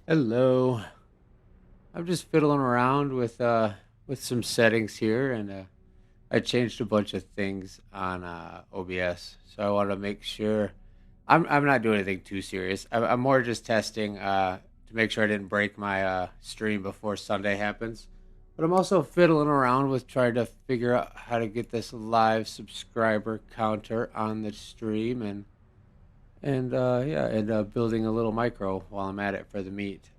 Hello. I'm just fiddling around with some settings here, and I changed a bunch of things on OBS. So I want to make sure I'm not doing anything too serious. I'm more just testing to make sure I didn't break my stream before Sunday happens. But I'm also fiddling around with trying to figure out how to get this live subscriber counter on the stream and building a little micro while I'm at it for the meet.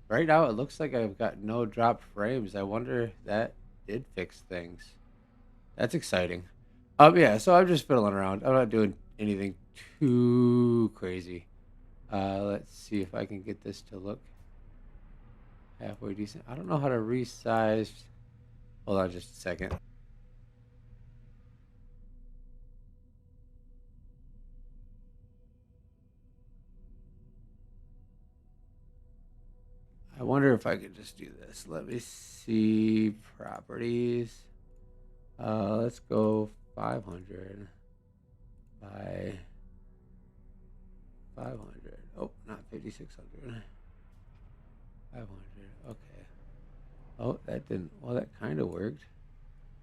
Right now, it looks like I've got no dropped frames. I wonder if that did fix things. That's exciting. Yeah. So I'm just fiddling around. I'm not doing anything too crazy. Let's see if I can get this to look halfway decent. I don't know how to resize. Hold on, just a second. I wonder if I could just do this. Let me see properties. Let's go 500 by 500. Oh, not 5600. 500. Okay. Oh, that didn't. Well, that kind of worked.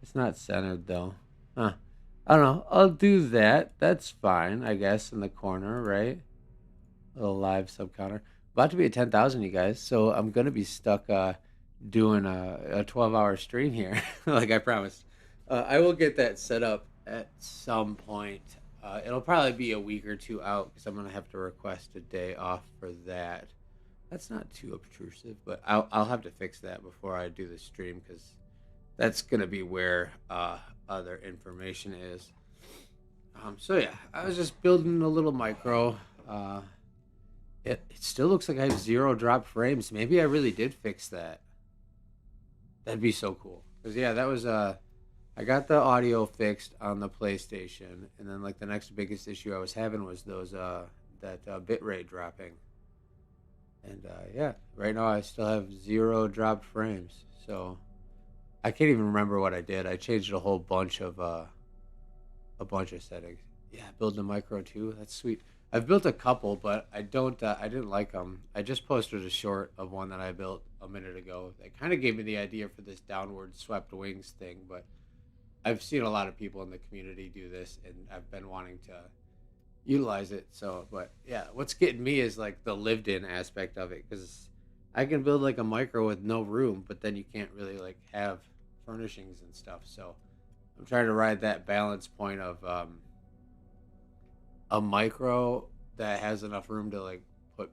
It's not centered though. Huh. I don't know. I'll do that. That's fine, I guess, in the corner, right? A little live sub counter. About to be at 10,000, you guys. So I'm gonna be stuck doing a 12-hour stream here, like I promised. I will get that set up at some point. It'll probably be a week or two out because I'm gonna have to request a day off for that. That's not too obtrusive, but I'll have to fix that before I do the stream because that's gonna be where other information is. So yeah, I was just building a little micro. Uh, it still looks like I have zero drop frames. Maybe I really did fix that. That'd be so cool. Cause yeah, that was I got the audio fixed on the PlayStation, and then like the next biggest issue I was having was those that bit rate dropping. And yeah, right now I still have zero dropped frames. So I can't even remember what I did. I changed a bunch of settings. Yeah, building a micro too. That's sweet. I've built a couple, but I don't. I didn't like them. I just posted a short of one that I built a minute ago. That kind of gave me the idea for this downward swept wings thing. But I've seen a lot of people in the community do this, and I've been wanting to utilize it. So, but yeah, what's getting me is like the lived-in aspect of it because I can build like a micro with no room, but then you can't really like have furnishings and stuff. So I'm trying to ride that balance point of a micro that has enough room to like put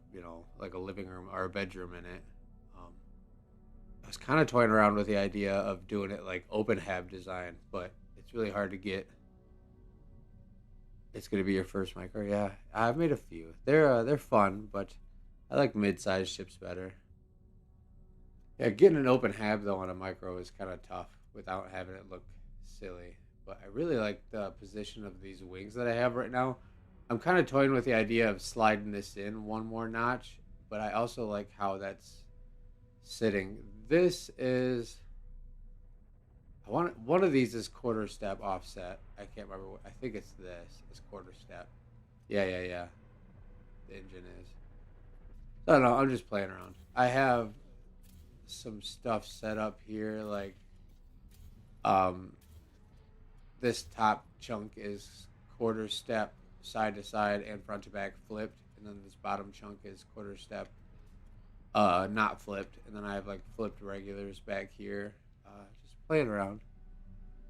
like a living room or a bedroom in it. Um, I was kind of toying around with the idea of doing it like open hab design, but it's really hard to get. It's gonna be your first micro, yeah. I've made a few. They're fun, but I like mid-sized ships better. Yeah, getting an open hab though on a micro is kind of tough without having it look silly. But I really like the position of these wings that I have right now. I'm kind of toying with the idea of sliding this in one more notch, but I also like how that's sitting. This is I want one of these is quarter step offset. I can't remember what I think it's this. It's quarter step. Yeah, yeah, yeah. The engine is. I don't know. I'm just playing around. I have some stuff set up here, like um, this top chunk is quarter step side to side and front to back flipped, and then this bottom chunk is quarter step not flipped, and then I have like flipped regulars back here. Just playing around.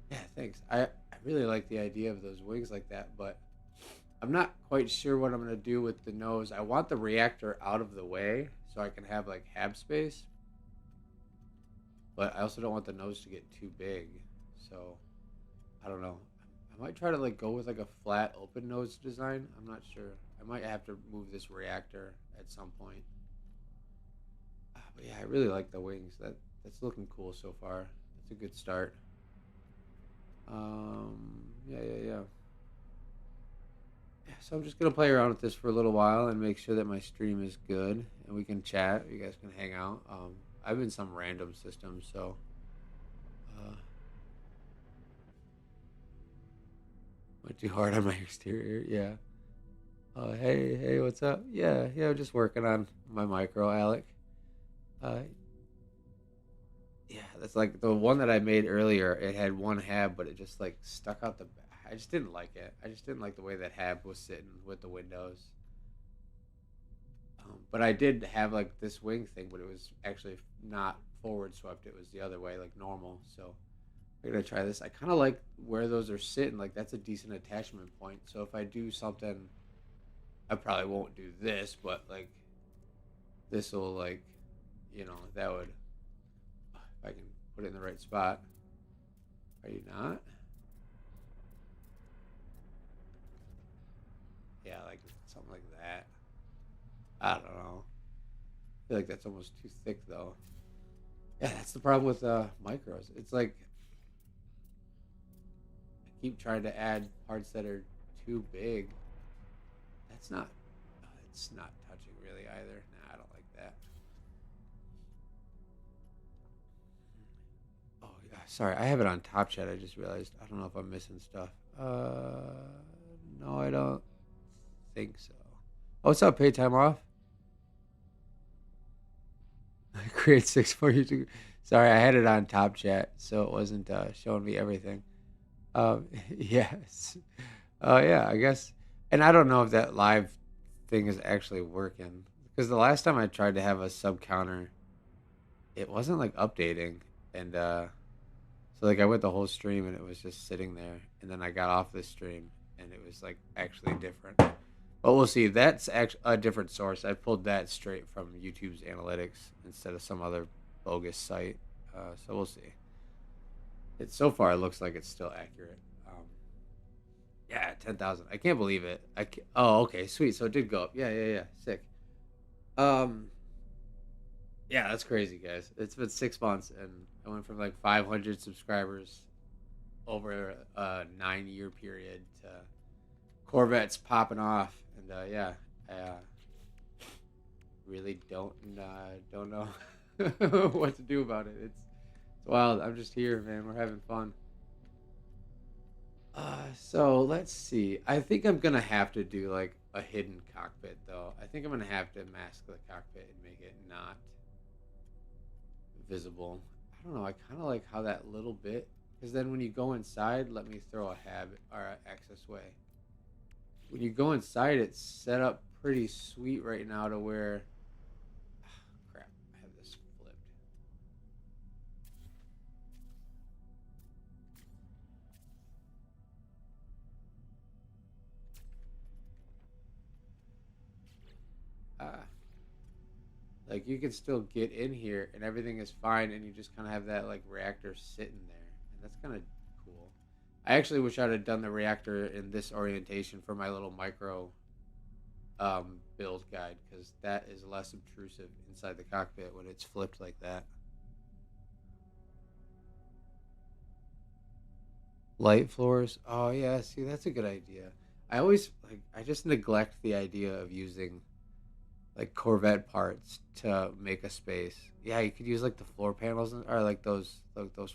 Yeah, thanks. I really like the idea of those wings like that, but I'm not quite sure what I'm gonna do with the nose. I want the reactor out of the way so I can have like hab space, but I also don't want the nose to get too big. So I don't know. I might try to like go with like a flat open nose design. I'm not sure. I might have to move this reactor at some point. But yeah, I really like the wings. That's looking cool so far. That's a good start. Yeah, yeah, yeah. Yeah, so I'm just gonna play around with this for a little while and make sure that my stream is good and we can chat. You guys can hang out. I'm in some random system, so uh, went too hard on my exterior. Yeah. Hey, what's up? Yeah, just working on my micro, Alec. Uh, yeah, that's like the one that I made earlier. It had one hab, but it just like stuck out the back. I just didn't like it. I just didn't like the way that hab was sitting with the windows. But I did have like this wing thing, but it was actually not forward swept. It was the other way, like normal. So we're gonna try this. I kind of like where those are sitting. Like that's a decent attachment point. So if I do something, I probably won't do this, but like this will like, that would if I can put it in the right spot. Are you not? Yeah, like something like that. I don't know. I feel like that's almost too thick though. Yeah, that's the problem with micros. It's like I keep trying to add parts that are too big. That's not. It's not touching really either. Nah, I don't like that. Oh yeah, sorry. I have it on top chat. I just realized. I don't know if I'm missing stuff. No, I don't think so. Oh, what's up? Pay time off. Create six for you. Sorry, I had it on top chat, so it wasn't showing me everything. Yes. Oh yeah, I guess. And I don't know if that live thing is actually working because the last time I tried to have a sub counter, it wasn't like updating, and so like I went the whole stream and it was just sitting there, and then I got off the stream and it was like actually different. But we'll see. That's actually a different source. I pulled that straight from YouTube's analytics instead of some other bogus site. So we'll see. It so far it looks like it's still accurate. Yeah, 10,000. I can't believe it. Oh, okay, sweet. So it did go up. Yeah. Sick. Um, yeah, that's crazy, guys. It's been 6 months, and I went from like 500 subscribers over a 9 year period to Corvettes popping off, and yeah, I really don't know what to do about it. It's wild. I'm just here, man. We're having fun. So let's see. I think I'm gonna have to do like a hidden cockpit, though. I think I'm gonna have to mask the cockpit and make it not visible. I don't know. I kind of like how that little bit, because then when you go inside, let me throw a hab or access way. When you go inside, it's set up pretty sweet right now to where. Crap! I have this flipped. Ah, like you can still get in here and everything is fine, and you just kind of have that like reactor sitting there, and that's kind of cool. I actually wish I'd have done the reactor in this orientation for my little micro build guide because that is less obtrusive inside the cockpit when it's flipped like that. Light floors. Oh yeah, see that's a good idea. I just neglect the idea of using like Corvette parts to make a space. Yeah, you could use like the floor panels or like those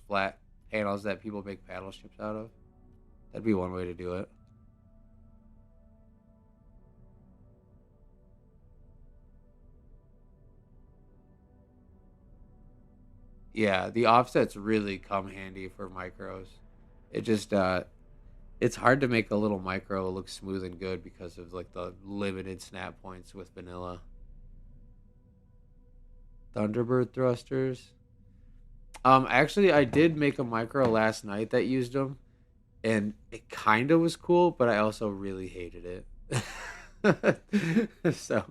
flat panels that people make paddle ships out of. That'd be one way to do it. Yeah, the offsets really come handy for micros. It just it's hard to make a little micro look smooth and good because of like the limited snap points with vanilla. Thunderbird thrusters. Actually, I did make a micro last night that used them, and it kind of was cool, but I also really hated it. So,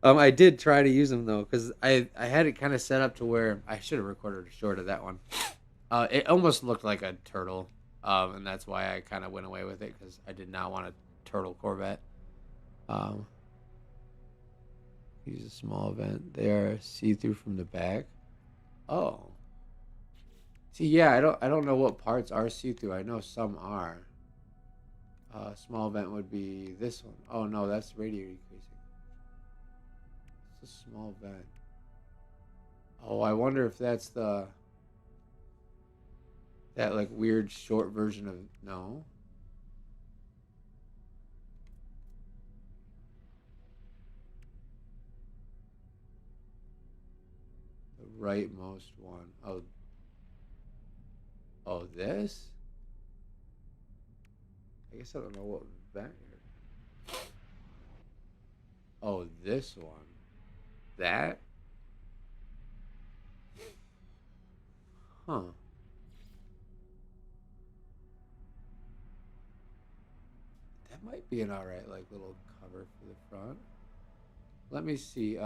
I did try to use them though, because I had it kind of set up to where I should have recorded a short of that one. It almost looked like a turtle, and that's why I kind of went away with it because I did not want a turtle Corvette. Um, use a small vent. They are see through from the back. Oh, see, yeah, I don't know what parts are see through. I know some are. Small vent would be this one. Oh no, that's radiator decreasing. It's a small vent. Oh, I wonder if that's that like weird short version of no. rightmost one. Oh, oh, this? I guess I don't know what that. Oh, this one. That? Huh. That might be an alright, like, little cover for the front. Let me see.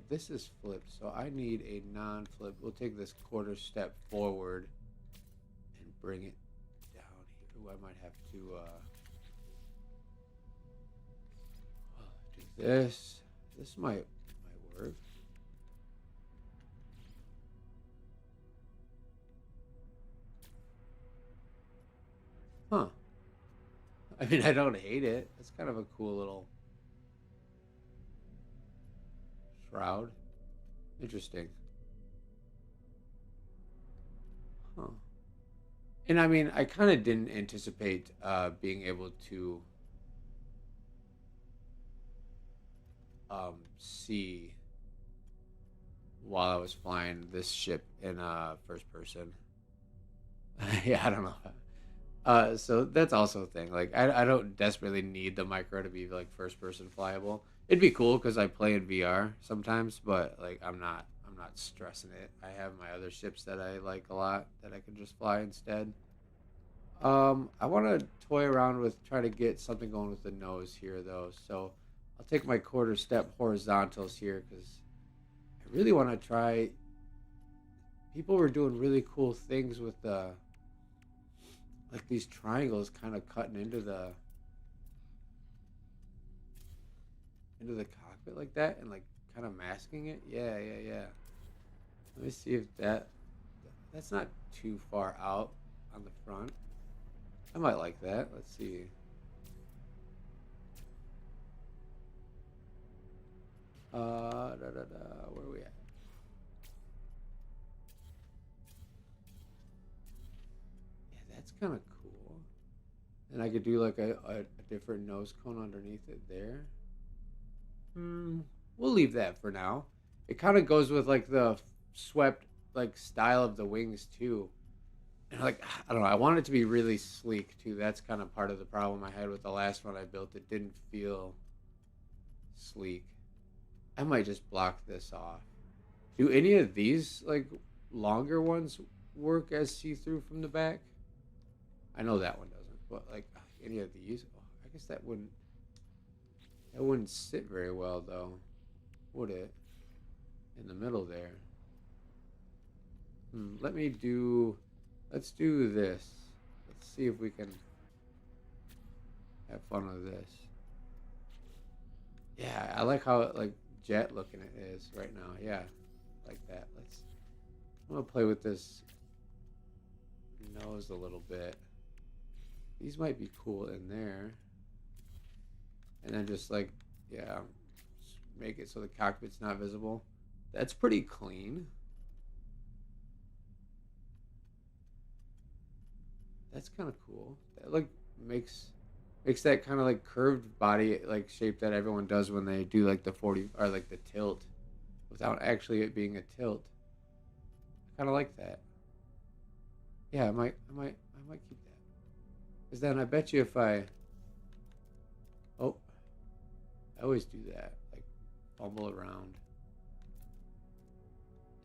This is flipped, so I need a non-flip. We'll take this quarter step forward and bring it down here. Ooh, I might have to do this. This might work. Huh. I mean, I don't hate it. It's kind of a cool little shroud. Interesting. Huh. And I mean, I kind of didn't anticipate being able to see while I was flying this ship in first person. Yeah, I don't know. So that's also a thing. Like, I don't desperately need the micro to be like first person flyable. It'd be cool because I play in VR sometimes, but like I'm not stressing it. I have my other ships that I like a lot that I can just fly instead. I want to toy around with trying to get something going with the nose here though. So I'll take my quarter step horizontals here because I really want to try. People were doing really cool things with the like these triangles kind of cutting into the cockpit like that and like kind of masking it. Yeah, yeah, yeah. Let me see if that's not too far out on the front. I might like that. Let's see. Where are we at? Yeah, that's kind of cool. And I could do like a different nose cone underneath it there. Hmm. We'll leave that for now. It kind of goes with like the swept like style of the wings too. And like I don't know, I want it to be really sleek too. That's kind of part of the problem I had with the last one I built. It didn't feel sleek. I might just block this off. Do any of these like longer ones work as see-through from the back? I know that one doesn't, but like any of these, oh, I guess that wouldn't sit very well though, would it? In the middle there. Let me do. Let's do this. Let's see if we can have fun with this. Yeah, I like how like jet looking it is right now. Yeah, like that. I'm gonna play with this nose a little bit. These might be cool in there, and then just like yeah, just make it so the cockpit's not visible. That's pretty clean. That's kind of cool. That like makes makes that kind of like curved body like shape that everyone does when they do like the 40 or like the tilt without actually it being a tilt. I kind of like that. Yeah, I might keep that. Cuz then I bet you if I oh, I always do that. Like fumble around.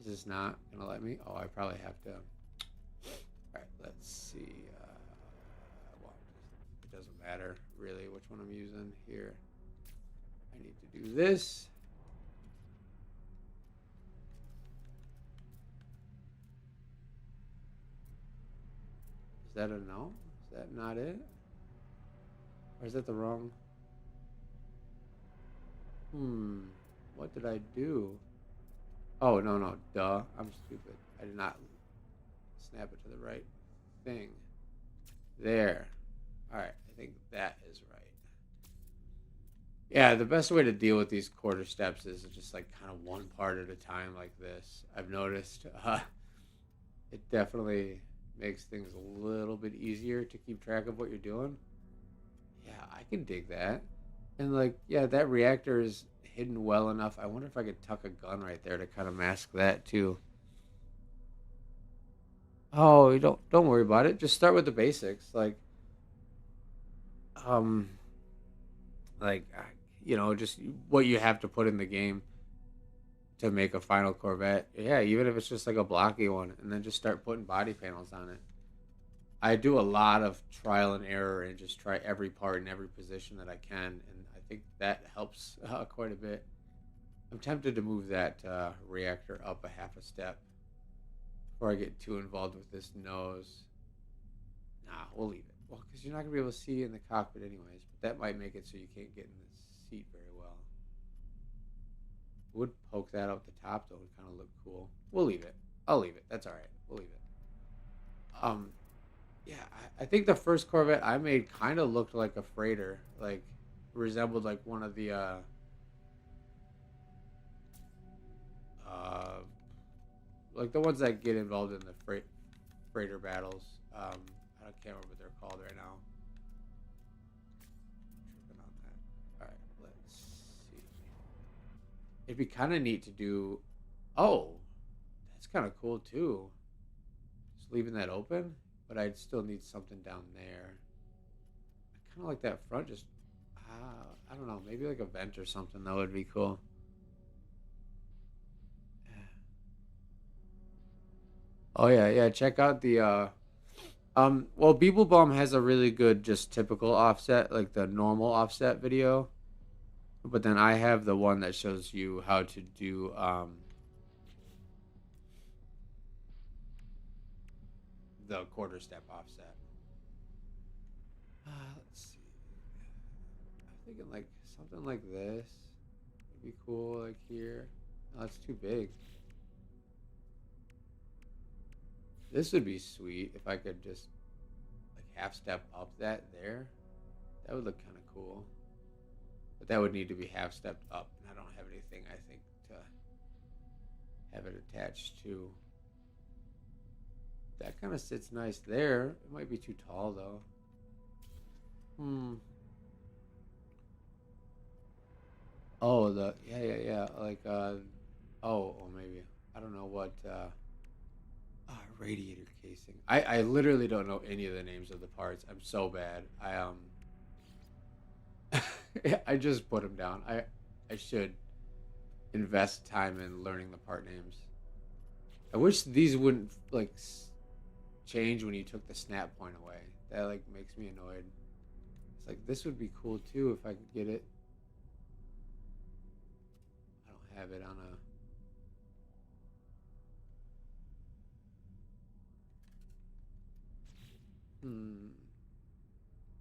Is this not going to let me? Oh, I probably have to. All right, let's see. Well, it doesn't matter really which one I'm using here. I need to do this. Is that a no? Is that not it? Or is that the wrong? Hmm. What did I do? Oh, no, no. Duh. I'm stupid. I did not snap it to the right thing. There. All right. I think that is right. Yeah, the best way to deal with these quarter steps is just like kind of one part at a time like this. I've noticed it definitely makes things a little bit easier to keep track of what you're doing. Yeah, I can dig that. And like, yeah, that reactor is hidden well enough. I wonder if I could tuck a gun right there to kind of mask that too. Oh, you don't worry about it. Just start with the basics, um, like just what you have to put in the game to make a final Corvette. Yeah, even if it's just like a blocky one, and then just start putting body panels on it. I do a lot of trial and error and just try every part in every position that I can, and I think that helps quite a bit. I'm tempted to move that reactor up a half a step before I get too involved with this nose. Nah, we'll leave it. Well, because you're not gonna be able to see in the cockpit anyways. But that might make it so you can't get in the seat very well. Would poke that out the top though. Would kind of look cool. We'll leave it. I'll leave it. That's all right. We'll leave it. Um, yeah, I think the first Corvette I made kind of looked like a freighter, like resembled like one of the uh like the ones that get involved in the freighter battles. I can't remember what they're called right now. Tripping on that. All right, let's see. It'd be kind of neat to do. Oh, that's kind of cool too. Just leaving that open, but I'd still need something down there. I kind of like that front. Just I don't know. Maybe like a vent or something. That would be cool. Oh yeah, yeah. Check out the well, Beeblebum has a really good just typical offset, like the normal offset video. But then I have the one that shows you how to do the quarter step offset. Let's see. I'm thinking like something like this would be cool, like here. No, it's too big. This would be sweet if I could just like half step up that there. That would look kind of cool. But that would need to be half stepped up, and I don't have anything I think to have it attached to. That kind of sits nice there. It might be too tall though. Hmm. Oh, the yeah. Like oh maybe I don't know what radiator casing. I literally don't know any of the names of the parts. I'm so bad. I just put them down. I should invest time in learning the part names. I wish these wouldn't like change when you took the snap point away. That like makes me annoyed. It's like this would be cool too if I could get it. I don't have it on a. Hmm.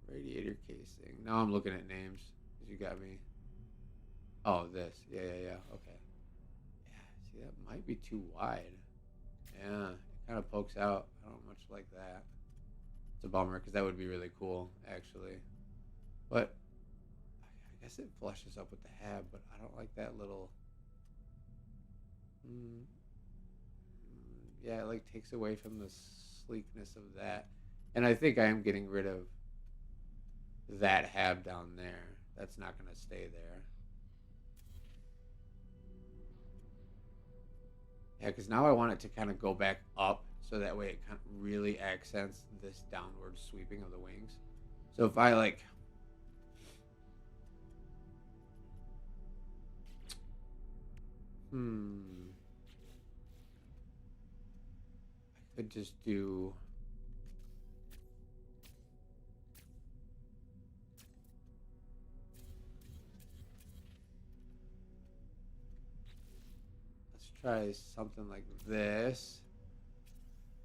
Radiator casing. Now I'm looking at names because you got me. Oh, this. Yeah. Okay. Yeah. See, that might be too wide. Yeah. It kind of pokes out. I don't much like that. It's a bummer because that would be really cool, actually. But I guess it flushes up with the hab, but I don't like that little. Mm, yeah, it like takes away from the sleekness of that. And I think I am getting rid of that hab down there. That's not going to stay there. Yeah, because now I want it to kind of go back up so that way it kind of really accents this downward sweeping of the wings. So if I like, hmm, I could just do. Let's try something like this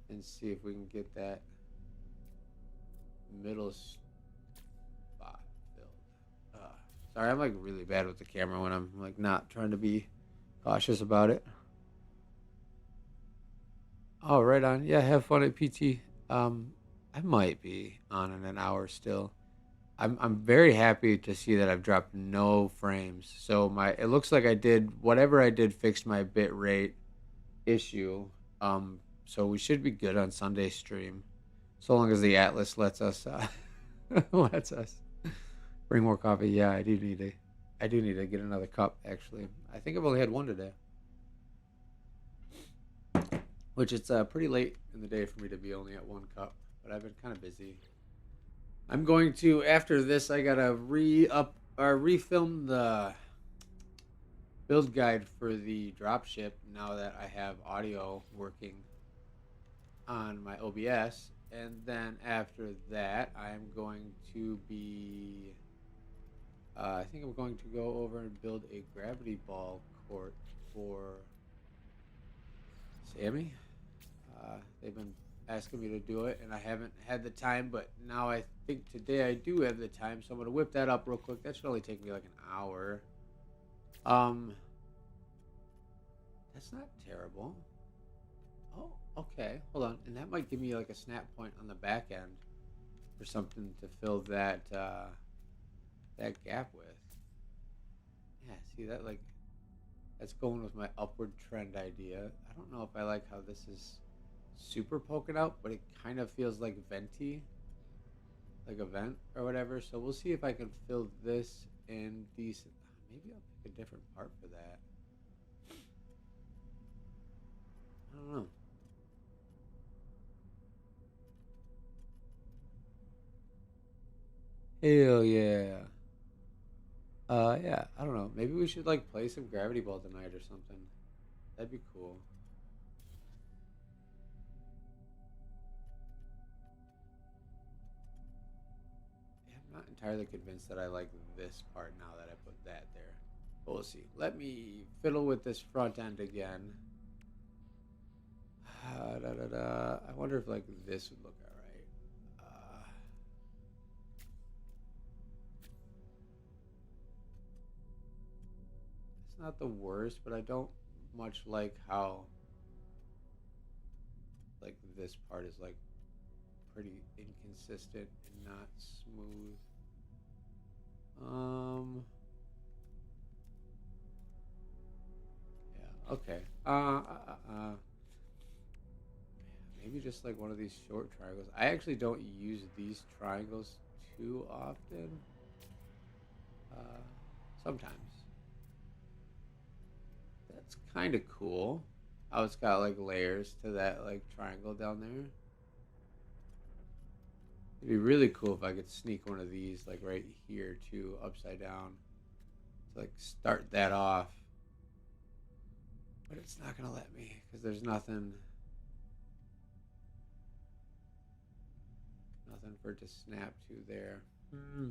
and see if we can get that middle spot filled. Sorry, I'm like really bad with the camera when I'm like not trying to be cautious about it. Oh, right on. Yeah, have fun at PT. Um, I might be on in an hour still. I'm very happy to see that I've dropped no frames. So my it looks like I did whatever I did fixed my bit rate issue. So we should be good on Sunday stream, so long as the Atlas lets us lets us bring more coffee. Yeah, I do need to get another cup. Actually, I think I've only had one today. which it's pretty late in the day for me to be only at 1 cup, but I've been kind of busy. I'm going to after this. I gotta re up or refilm the build guide for the dropship now that I have audio working on my OBS, and then after that, I'm going to be. I think I'm going to go over and build a gravity ball court for Sammy. They've been asking me to do it, and I haven't had the time, but now I think today I do have the time, so I'm gonna whip that up real quick. That should only take me like an hour. Um, that's not terrible. Oh, okay. Hold on, and that might give me like a snap point on the back end for something to fill that gap with. Yeah, see that like that's going with my upward trend idea. I don't know if I like how this is super poking out, but it kind of feels like venti, like a vent or whatever. So we'll see if I can fill this in decent. Maybe I'll pick a different part for that. I don't know. Hell yeah. Yeah, I don't know. Maybe we should like play some gravity ball tonight or something. That'd be cool. Yeah, I'm not entirely convinced that I like this part now that I put that there. But we'll see. Let me fiddle with this front end again. Da, da, da. I wonder if like this would look alright. It's not the worst, but I don't much like how like this part is like pretty inconsistent and not smooth. Um, yeah, okay. Maybe just like one of these short triangles. I actually don't use these triangles too often. Uh, Sometimes. That's kind of cool. How it's got like layers to that like triangle down there. It'd be really cool if I could sneak one of these like right here too, upside down, to like start that off. But it's not gonna let me because there's nothing for it to snap to there. Hmm.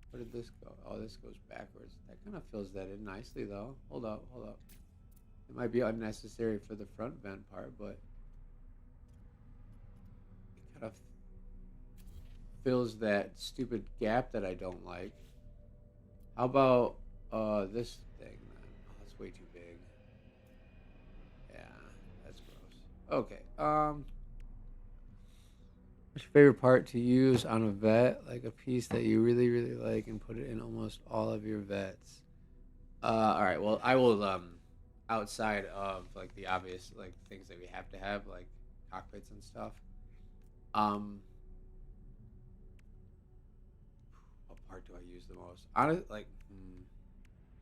Where did this go? Oh, this goes backwards. That kind of fills that in nicely though. Hold up, hold up. It might be unnecessary for the front vent part, but it kind of fills that stupid gap that I don't like. How about this thing then? Oh, that's way too big. Yeah, that's gross. Okay. What's your favorite part to use on a vet? Like a piece that you really, really like and put it in almost all of your vets. All right. Well, I will outside of like the obvious like things that we have to have like cockpits and stuff. Um, what part do I use the most? Honestly, like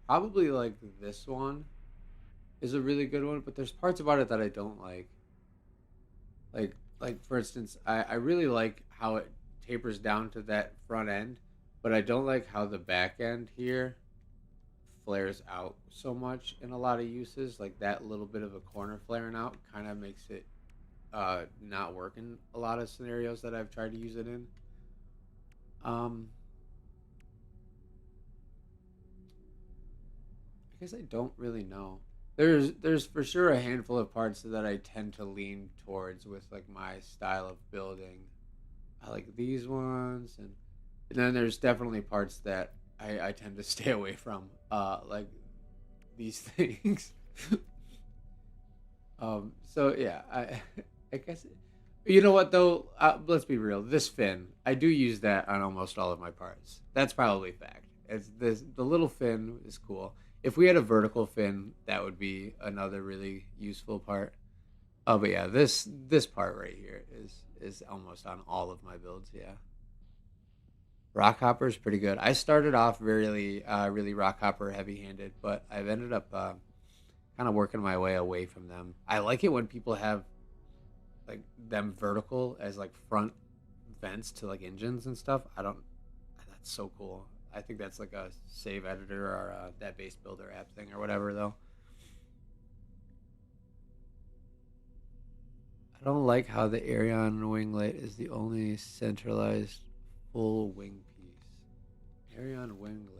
probably like this one is a really good one, but there's parts about it that I don't like. Like for instance, I really like how it tapers down to that front end, but I don't like how the back end here flares out so much in a lot of uses. Like that little bit of a corner flaring out kind of makes it not work in a lot of scenarios that I've tried to use it in. Um, I guess I don't really know. There's for sure a handful of parts that I tend to lean towards with like my style of building. I like these ones, and then there's definitely parts that I tend to stay away from. Like these things. So yeah, I guess you know what though. Let's be real. This fin, I do use that on almost all of my parts. That's probably fact. It's this the little fin is cool. If we had a vertical fin, that would be another really useful part. Oh, but yeah, this part right here is almost on all of my builds. Yeah, rock hopper is pretty good. I started off really rock hopper heavy handed, but I've ended up kind of working my way away from them. I like it when people have like them vertical as like front vents to like engines and stuff. I don't. That's so cool. I think that's like a save editor or that base builder app thing or whatever though. I don't like how the Arion winglet is the only centralized full wing piece. Arion winglet.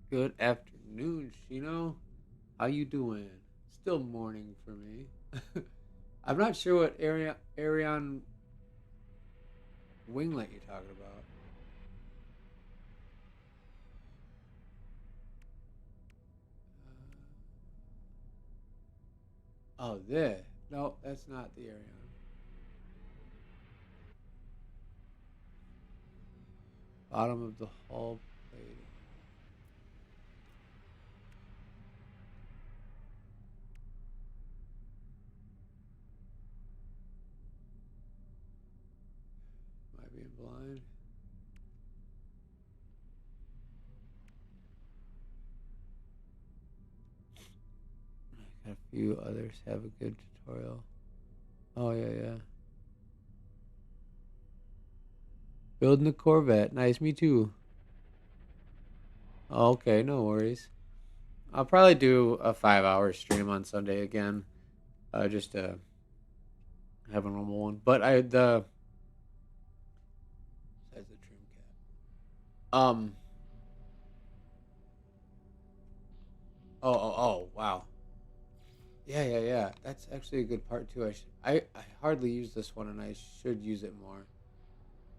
Good afternoon, Shino. How you doing? Still morning for me. I'm not sure what Arion winglet you're talking about. Oh, there. No, that's not the Arion. Bottom of the hull plating. Am I being blind? Got a few others have a good tutorial. Oh yeah, yeah. Building a Corvette. Nice, me too. Okay, no worries. I'll probably do a 5 hour stream on Sunday again. Just to have a normal one. But I the Besides the trim cap. Oh, wow. Yeah, yeah, yeah. That's actually a good part too. I hardly use this one, and I should use it more.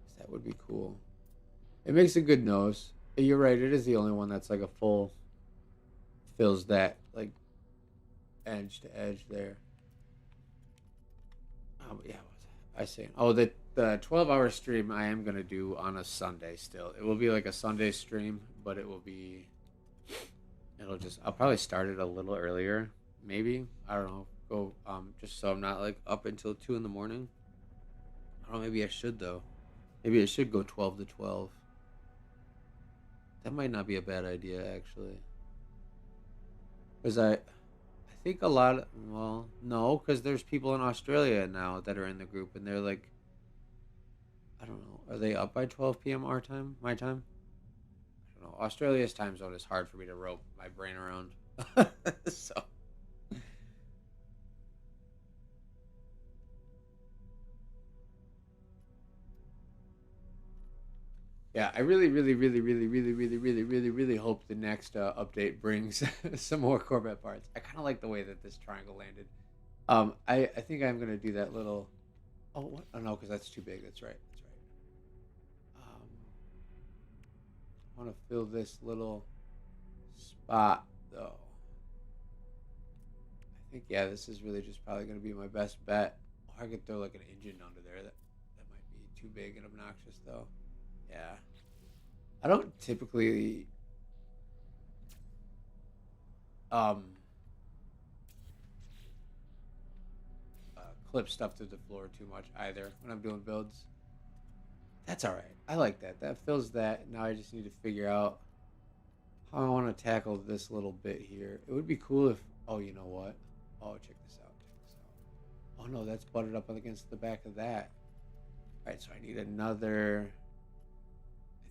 'Cause that would be cool. It makes a good nose. You're right. It is the only one that's like a full fills that like edge to edge there. Yeah. What was I saying? Oh, the 12 hour stream I am gonna do on a Sunday. Still, it will be like a Sunday stream, but it will be. It'll just. I'll probably start it a little earlier. Maybe I don't know. Go just so I'm not like up until 2 in the morning. I don't know. Maybe I should though. Maybe I should go 12 to 12. That might not be a bad idea actually. Because I think a lot of, well, no, because there's people in Australia now that are in the group, and they're like, I don't know, are they up by 12 p.m. our time, my time? I don't know. Australia's time zone is hard for me to rope my brain around. So, yeah, I really, really, really, really, really, really, really, really, really hope the next update brings some more Corvette parts. I kind of like the way that this triangle landed. I think I'm gonna do that little. Oh, what? Oh no, because that's too big. That's right. That's right. I want to fill this little spot though. I think yeah, this is really just probably gonna be my best bet. Or I could throw like an engine under there. That might be too big and obnoxious though. Yeah. I don't typically um clip stuff to the floor too much either when I'm doing builds. That's all right. I like that. That fills that. Now I just need to figure out how I want to tackle this little bit here. It would be cool if. Oh, you know what? Oh, check this out. Check this out. Oh no, that's butted up against the back of that. All right, so I need another.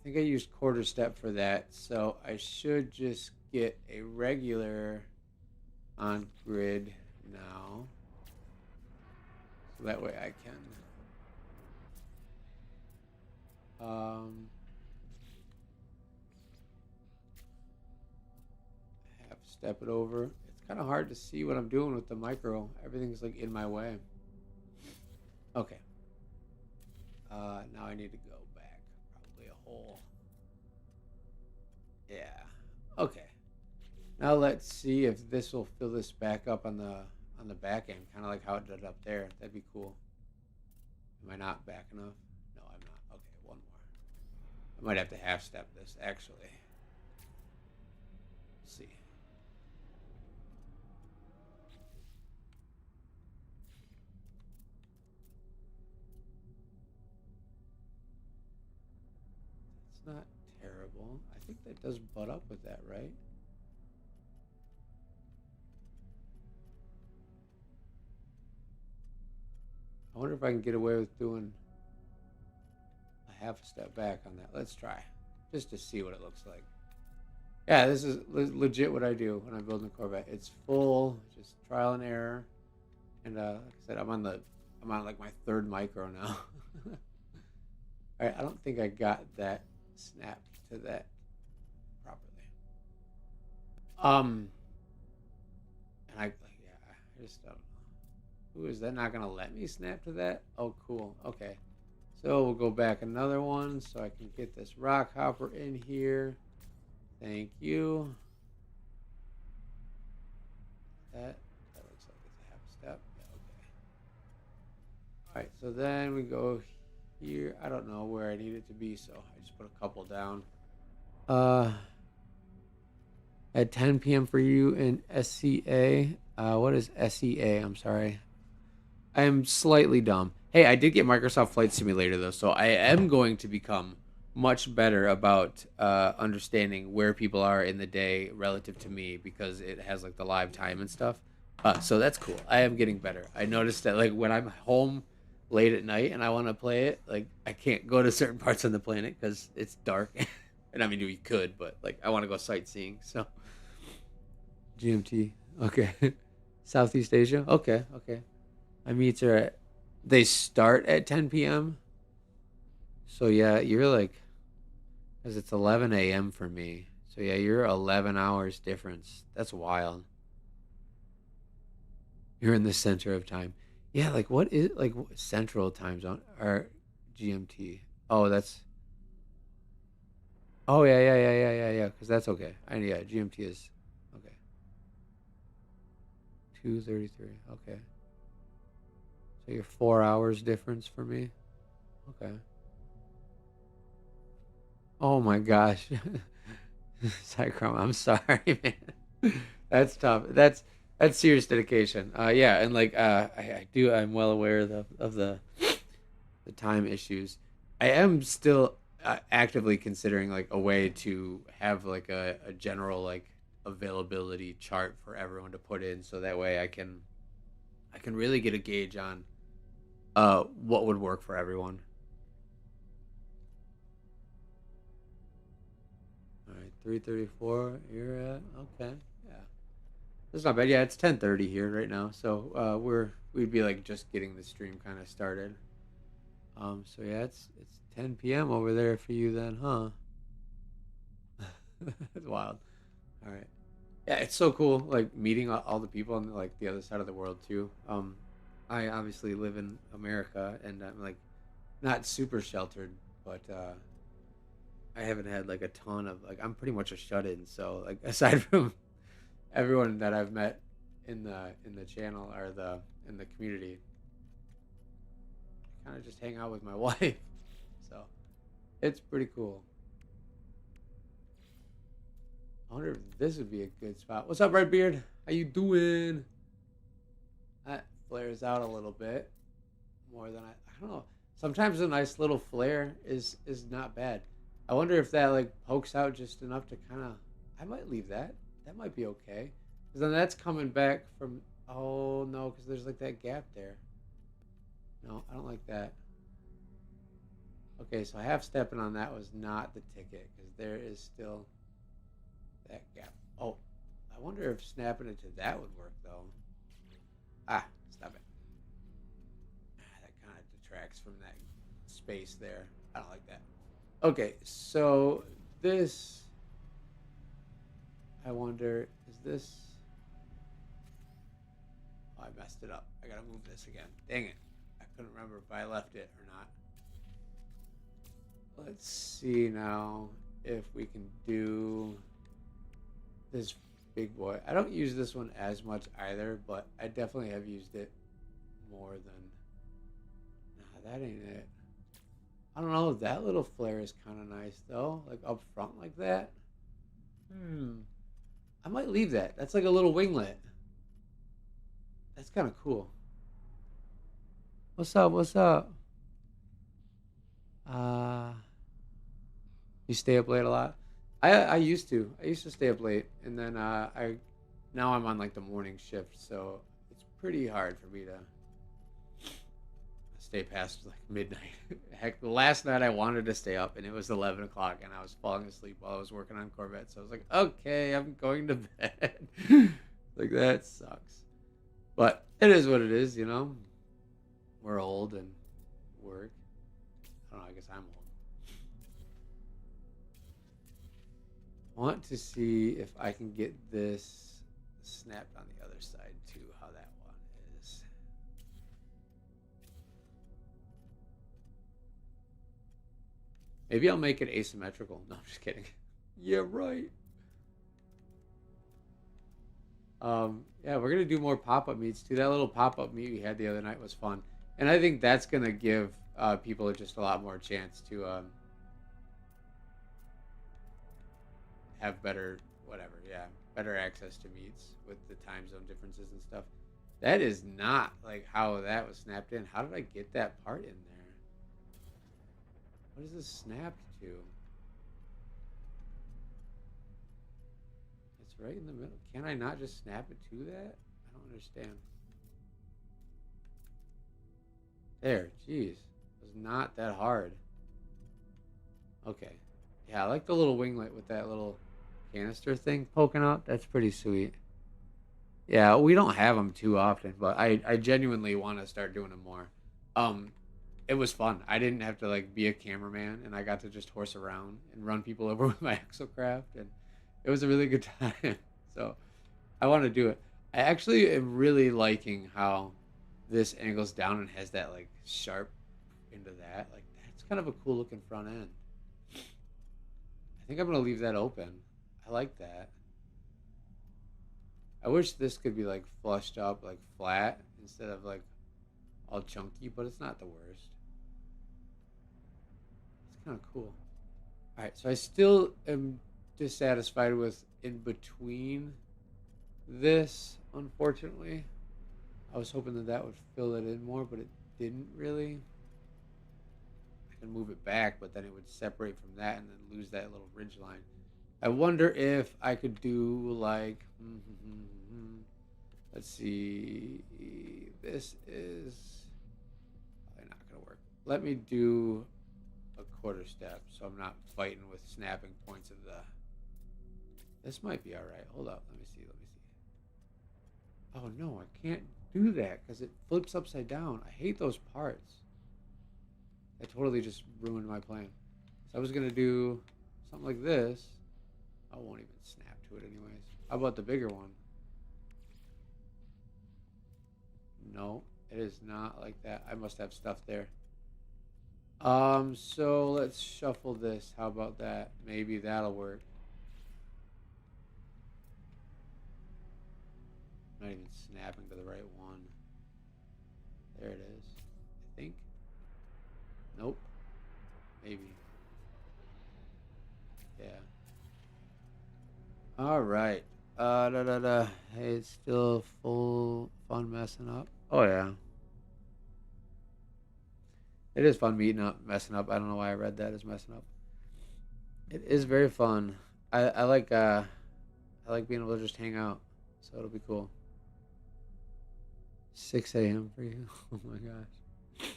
I think I used quarter step for that, so I should just get a regular on grid now, so that way I can half step it over. It's kind of hard to see what I'm doing with the micro. Everything's like in my way. Okay. Now I need to go back probably a whole. Yeah. Okay. Now let's see if this will fill this back up on the back end, kind of like how it did up there. That'd be cool. Am I not back enough? No, I'm not. Okay, one more. I might have to half step this actually. Let's see. not terrible. I think that does butt up with that, right? I wonder if I can get away with doing a half a step back on that. Let's try, just to see what it looks like. Yeah, this is legit what I do when I'm building a Corvette. It's full, just trial and error. And like I said, I'm on like my third micro now. All right, I don't think I got that snapped to that properly. Um, and yeah, I just don't know. Ooh, is that not gonna let me snap to that? Oh, cool. Okay, so we'll go back another one so I can get this rock hopper in here. Thank you. That looks like it's a half step. Yeah, okay. All right, so then we go here. I don't know where I need it to be, so I just put a couple down. Uh, at 10 p.m. for you in SCA. What is SEA? I'm sorry. I am slightly dumb. Hey, I did get Microsoft Flight Simulator though, so I am going to become much better about understanding where people are in the day relative to me because it has like the live time and stuff. So that's cool. I am getting better. I noticed that like when I'm home late at night and I want to play it, like I can't go to certain parts on the planet because it's dark. And I mean, you could, but like I want to go sightseeing. So GMT. Okay. Southeast Asia. Okay. Okay. My meets are at, they start at 10 p.m. So yeah, you're like, because it's 11 a.m. for me. So yeah, you're 11 hours difference. That's wild. You're in the center of time. Yeah, like what is like central time zone or GMT? Oh, that's. Oh yeah. Because that's okay. Yeah, GMT is okay. 2:33. Okay. So you're 4 hours difference for me. Okay. Oh my gosh. Cychrome, I'm sorry, man. That's tough. That's serious dedication. Yeah, and like I'm well aware of the time issues. I am still actively considering like a way to have like a general like availability chart for everyone to put in so that way I can really get a gauge on what would work for everyone. All right, 3:34 you're at. Okay. Yeah. That's not bad. Yeah, it's 10:30 here right now. So we'd be like just getting the stream kind of started. So yeah, it's 10 p.m. over there for you then, huh? It's wild. All right. Yeah, it's so cool like meeting all the people on like the other side of the world too. I obviously live in America and I'm like not super sheltered, but I haven't had like a ton of like I'm pretty much a shut-in. So like aside from everyone that I've met in the channel or the in the community, I kind of just hang out with my wife. So it's pretty cool. I wonder if this would be a good spot. What's up, Redbeard? How you doing? That flares out a little bit more than I don't know. Sometimes a nice little flare is not bad. I wonder if that like pokes out just enough to kind of. I might leave that. That might be okay. Because then that's coming back from. Oh no, because there's like that gap there. No, I don't like that. Okay, so half stepping on that was not the ticket because there is still that gap. Oh, I wonder if snapping it to that would work though. Ah, stop it. That kind of detracts from that space there. I don't like that. Okay, so this. I wonder, is this. Oh, I messed it up. I gotta move this again. Dang it. I couldn't remember if I left it or not. Let's see now if we can do this big boy. I don't use this one as much either, but I definitely have used it more than. Nah, that ain't it. I don't know. That little flare is kind of nice though, like up front like that. Hmm. I might leave that. That's like a little winglet. That's kind of cool. What's up? What's up? Uh, You stay up late a lot? I used to. I used to stay up late, and then I now I'm on like the morning shift, so it's pretty hard for me to stay past like midnight. Heck, the last night I wanted to stay up, and it was 11 o'clock, and I was falling asleep while I was working on Corvette. So I was like, okay, I'm going to bed. Like that sucks, but it is what it is, you know. We're old and work. I don't know. I guess I'm old. Want to see if I can get this snapped on the other side too. How that one is. Maybe I'll make it asymmetrical. No, I'm just kidding. Yeah, right. Yeah, we're gonna do more pop-up meets too. That little pop-up meet we had the other night was fun, and I think that's gonna give people just a lot more chance to have better whatever. Yeah, better access to meets with the time zone differences and stuff. That is not like how that was snapped in. How did I get that part in there? What is this snapped to? It's right in the middle. Can I not just snap it to that? I don't understand. There, jeez. It was not that hard. Okay. Yeah, I like the little winglet with that little canister thing poking out. That's pretty sweet. Yeah, we don't have them too often, but I genuinely want to start doing them more. Um, it was fun. I didn't have to like be a cameraman, and I got to just horse around and run people over with my exocraft, and it was a really good time. So I want to do it. I actually am really liking how this angles down and has that like sharp into that. Like that's kind of a cool looking front end. I think I'm gonna leave that open. I like that. I wish this could be like flushed up, like flat instead of like all chunky, but it's not the worst. It's kind of cool. All right, so I still am dissatisfied with in between this, unfortunately. I was hoping that that would fill it in more, but it didn't really. I can move it back, but then it would separate from that and then lose that little ridge line. I wonder if I could do like, let's see, this is probably not going to work. Let me do a quarter step so I'm not fighting with snapping points of the. This might be all right. Hold up. Let me see. Let me see. Oh no, I can't do that because it flips upside down. I hate those parts. I totally just ruined my plan. So I was gonna do something like this. I won't even snap to it anyways. How about the bigger one? No, it is not like that. I must have stuff there. So let's shuffle this. How about that? Maybe that'll work. I'm not even snapping to the right one. There it is. I think. Nope. Maybe. Yeah. All right. Da da da. Hey, it's still full fun messing up. Oh yeah. It is fun meeting up, messing up. I don't know why I read that as messing up. It is very fun. I like being able to just hang out. So it'll be cool. 6 a.m. for you. Oh my gosh.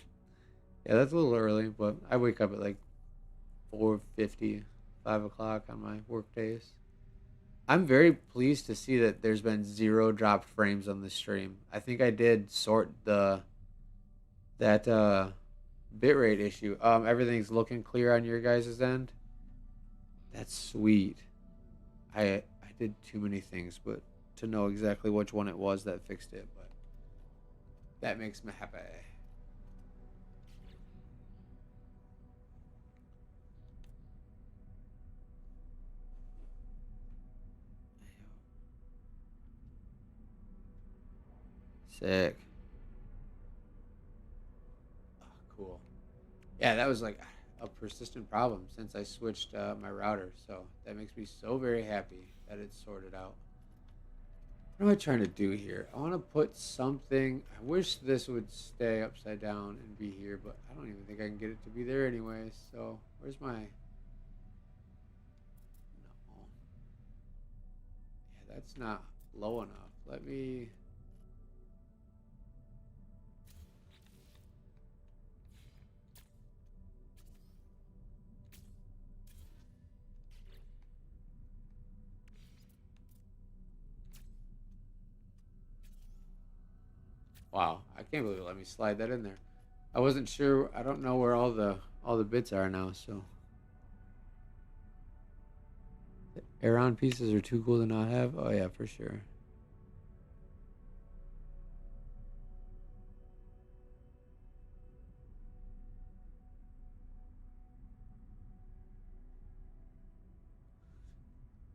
Yeah, that's a little early, but I wake up at like 4:50, 5 o'clock on my work days. I'm very pleased to see that there's been zero dropped frames on this stream. I think I did sort the that bitrate issue. Everything's looking clear on your guys' end. That's sweet. I did too many things, but to know exactly which one it was that fixed it, but that makes me happy. Sick. Oh, cool. Yeah, that was like a persistent problem since I switched my router, so that makes me so very happy that it's sorted out. What am I trying to do here? I want to put something. I wish this would stay upside down and be here, but I don't even think I can get it to be there anyway. So where's my That's not low enough. Let me... Wow, I can't believe it let me slide that in there. I wasn't sure. I don't know where all the bits are now, so air-on pieces are too cool to not have. Oh yeah, for sure.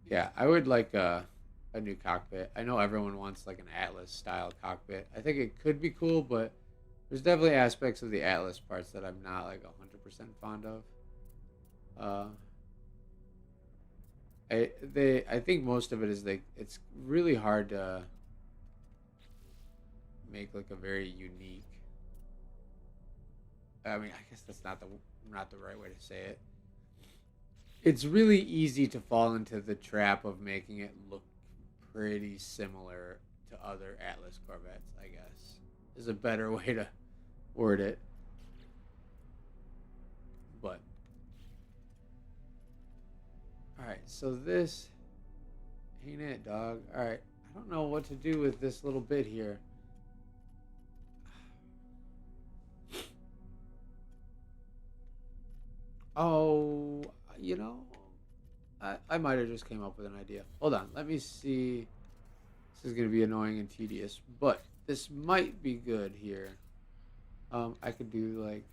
Yeah, I would like a new cockpit. I know everyone wants like an Atlas style cockpit. I think it could be cool, but there's definitely aspects of the Atlas parts that I'm not like 100% fond of. Uh, I think most of it is like it's really hard to make like a very unique. I mean, I guess that's not the right way to say it. It's really easy to fall into the trap of making it look pretty similar to other Atlas Corvettes, I guess. Is a better way to word it. But all right, so this ain't it, dog. All right, I don't know what to do with this little bit here. Oh, you know, I might have just came up with an idea. Hold on, let me see. This is gonna be annoying and tedious, but this might be good here. I could do like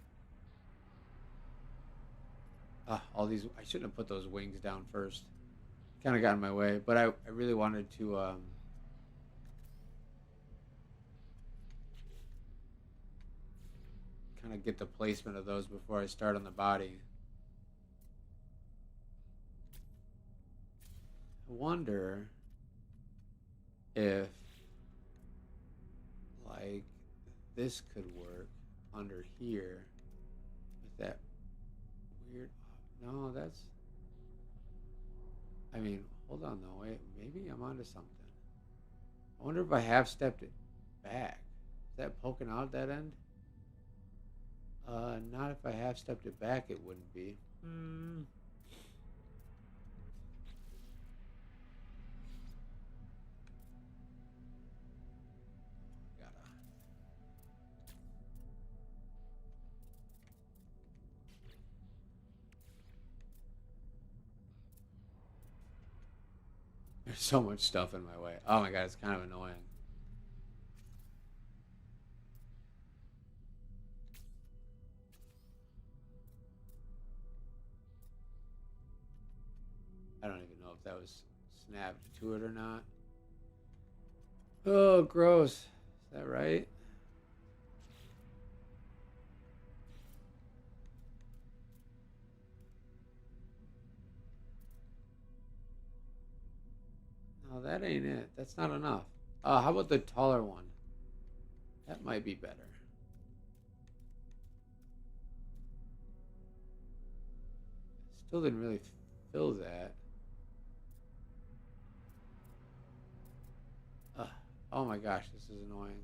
all these. I shouldn't have put those wings down first. Kind of got in my way, but I really wanted to kind of get the placement of those before I start on the body. I wonder if like this could work under here with that weird. No, that's. I mean, hold on though. Wait, maybe I'm onto something. I wonder if I have stepped it back. Is that poking out that end? Not if I have stepped it back. It wouldn't be. Gotta. There's so much stuff in my way. Oh my god, it's kind of annoying. I don't even know if that was snapped to it or not. Oh, gross. Is that right? No, that ain't it. That's not enough. How about the taller one? That might be better. Still didn't really fill that. Uh, oh my gosh, this is annoying.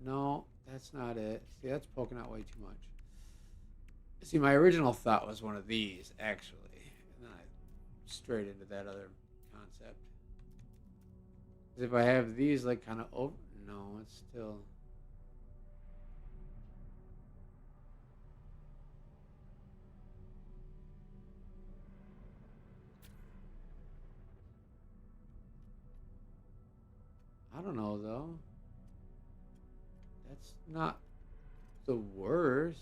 No, that's not it. See, that's poking out way too much. See, my original thought was one of these, actually. And then I straight into that other concept. 'Cause if I have these, like, kind of over... No, it's still... I don't know, though. That's not the worst.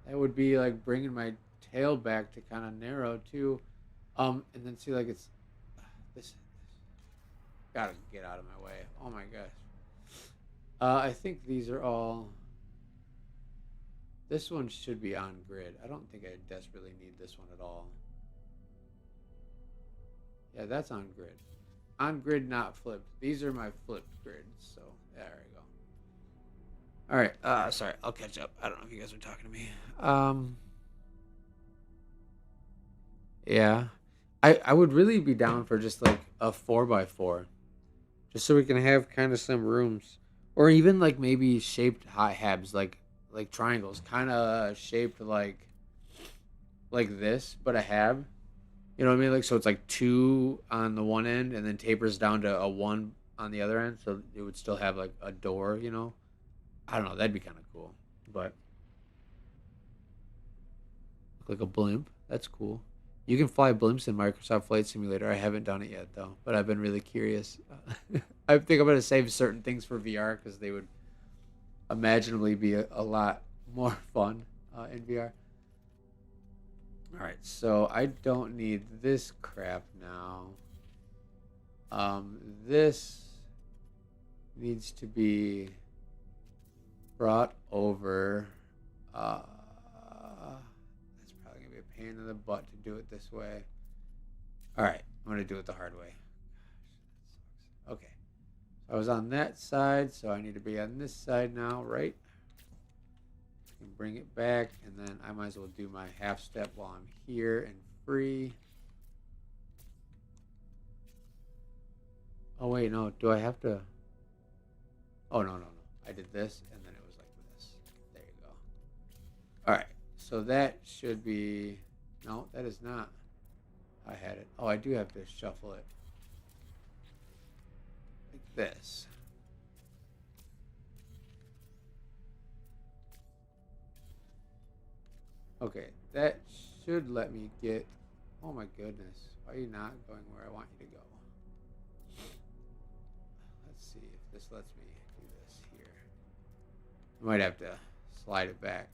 That would be, like, bringing my tail back to kind of narrow, too. And then see, like, it's... This gotta get out of my way. Oh, my gosh. I think these are all... This one should be on grid. I don't think I desperately need this one at all. Yeah, that's on grid. On grid, not flipped. These are my flipped grids. So, there we go. All right. Sorry. I'll catch up. I don't know if you guys are talking to me. Yeah. I would really be down for just like a 4x4, just so we can have kind of some rooms, or even like maybe shaped hot habs, like triangles, kind of shaped like this, but a hab. You know what I mean? Like so, it's like two on the one end, and then tapers down to a one on the other end, so it would still have like a door. You know, I don't know. That'd be kind of cool, but look like a blimp. That's cool. You can fly blimps in Microsoft Flight Simulator. I haven't done it yet though, but I've been really curious. I think I'm gonna save certain things for VR because they would imaginably be a lot more fun in VR. All right, so I don't need this crap now. This needs to be brought over. That's probably gonna be a pain in the butt to do it this way. All right, I'm gonna do it the hard way. Okay, so I was on that side, so I need to be on this side now, right? And bring it back, and then I might as well do my half step while I'm here and free. Oh wait, no, do I have to? Oh no. I did this, and then it was like this. There you go. All right, so that should be. No, that is not. I had it. Oh, I do have to shuffle it like this. Okay, that should let me get. Oh my goodness, why are you not going where I want you to go? Let's see if this lets me do this here. I might have to slide it back.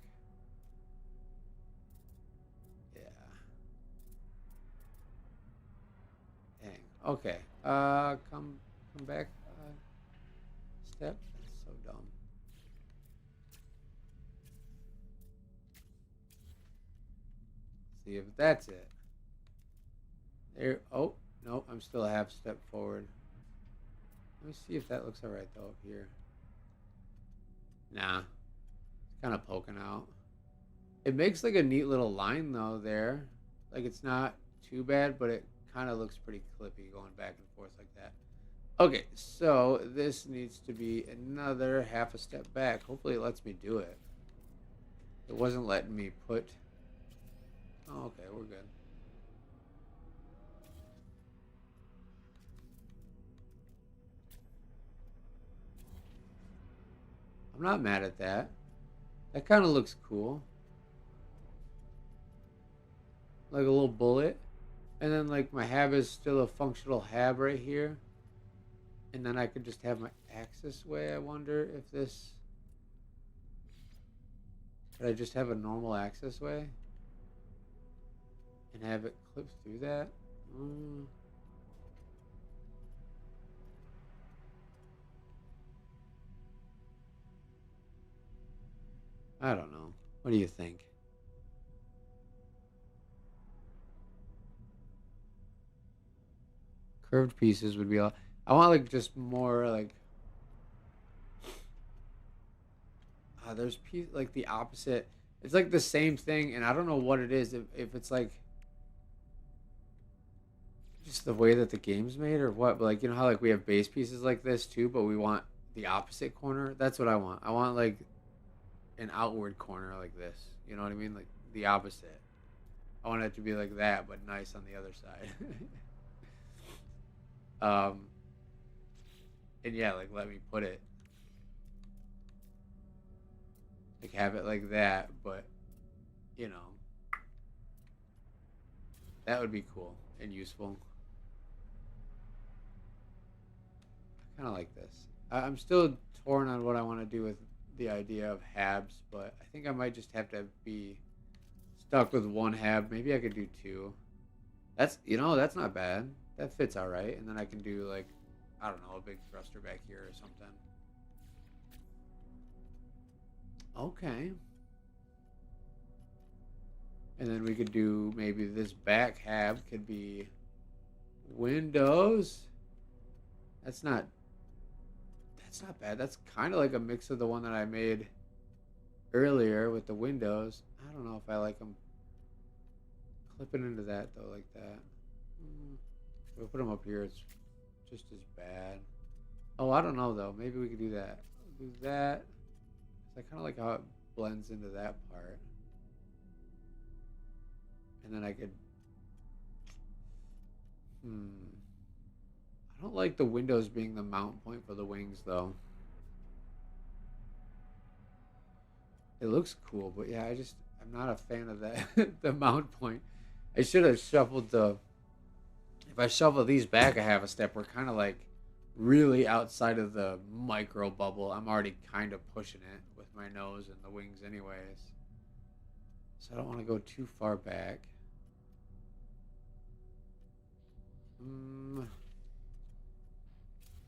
Yeah. Dang. Okay. Come back. Step. That's so dumb. See if that's it. There. Oh no, I'm still a half step forward. Let me see if that looks alright though up here. Nah, it's kind of poking out. It makes like a neat little line though there. Like it's not too bad, but it kind of looks pretty clippy going back and forth like that. Okay, so this needs to be another half a step back. Hopefully it lets me do it. It wasn't letting me put. Oh, okay, we're good. I'm not mad at that. That kind of looks cool. Like a little bullet. And then like my hab is still a functional hab right here. And then I could just have my axis way. I wonder if this... Could I just have a normal axis way? And have it clip through that? I don't know. What do you think? Curved pieces would be all... I want like just more like... there's like the opposite. It's like the same thing, and I don't know what it is. If it's like just the way that the game's made or what, but like you know how like we have base pieces like this too, but we want the opposite corner. That's what I want. I want like an outward corner like this. You know what I mean? Like the opposite. I want it to be like that, but nice on the other side. um, and yeah, like let me put it like have it like that, but you know that would be cool and useful. I kind of like this. I'm still torn on what I want to do with the idea of habs, but I think I might just have to be stuck with one hab. Maybe I could do two. That's that's not bad. That fits all right, and then I can do like I don't know a big thruster back here or something. Okay. And then we could do maybe this back hab could be windows. That's not bad. That's kind of like a mix of the one that I made earlier with the windows. I don't know if I like them clipping into that though like that. If we put them up here, it's just as bad. Oh, I don't know though. Maybe we could do that. Do that. I kind of like how it blends into that part. And then I could. I don't like the windows being the mount point for the wings though. It looks cool, but yeah, I'm not a fan of that the mount point. I should have shuffled the. If I shuffle these back a half a step, we're kind of like really outside of the micro bubble. I'm already kind of pushing it with my nose and the wings, anyways. So I don't want to go too far back. Mm.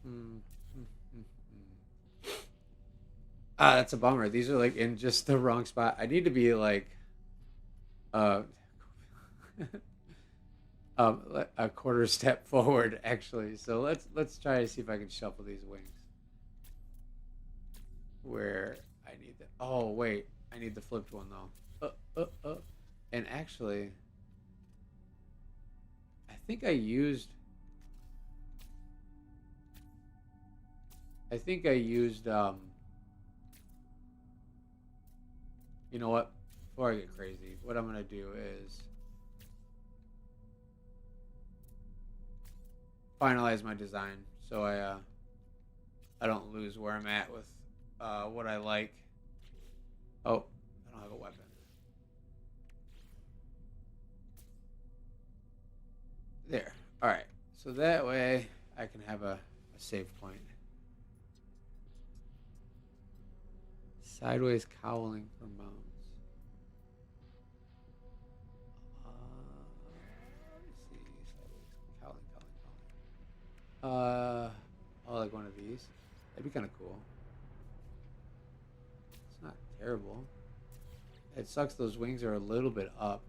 Mm. Ah, that's a bummer. These are like in just the wrong spot. I need to be like, uh, a quarter step forward actually. So let's try to see if I can shuffle these wings. Where I need the oh wait, I need the flipped one though. And actually, I think I used. I think I used. You know what? Before I get crazy, what I'm gonna do is finalize my design so I don't lose where I'm at with what I like. Oh, I don't have a weapon. There. All right. So that way I can have a save point. Sideways cowling for mounts. Let me see. Sideways cowling. Oh, like one of these. That'd be kind of cool. It's not terrible. It sucks those wings are a little bit up.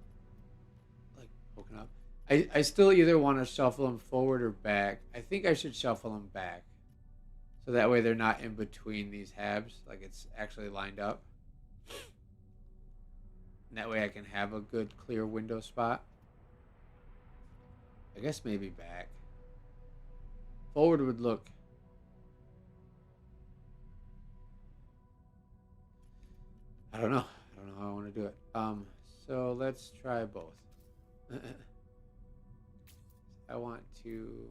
Like poking up. I still either want to shuffle them forward or back. I think I should shuffle them back. So that way they're not in between these halves. Like it's actually lined up. And that way I can have a good clear window spot. I guess maybe back. Forward would look. I don't know. I don't know how I want to do it. So let's try both. I want to.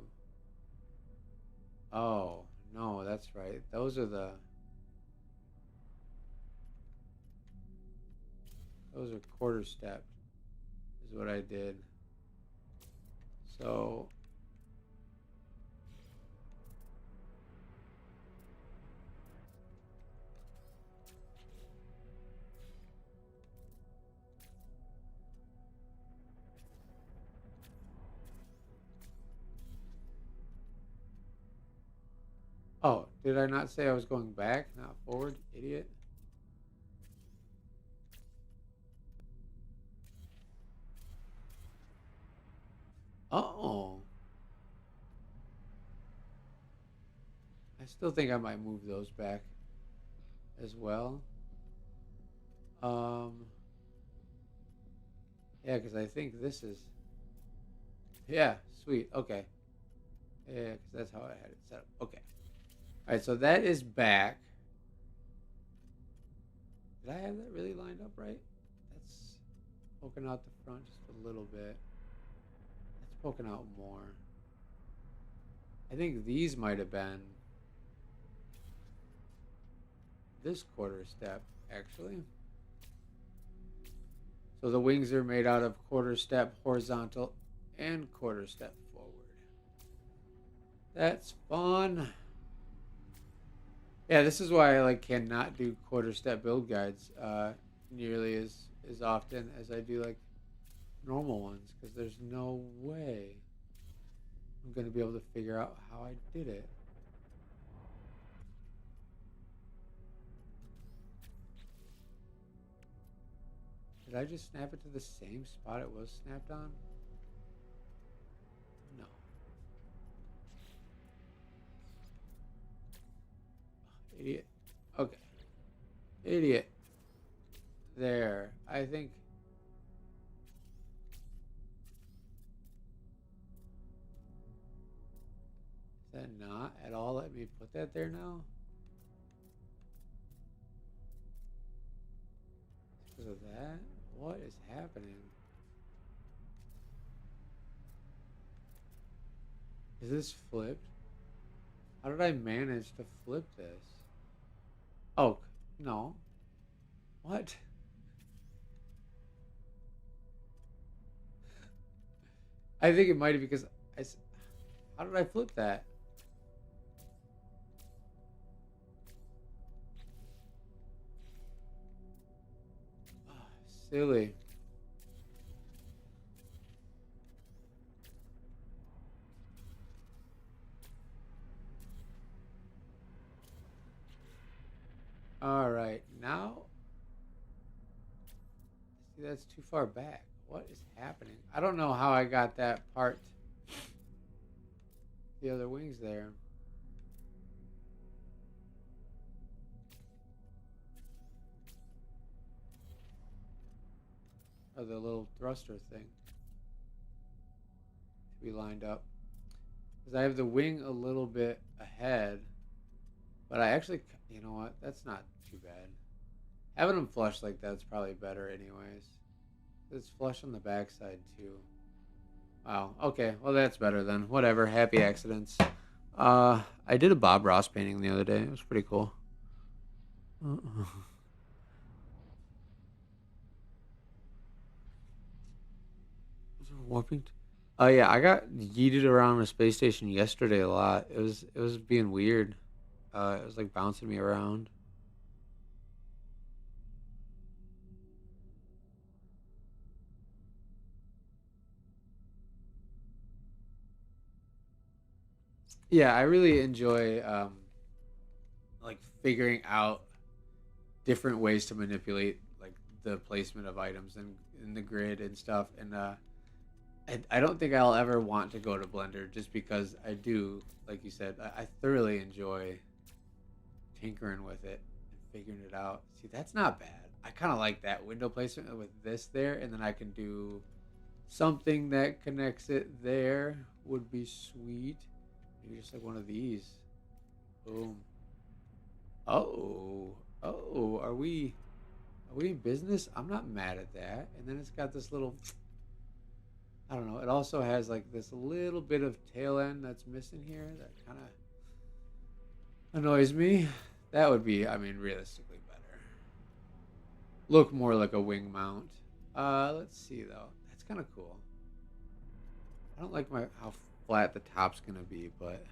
Oh, no, that's right. Those are quarter stepped, is what I did. So. Oh, did I not say I was going back, not forward, idiot? Oh. I still think I might move those back as well. Um, yeah, because I think this is. Yeah, sweet. Okay. Yeah, because that's how I had it set up. Okay. All right, so that is back. Did I have that really lined up right? That's poking out the front just a little bit. That's poking out more. I think these might have been this quarter step, actually. So the wings are made out of quarter step horizontal and quarter step forward. That's fun. Yeah, this is why I like cannot do quarter step build guides nearly as often as I do like normal ones, because there's no way I'm gonna be able to figure out how I did it. Did I just snap it to the same spot it was snapped on? No. Idiot. Okay. Idiot. There. I think. Does that not at all let me put that there now? Because of that? What is happening? Is this flipped? How did I manage to flip this? Oh, no. What? I think it might have because how did I flip that? Oh, silly. All right, now see that's too far back. What is happening? I don't know how I got that part, the other wings there, or the little thruster thing to be lined up. Because I have the wing a little bit ahead, but I actually, you know what? That's not too bad. Having them flush like that's probably better, anyways. It's flush on the backside too. Wow. Okay. Well, that's better then. Whatever. Happy accidents. I did a Bob Ross painting the other day. It was pretty cool. Is there warping? Oh yeah, I got yeeted around the space station yesterday a lot. It was being weird. It was like bouncing me around. Yeah, I really enjoy like figuring out different ways to manipulate like the placement of items and in the grid and stuff. And I don't think I'll ever want to go to Blender just because I do, like you said, I thoroughly enjoy tinkering with it and figuring it out. See, that's not bad. I kind of like that window placement with this there, and then I can do something that connects it there would be sweet. Maybe just like one of these. Boom. Oh, oh, are we in business? I'm not mad at that. And then it's got this little, I don't know. It also has like this little bit of tail end that's missing here that kind of annoys me. That would be, I mean, realistically better. Look more like a wing mount. Let's see though. That's kind of cool. I don't like my how flat the top's gonna be, but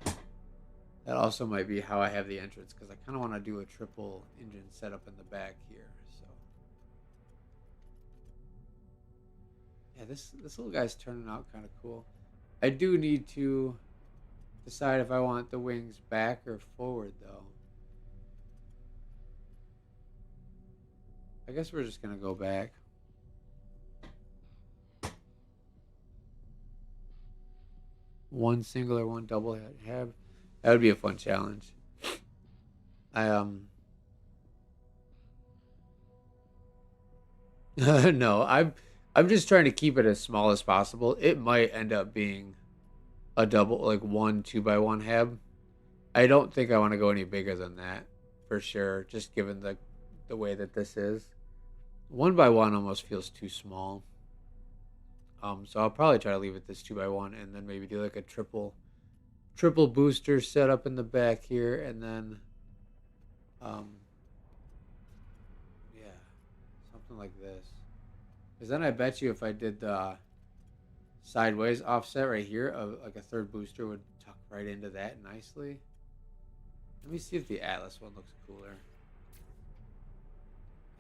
that also might be how I have the entrance because I kind of want to do a triple engine setup in the back here. So yeah, this little guy's turning out kind of cool. I do need to decide if I want the wings back or forward though. I guess we're just gonna go back. One single or one double have. That would be a fun challenge. I no, I'm just trying to keep it as small as possible. It might end up being a double, like one 2x1 hab. I don't think I want to go any bigger than that for sure. Just given the way that this is, 1x1 almost feels too small. So I'll probably try to leave it this 2x1 and then maybe do like a triple booster setup in the back here, and then um yeah, something like this. Because then I bet you if I did the sideways offset right here, like a third booster would tuck right into that nicely. Let me see if the Atlas one looks cooler.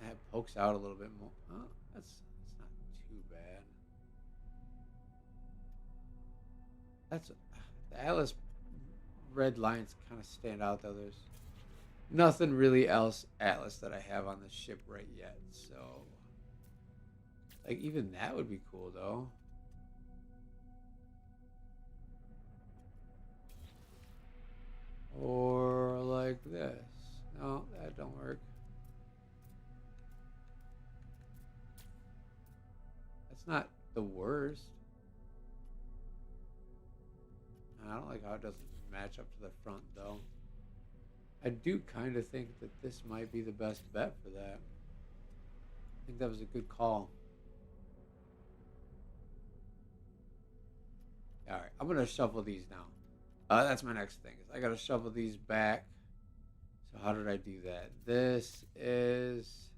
It pokes out a little bit more. Oh, that's not too bad. That's the Atlas red lines kind of stand out though. There's nothing really else Atlas that I have on the ship right yet. So like even that would be cool though. Or like this. No, that don't work. That's not the worst. I don't like how it doesn't match up to the front, though. I do kind of think that this might be the best bet for that. I think that was a good call. All right, I'm gonna shuffle these now. That's my next thing. Is I gotta shuffle these back. So how did I do that? This is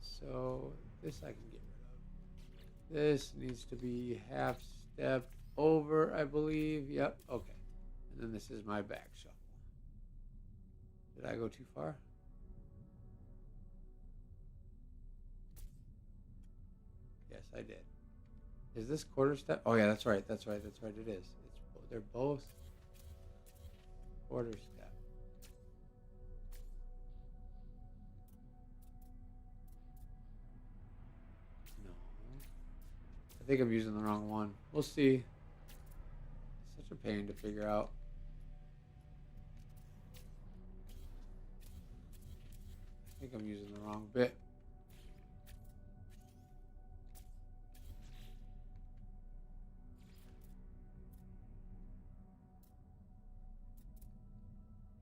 so this I can get rid of. This needs to be half stepped over, I believe. Yep. Okay. And then this is my back shuffle. Did I go too far? Yes, I did. Is this quarter step? Oh yeah, that's right. That's right. That's right. It is. They're both quarter step. No, I think I'm using the wrong one. We'll see. It's such a pain to figure out. I think I'm using the wrong bit.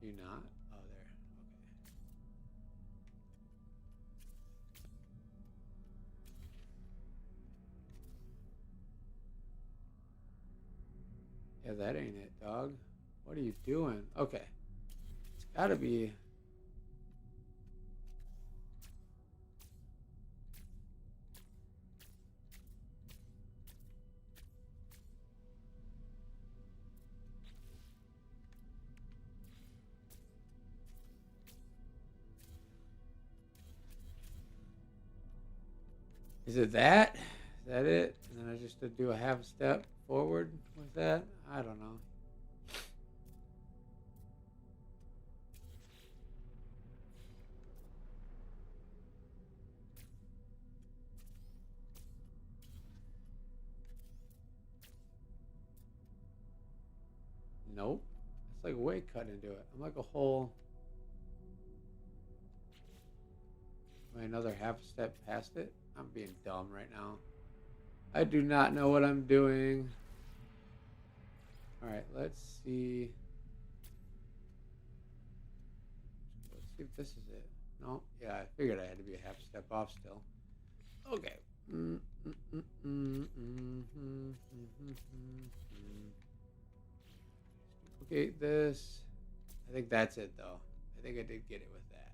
You not? Oh, there. Okay. Yeah, that ain't it, dog. What are you doing? Okay. It's gotta be. Is it that? Is that it? And then I just do a half step forward with that? I don't know. Nope. It's like way cut into it. I'm like a whole. Am I another half step past it? I'm being dumb right now. I do not know what I'm doing. All right, let's see. Let's see if this is it. No, yeah, I figured I had to be a half step off still. Okay. Okay, this. I think that's it though. I think I did get it with that.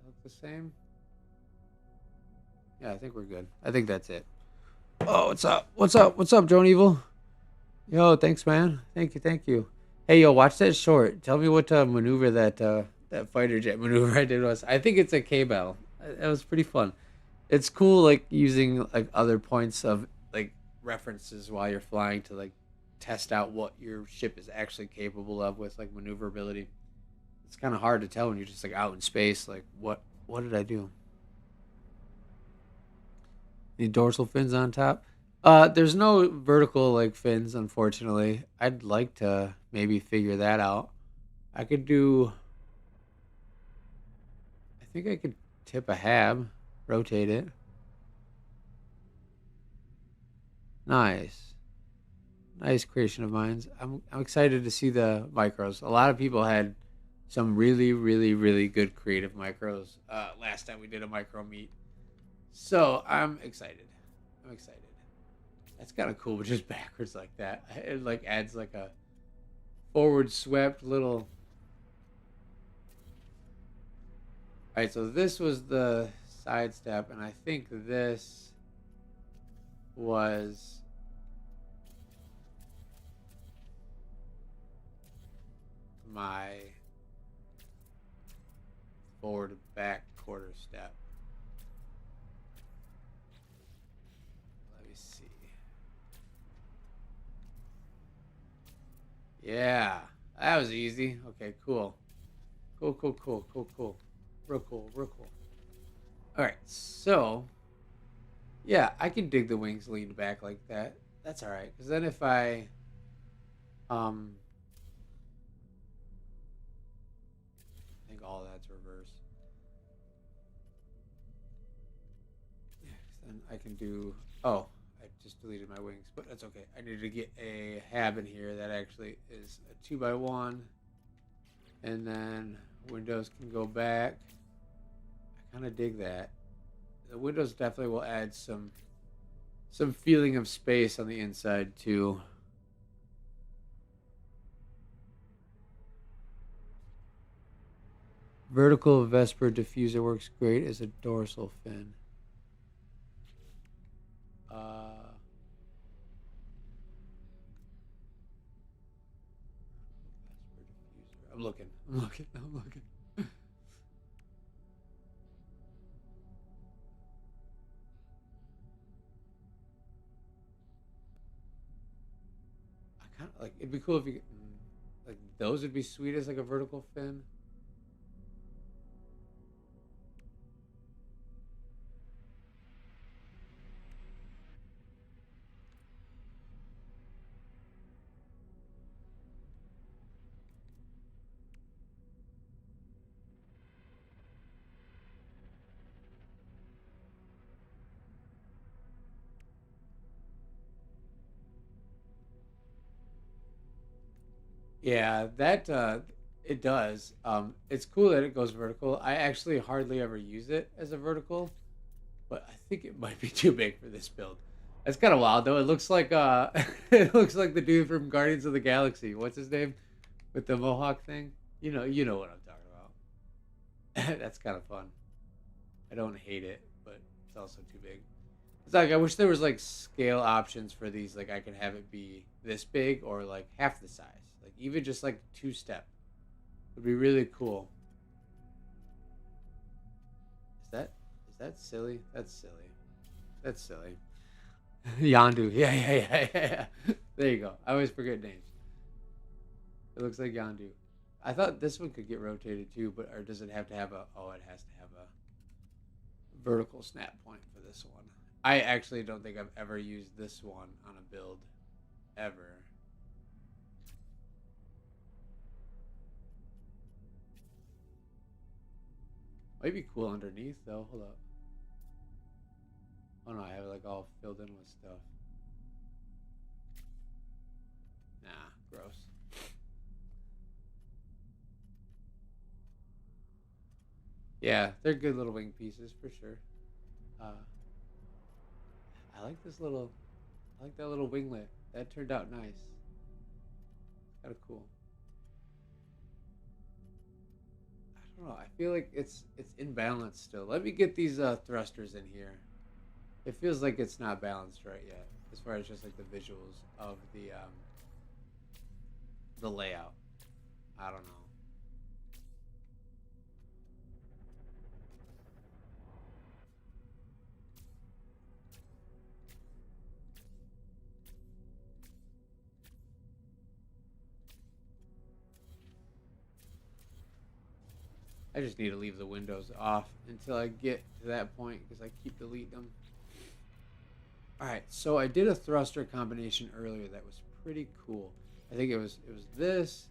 Look the same? Yeah, I think we're good. I think that's it. Oh, what's up? What's up? What's up, Drone Evil? Yo, thanks, man. Thank you, thank you. Hey, yo, watch that short. Tell me what maneuver that fighter jet maneuver I did was. I think it's a K-Bell. It was pretty fun. It's cool, like using like other points of like references while you're flying to like test out what your ship is actually capable of with like maneuverability. It's kind of hard to tell when you're just like out in space. Like, what did I do? Any dorsal fins on top? There's no vertical like fins, unfortunately. I'd like to maybe figure that out. I could do. I think I could tip a hab, rotate it. Nice, nice creation of mine. I'm excited to see the micros. A lot of people had some really, really, really good creative micros last time we did a micro meet. So I'm excited. I'm excited. That's kind of cool, but just backwards like that. It like adds like a forward swept little. All right, so this was the side step, and I think this was my forward back quarter step. Let me see. Yeah, that was easy. Okay, cool. Cool. Real cool. All right, so yeah, I can dig the wings lean back like that. That's all right, because then if um, I think all that's reverse. and I can do. Oh, I just deleted my wings, but that's okay. I need to get a hab in here that actually is a 2x1, and then windows can go back. I kind of dig that. The windows definitely will add some feeling of space on the inside too. Vertical Vesper diffuser works great as a dorsal fin. Uh, Vesper diffuser. I'm looking. I'm looking. I'm looking. I kind of like. It'd be cool if you like those would be sweet as like a vertical fin. Yeah, that it does. It's cool that it goes vertical. I actually hardly ever use it as a vertical, but I think it might be too big for this build. That's kind of wild though. It looks like it looks like the dude from Guardians of the Galaxy. What's his name with the mohawk thing? You know what I'm talking about. That's kind of fun. I don't hate it, but it's also too big. It's like I wish there was like scale options for these. Like I could have it be this big or like half the size. Like even just like two step would be really cool. Is that silly? That's silly. That's silly. Yandu. Yeah. There you go. I always forget names. It looks like Yandu. I thought this one could get rotated too, but or does it have to have a? Oh, it has to have a vertical snap point for this one. I actually don't think I've ever used this one on a build, ever. Might be cool underneath though. Hold up. Oh no, I have it like all filled in with stuff. Nah, gross. Yeah, they're good little wing pieces for sure. Uh, I like this little, I like that little winglet. That turned out nice. Kind of cool. I don't know. I feel like it's imbalanced still. Let me get these thrusters in here. It feels like it's not balanced right yet, as far as just like the visuals of the layout. I don't know. I just need to leave the windows off until I get to that point because I keep deleting them. All right, so I did a thruster combination earlier that was pretty cool. I think it was this,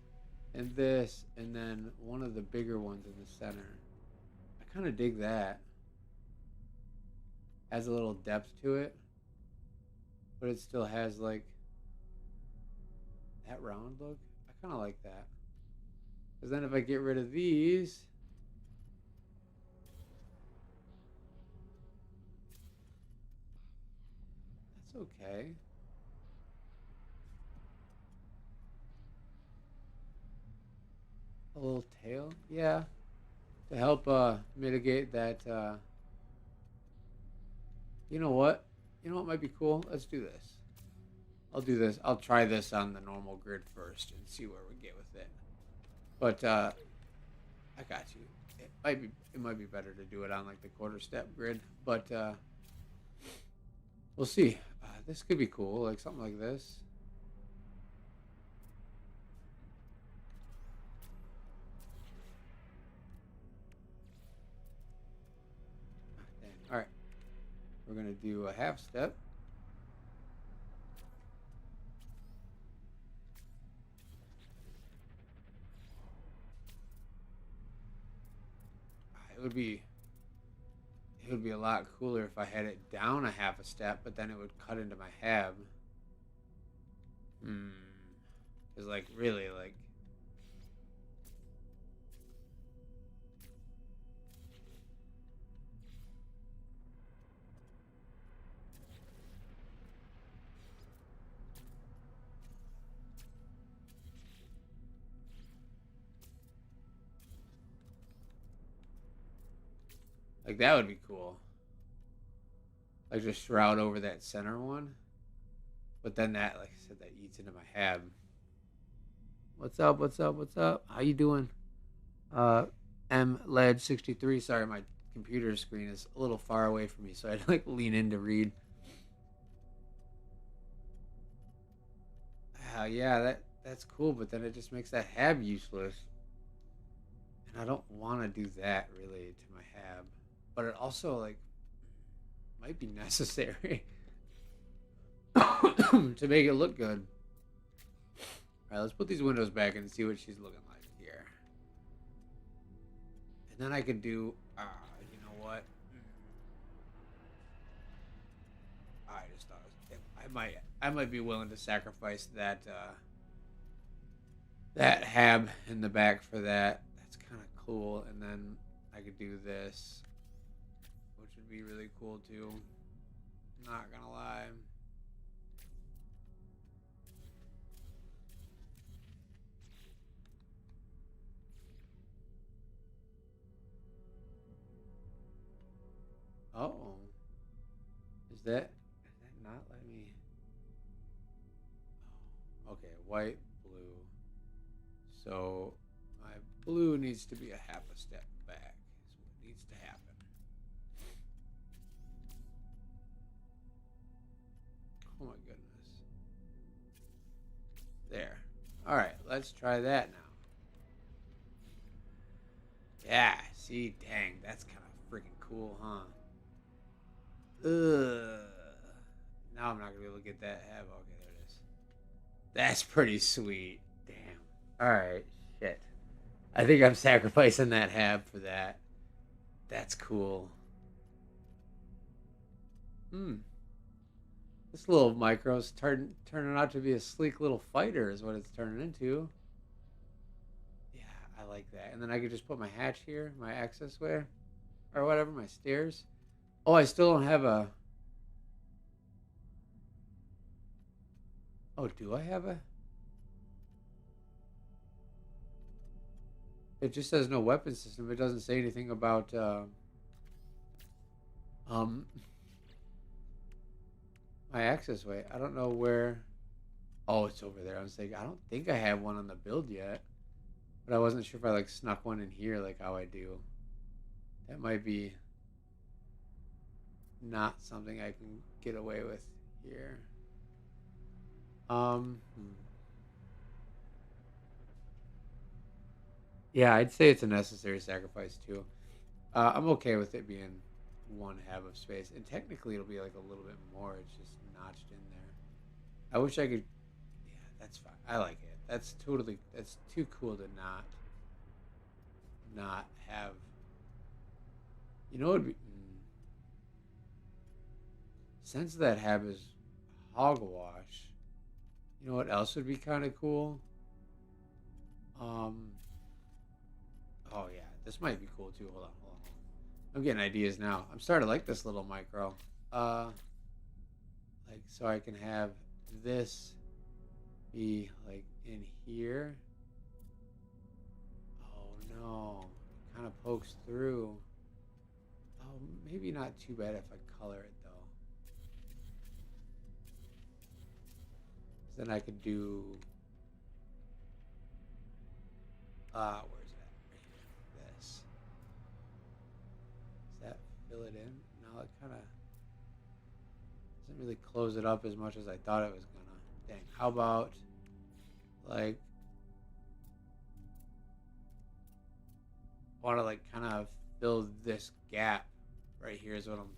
and then one of the bigger ones in the center. I kind of dig that. Has a little depth to it, but it still has like that round look. I kind of like that. Because then if I get rid of these, that's okay. A little tail, yeah, to help mitigate that. You know what? You know what might be cool? Let's do this. I'll do this. I'll try this on the normal grid first and see where we get with it. But I got you. It might be better to do it on like the quarter step grid, but we'll see. This could be cool, like something like this. Dang. All right, we're gonna do a half step. It would be would be a lot cooler if I had it down a half a step, but then it would cut into my hab. Hmm. Because, like, really, like that would be cool. Like, just shroud over that center one. But then that, like I said, that eats into my hab. What's up? What's up? What's up? How you doing? Uh, MLED63. Sorry, my computer screen is a little far away from me, so I'd like lean in to read. Yeah, that's cool, but then it just makes that hab useless, and I don't want to do that really to my hab. But it also like might be necessary to make it look good. All right, let's put these windows back and see what she's looking like here. And then I could do, you know what? I just thought I might be willing to sacrifice that hab in the back for that. That's kind of cool. And then I could do this, which would be really cool too. Not gonna lie. Oh, is that not let me? Oh, okay, white, blue. So my blue needs to be a half a step back. Is what needs to happen. Oh my goodness. There. All right, let's try that now. Yeah. See, dang, that's kind of freaking cool, huh? Ugh. Now I'm not gonna be able to get that hab. Okay, there it is. That's pretty sweet. Damn. All right. Shit. I think I'm sacrificing that hab for that. That's cool. Hmm. This little micro's turning out to be a sleek little fighter, is what it's turning into. Yeah, I like that. And then I could just put my hatch here, my access way, or whatever, my stairs. Oh, I still don't have a. Oh, do I have a? It just says no weapon system. It doesn't say anything about um my access way. I don't know where. Oh, it's over there. I was like, I don't think I have one on the build yet, but I wasn't sure if I like snuck one in here, like how I do. That might be not something I can get away with here. Hmm. Yeah, I'd say it's a necessary sacrifice too. I'm okay with it being one half of space, and technically it'll be like a little bit more. It's just notched in there. I wish I could. Yeah, that's fine. I like it. That's totally. That's too cool to not have. You know, it'd be since that hab is hogwash. You know what else would be kind of cool? Um. Oh yeah, this might be cool too. Hold on, hold on, hold on. I'm getting ideas now. I'm starting to like this little micro. Uh, like so I can have this be like in here. Oh no, it kind of pokes through. Oh, maybe not too bad if I color it though. 'Cause then I could do. Where's that? Right here. This. Does that fill it in? No, it kind of doesn't really close it up as much as I thought it was gonna. Dang. How about like want to like kind of fill this gap right here is what I'm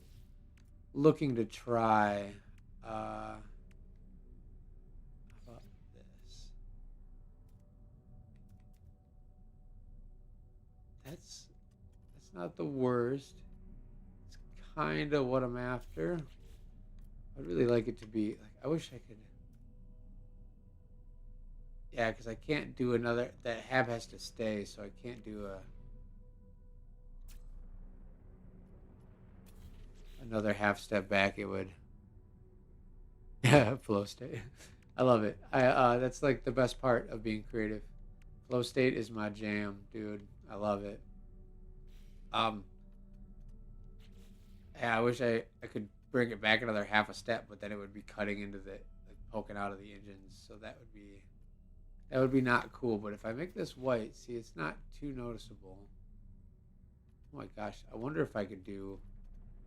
looking to try. How about this? That's not the worst. It's kind of what I'm after. I'd really like it to be like I wish I could. Yeah, because I can't do another. That hab has to stay, so I can't do another half step back. It would. Yeah, flow state. I love it. I That's like the best part of being creative. Flow state is my jam, dude. I love it. Um, yeah, I wish I could bring it back another half a step, but then it would be cutting into the like poking out of the engines, so that would be not cool. But if I make this white, see, it's not too noticeable. Oh my gosh, I wonder if I could do.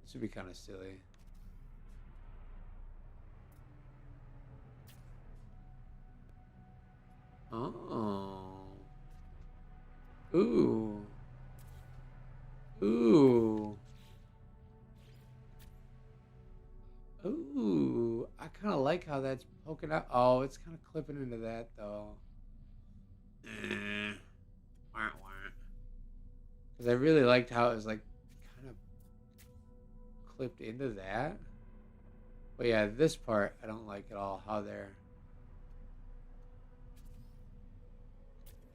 This would be kind of silly. Oh, ooh, ooh, ooh. I kind of like how that's poking out. Oh, it's kind of clipping into that though. Because I really liked how it was like kind of clipped into that. But yeah, this part I don't like at all. How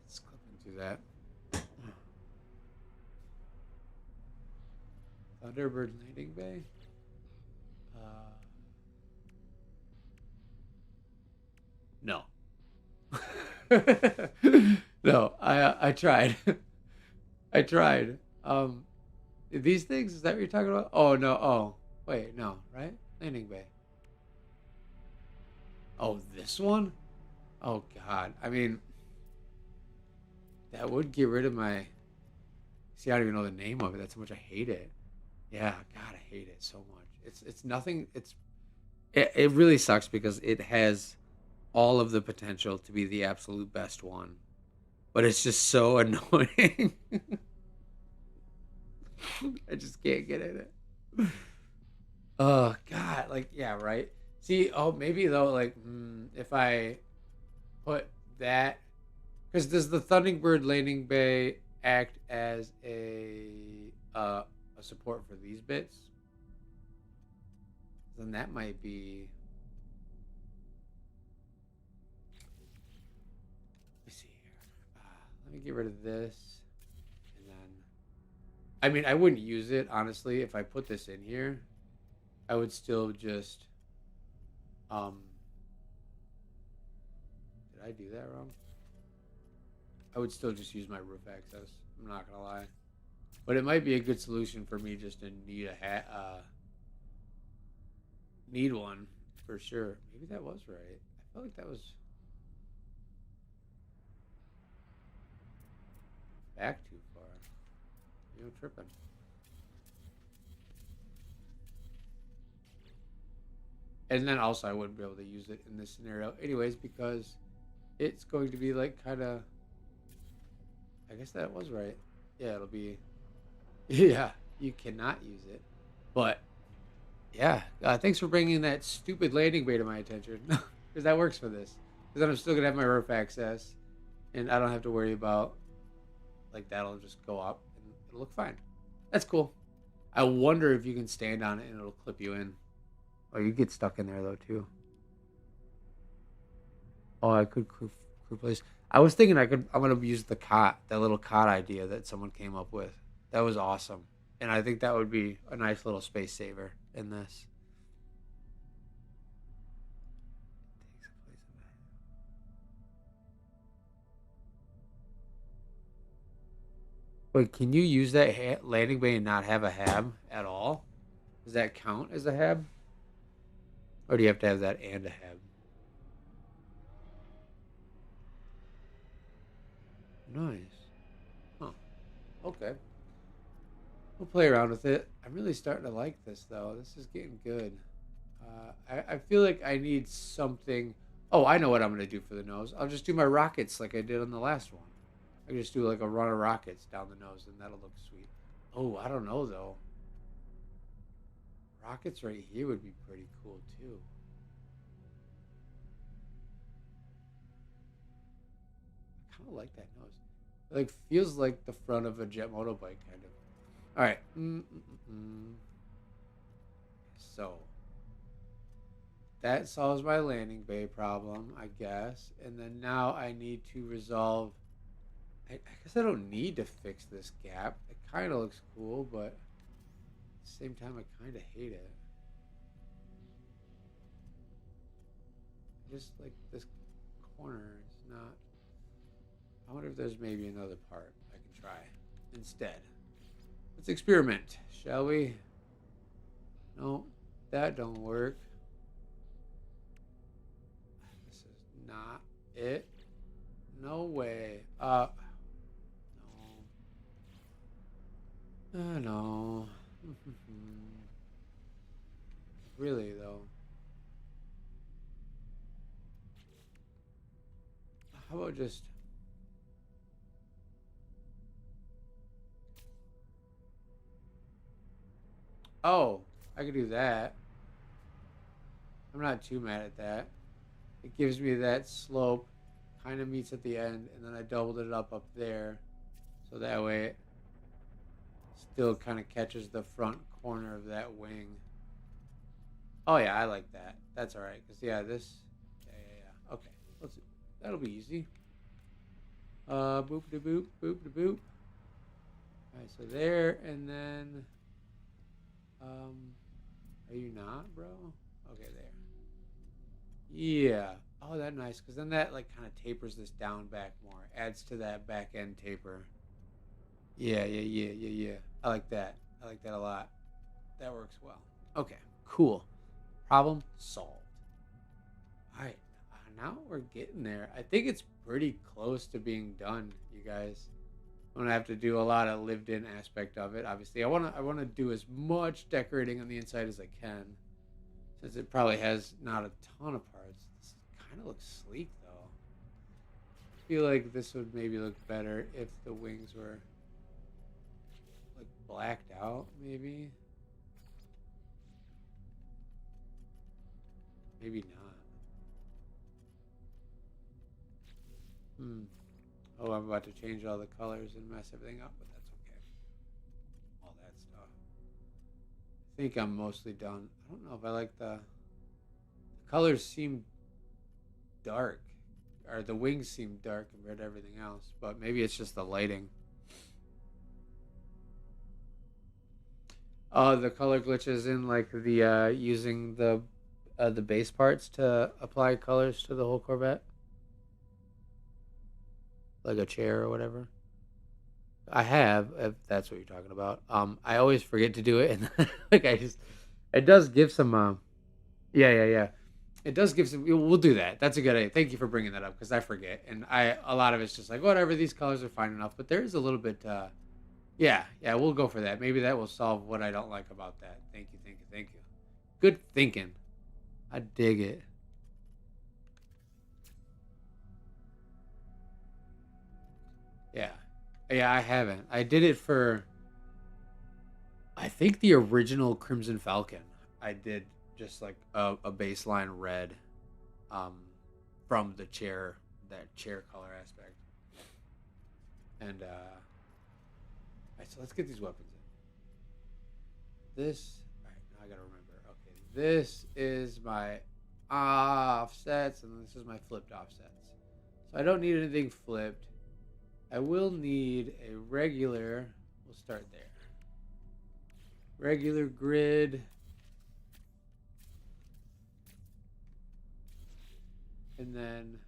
it's clipping through that. Thunderbird landing bay. Uh, no. No, I tried. I tried. These things, is that what you're talking about? Oh no. Oh, wait, no, right? Landing bay. Oh, this one? Oh God. I mean, that would get rid of my. See, I don't even know the name of it. That's how much I hate it. Yeah, God, I hate it so much. It's nothing. It really sucks because it has all of the potential to be the absolute best one, but it's just so annoying. I just can't get in it. Oh God, like yeah, right. See, oh maybe though, like if I put that, because does the Thunderbird landing bay act as a support for these bits? Then that might be. Let me see here. Let me get rid of this, and then. I mean, I wouldn't use it honestly if I put this in here. I would still just. Um, did I do that wrong? I would still just use my roof access. I'm not gonna lie, but it might be a good solution for me just to need a hat. Need one for sure. Maybe that was right. I felt like that was back too far. You know, tripping. And then also I wouldn't be able to use it in this scenario anyways because it's going to be like kind of. I guess that was right. Yeah, it'll be. Yeah, you cannot use it. But yeah, thanks for bringing that stupid landing bay to my attention because that works for this. Because then I'm still gonna have my roof access, and I don't have to worry about like that'll just go up and it'll look fine. That's cool. I wonder if you can stand on it and it'll clip you in. Oh, you get stuck in there though too. Oh, I could crew place. I was thinking I could. I'm gonna use the cot, that little cot idea that someone came up with. That was awesome, and I think that would be a nice little space saver in this. Wait, can you use that landing bay and not have a hab at all? Does that count as a hab, or do you have to have that and a hab? Nice. Huh. Okay. We'll play around with it. I'm really starting to like this though. This is getting good. I feel like I need something. Oh, I know what I'm gonna do for the nose. I'll just do my rockets like I did on the last one. I can just do like a run of rockets down the nose, and that'll look sweet. Oh, I don't know though. Rockets right here would be pretty cool too. I kind of like that nose. It like feels like the front of a jet motorbike kind of. All right. So that solves my landing bay problem, I guess. And then now I need to resolve. I guess I don't need to fix this gap. It kind of looks cool, but at the same time, I kind of hate it. Just like this corner is not. I wonder if there's maybe another part I can try instead. Let's experiment, shall we? No, that don't work. This is not it. No way. No. No. Really though. How about just oh, I could do that. I'm not too mad at that. It gives me that slope, kind of meets at the end, and then I doubled it up there, so that way it still kind of catches the front corner of that wing. Oh yeah, I like that. That's all right, cause yeah, this, yeah. Okay, let's. That'll be easy. Boop de boop, boop de boop. All right, so there, and then, are you not, bro? Okay, there. Yeah. Oh, that nice, because then that like kind of tapers this down back more, adds to that back end taper. Yeah. I like that. I like that a lot. That works well. Okay, cool. Problem solved. All right, now we're getting there. I think it's pretty close to being done, you guys. I'm gonna have to do a lot of lived-in aspect of it. Obviously, I wanna do as much decorating on the inside as I can, since it probably has not a ton of parts. This kind of looks sleek though. I feel like this would maybe look better if the wings were like blacked out, maybe. Maybe not. Oh, I'm about to change all the colors and mess everything up, but that's okay. All that stuff. I think I'm mostly done. I don't know if I like the colors seem dark, or the wings seem dark compared to everything else, but maybe it's just the lighting. Oh, the color glitches in like the using the base parts to apply colors to the whole Corvette, like a chair or whatever. I have, if that's what you're talking about. I always forget to do it, and like I just, it does give some. Yeah. It does give some. We'll do that. That's a good idea. Thank you for bringing that up because I forget, and a lot of it's just like whatever. These colors are fine enough, but there is a little bit. Yeah. We'll go for that. Maybe that will solve what I don't like about that. Thank you. Good thinking. I dig it. Yeah. Yeah, I haven't. I did it for I think the original Crimson Falcon. I did just like a baseline red um from the chair that chair color aspect. And alright, so let's get these weapons in. This alright, now I gotta remember. Okay, this is my offsets and this is my flipped offsets. So I don't need anything flipped. I will need a regular, we'll start there. Regular grid. And then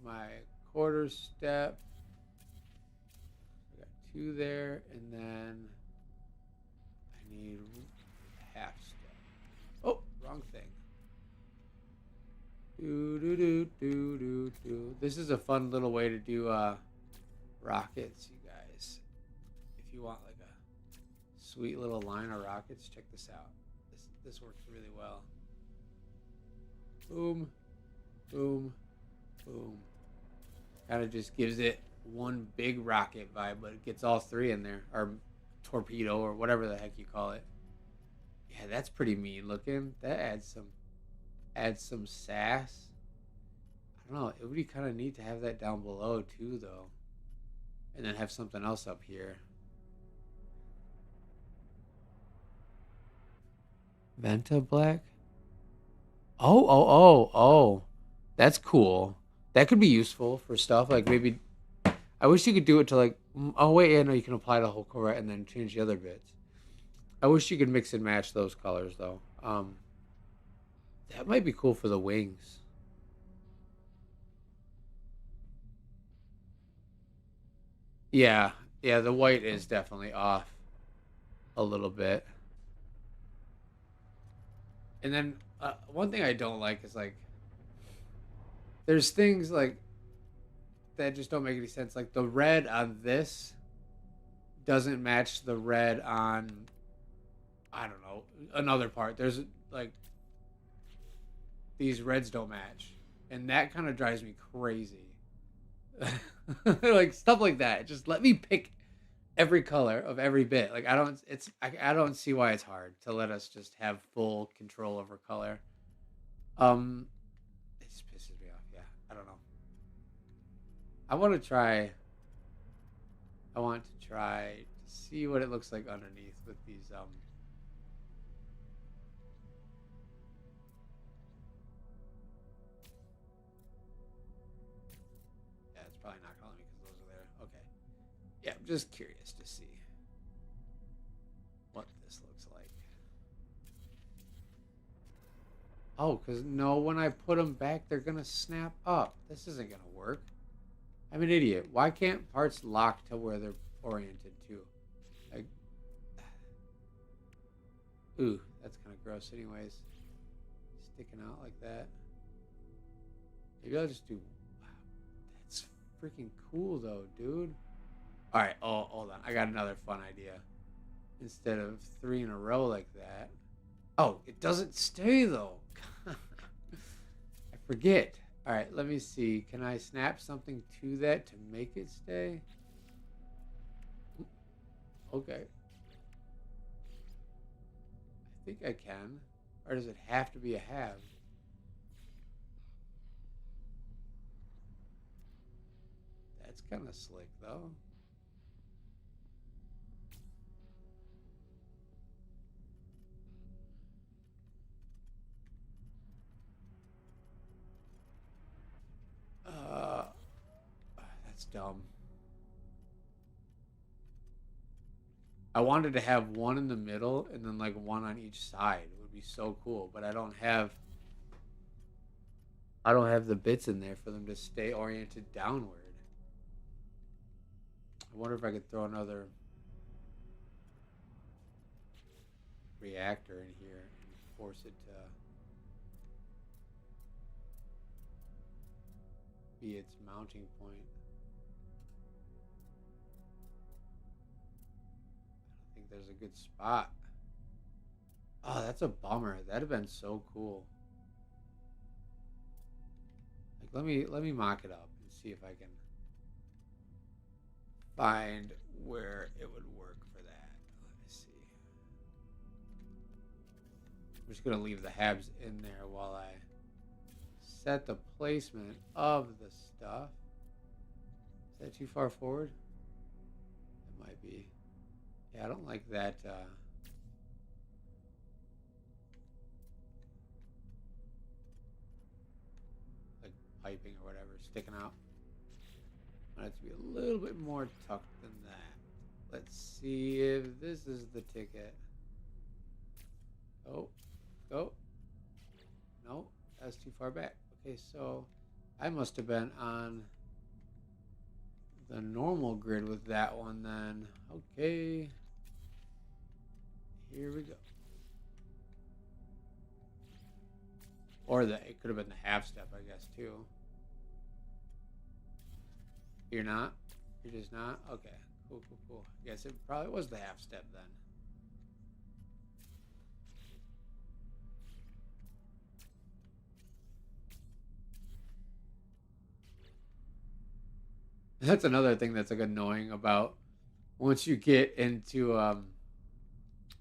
my quarter step. I got two there, and then I need half step. Oh, wrong thing. Do. This is a fun little way to do rockets, you guys. If you want like a sweet little line of rockets, check this out. This works really well. Boom, boom, boom. Kind of just gives it one big rocket vibe, but it gets all three in there, or torpedo, or whatever the heck you call it. Yeah, that's pretty mean looking. That adds some sass. I don't know. It would be kind of neat to have that down below too, though. and then have something else up here. Venta black. Oh. That's cool. That could be useful for stuff like maybe. I wish you could do it to like. Oh wait, yeah, no, you can apply the whole Corvette and then change the other bits. I wish you could mix and match those colors though. That might be cool for the wings. Yeah, yeah, the white is definitely off a little bit. And then one thing I don't like is like there's things like that just don't make any sense. Like the red on this doesn't match the red on I don't know another part. There's like these reds don't match, and that kind of drives me crazy. Like stuff like that. Just let me pick every color of every bit. Like I don't see why it's hard to let us just have full control over color. Um, it just pisses me off. Yeah, I don't know. I want to try. I want to try to see what it looks like underneath with these. Yeah, it's probably not gonna let me because those are there. Okay. Yeah, I'm just curious to see what this looks like. Oh, because no, when I put them back, they're gonna snap up. This isn't gonna work. I'm an idiot. Why can't parts lock to where they're oriented to? Like, ooh, that's kind of gross anyways. Sticking out like that. Maybe I'll just do... Wow, that's freaking cool though, dude. Alright, oh, hold on. I got another fun idea. Instead of 3 in a row like that. Oh, it doesn't stay though. I forget. Alright, let me see. Can I snap something to that to make it stay? Okay. I think I can. Or does it have to be a halve? That's kind of slick though. Uh, that's dumb. I wanted to have one in the middle and then like one on each side. It would be so cool, but I don't have the bits in there for them to stay oriented downward. I wonder if I could throw another reactor in here and force it to be its mounting point. I think there's a good spot. Oh, that's a bummer. That'd have been so cool. Like let me mock it up and see if I can find where it would work for that. Let me see. I'm just gonna leave the halves in there while I set the placement of the stuff. Is that too far forward? It might be. Yeah, I don't like that. Like piping or whatever sticking out. I want it to be a little bit more tucked than that. Let's see if this is the ticket. Oh, go. No, that's too far back. Okay, so I must have been on the normal grid with that one then. Okay. Here we go. Or it could have been the half step, I guess, too. You're not? You're just not? Okay. Cool. I guess it probably was the half step then. That's another thing that's like annoying about once you get into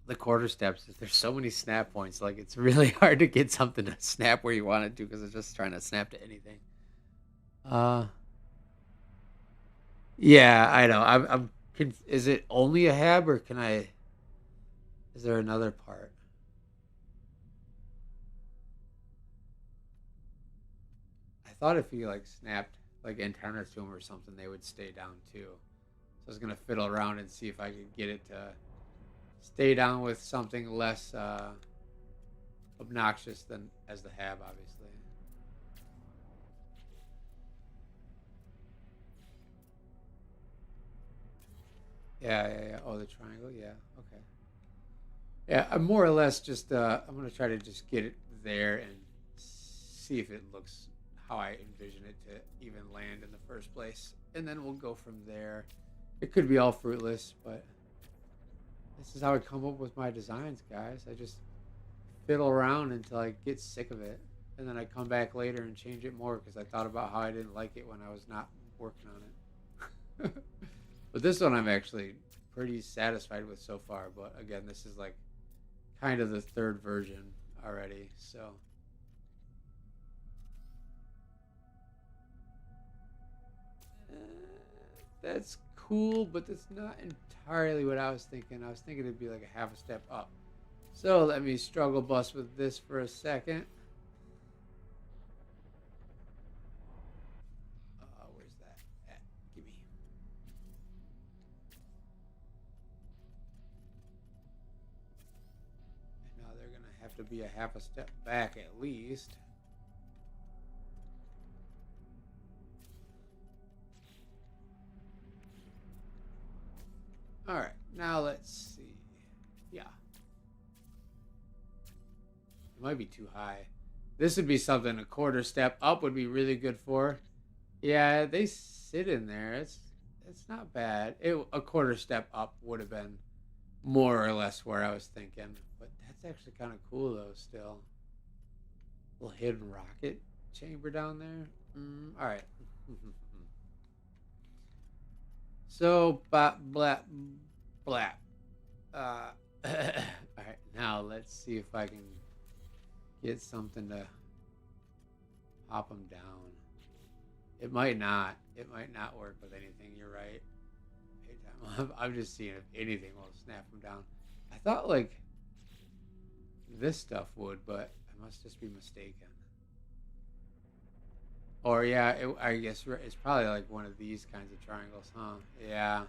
the quarter steps is there's so many snap points. Like it's really hard to get something to snap where you want it to because it's just trying to snap to anything. Uh Yeah, I know. Is it only a hab or can I? Is there another part? I thought if you like snapped like antennas to them or something, they would stay down too. So I was gonna fiddle around and see if I could get it to stay down with something less obnoxious than as the hab, obviously. Yeah, yeah, yeah. Oh, the triangle. Yeah. Okay. Yeah, I'm more or less just. I'm gonna try to just get it there and see if it looks how I envision it to even land in the first place, and then we'll go from there. It could be all fruitless, but this is how I come up with my designs, guys. I just fiddle around until I get sick of it, and then I come back later and change it more because I thought about how I didn't like it when I was not working on it. But this one I'm actually pretty satisfied with so far. But again, this is like kind of the third version already, so uh, that's cool. But that's not entirely what I was thinking. I was thinking it'd be like a half a step up. So let me struggle bus with this for a second. Where's that at? Give me. And now they're gonna have to be a half a step back at least. All right, now let's see. Yeah, it might be too high. This would be something a quarter step up would be really good for. Yeah, they sit in there. It's not bad. A quarter step up would have been more or less where I was thinking. But that's actually kind of cool though. Still, little hidden rocket chamber down there. All right. So blah blah. All right. Now let's see if I can get something to pop them down. It might not. It might not work with anything. You're right. I'm just seeing if anything will snap them down. I thought like this stuff would, but I must just be mistaken. Or yeah, I guess it's probably like one of these kinds of triangles, huh? Yeah.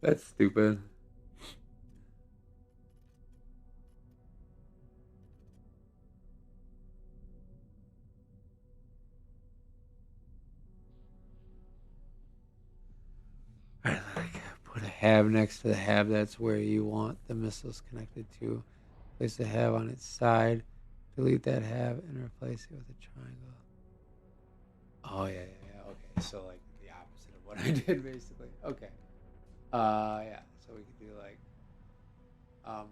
That's stupid. Alright, like put a have next to the have. That's where you want the missiles connected to. Place the have on its side. Delete that have and replace it with a triangle. Oh yeah, yeah, yeah. Okay, so like the opposite of what I did basically. Okay. Yeah. So we could do like um.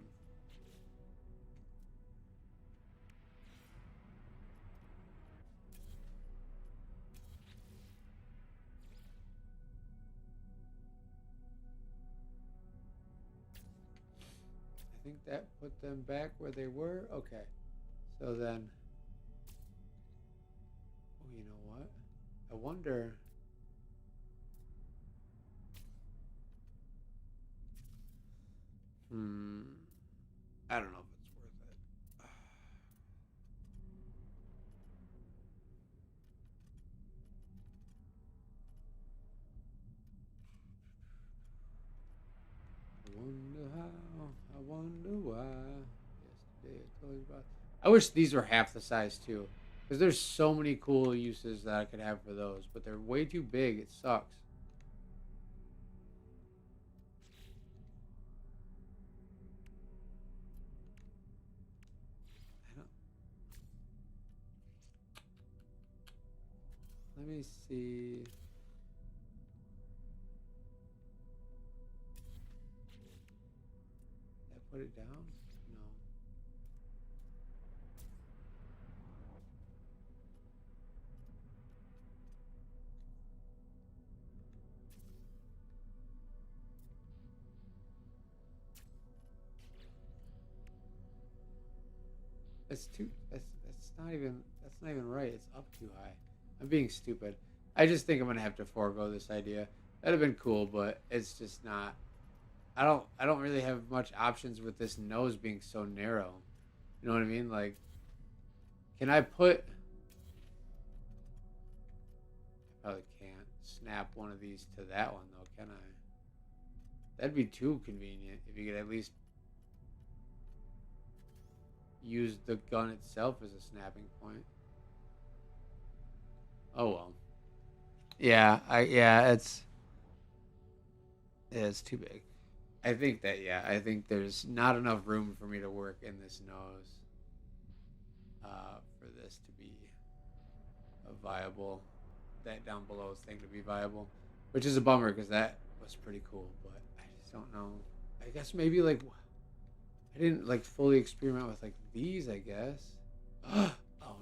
I think that put them back where they were. Okay. So then, oh, you know what? I wonder. Hmm. I don't know if it's worth it. I wonder how. I wonder why. Yesterday I told you about. I wish these were half the size too, because there's so many cool uses that I could have for those, but they're way too big. It sucks. I don't, let me see. Did I put it down? No. That's too. That's not even right. It's up too high. I'm being stupid. I just think I'm gonna have to forego this idea. That'd have been cool, but it's just not. I don't really have much options with this nose being so narrow. You know what I mean? Like, can I put? I probably can't snap one of these to that one though, can I? That'd be too convenient if you could at least use the gun itself as a snapping point. Oh well. Yeah, it's too big. I think there's not enough room for me to work in this nose for this to be a viable, that down below thing to be viable, which is a bummer because that was pretty cool, but I just don't know. I guess maybe like I didn't like fully experiment with like these, I guess. Oh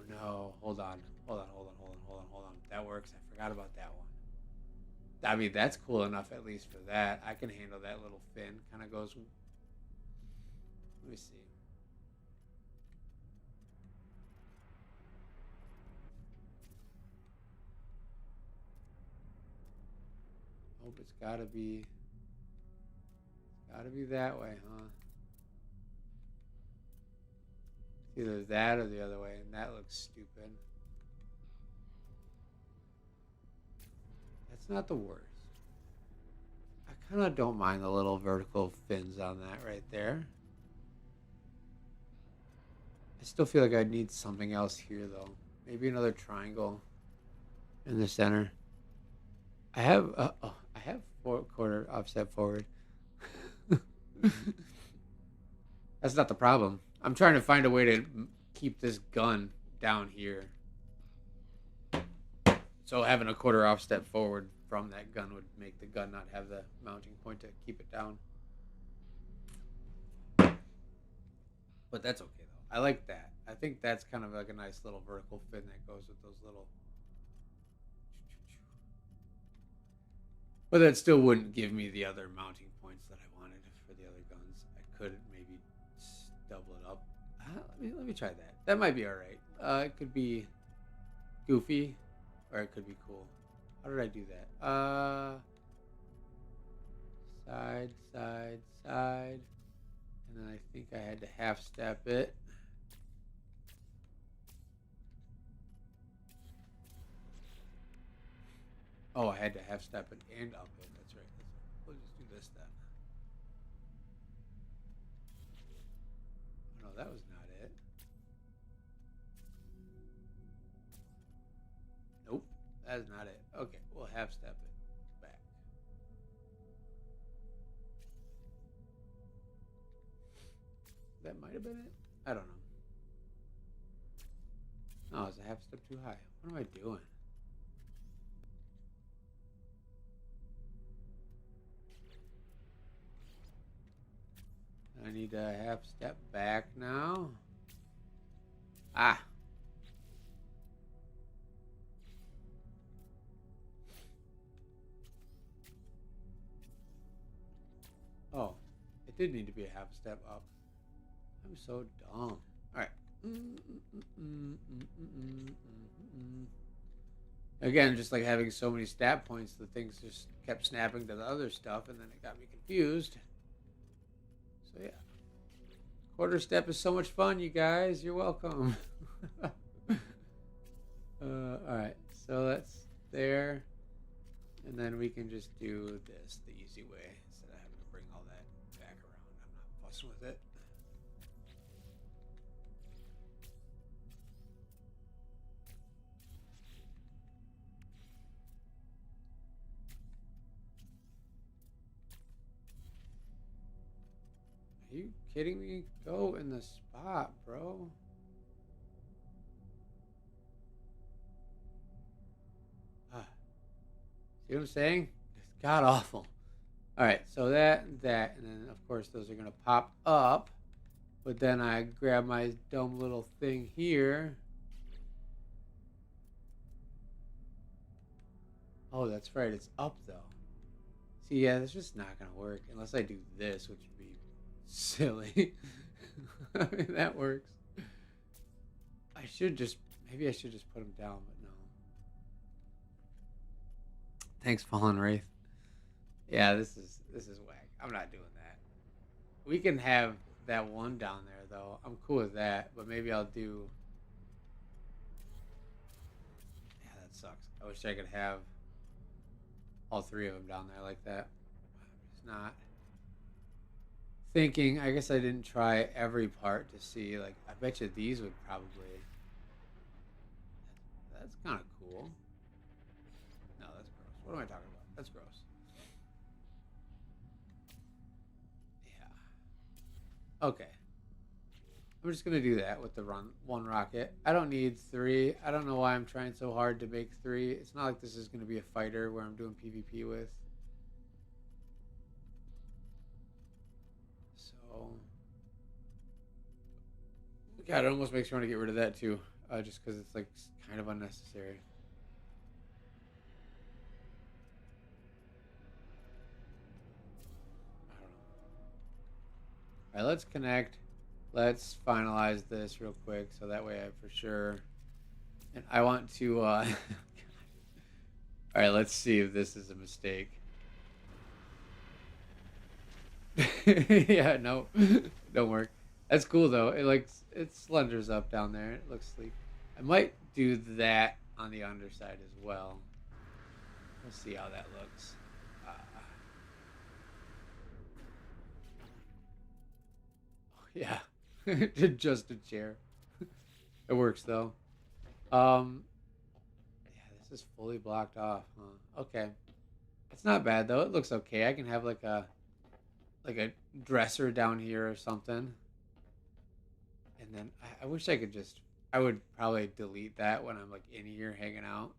no, hold on. That works. I forgot about that one. I mean, that's cool enough at least for that. I can handle that little fin. Kind of goes. Let me see. Hope it's gotta be that way, huh? It's either that or the other way, and that looks stupid. That's not the worst. I kind of don't mind the little vertical fins on that right there. I still feel like I need something else here, though. Maybe another triangle in the center. I have four-quarter offset forward. That's not the problem. I'm trying to find a way to keep this gun down here. So having a quarter offset forward from that gun would make the gun not have the mounting point to keep it down. But that's okay though. I like that. I think that's kind of like a nice little vertical fin that goes with those little. But that still wouldn't give me the other mounting points that I wanted for the other guns. I could maybe double it up. Let me try that. That might be all right. It could be goofy, or it could be cool. How did I do that? Side, and then I think I had to half step it. Oh, I had to half step it and up it. That's right. We'll just do this then. Oh, no, that was not it. Nope, that's not it. Okay, we'll half step it back. That might have been it. I don't know. No, it's a half step too high. What am I doing? I need a half step back now. Ah. Oh, it did need to be a half step up. I'm so dumb. Alright. Again, just like having so many stab points, the things just kept snapping to the other stuff, and then it got me confused. So yeah. Quarter step is so much fun, you guys. You're welcome. Alright, so that's there. And then we can just do this the easy way instead of having to bring all that back around. I'm not fussing with it. Are you kidding me? Go in the spot, bro. See what I'm saying? It's god awful. Alright, so that, and then of course those are going to pop up. But then I grab my dumb little thing here. Oh, that's right, it's up though. See, yeah, that's just not going to work unless I do this, which would be silly. I mean, that works. I should just maybe I should just put him down, but no. Thanks, Fallen Wraith. Yeah, this is whack. I'm not doing that. We can have that one down there though. I'm cool with that, but maybe I'll do. Yeah, that sucks. I wish I could have all three of them down there like that. It's not thinking. I guess I didn't try every part to see. Like, I bet you these would probably. That's kind of cool. No, that's gross. What am I talking about? That's gross. Yeah. Okay. I'm just gonna do that with the one rocket. I don't need three. I don't know why I'm trying so hard to make three. It's not like this is gonna be a fighter where I'm doing PvP with. So, God, it almost makes me want to get rid of that too, just because it's like kind of unnecessary. I don't know. All right, let's connect. Let's finalize this real quick so that way I for sure. And I want to. All right, let's see if this is a mistake. Yeah, no, don't work. That's cool though. It slenders up down there. It looks sleek. I might do that on the underside as well. We'll see how that looks. Uh, yeah, just a chair. It works though. Um, yeah, this is fully blocked off. Huh? Okay, it's not bad though. It looks okay. I can have like a dresser down here or something. And then I wish I could just. I would probably delete that when I'm like in here hanging out,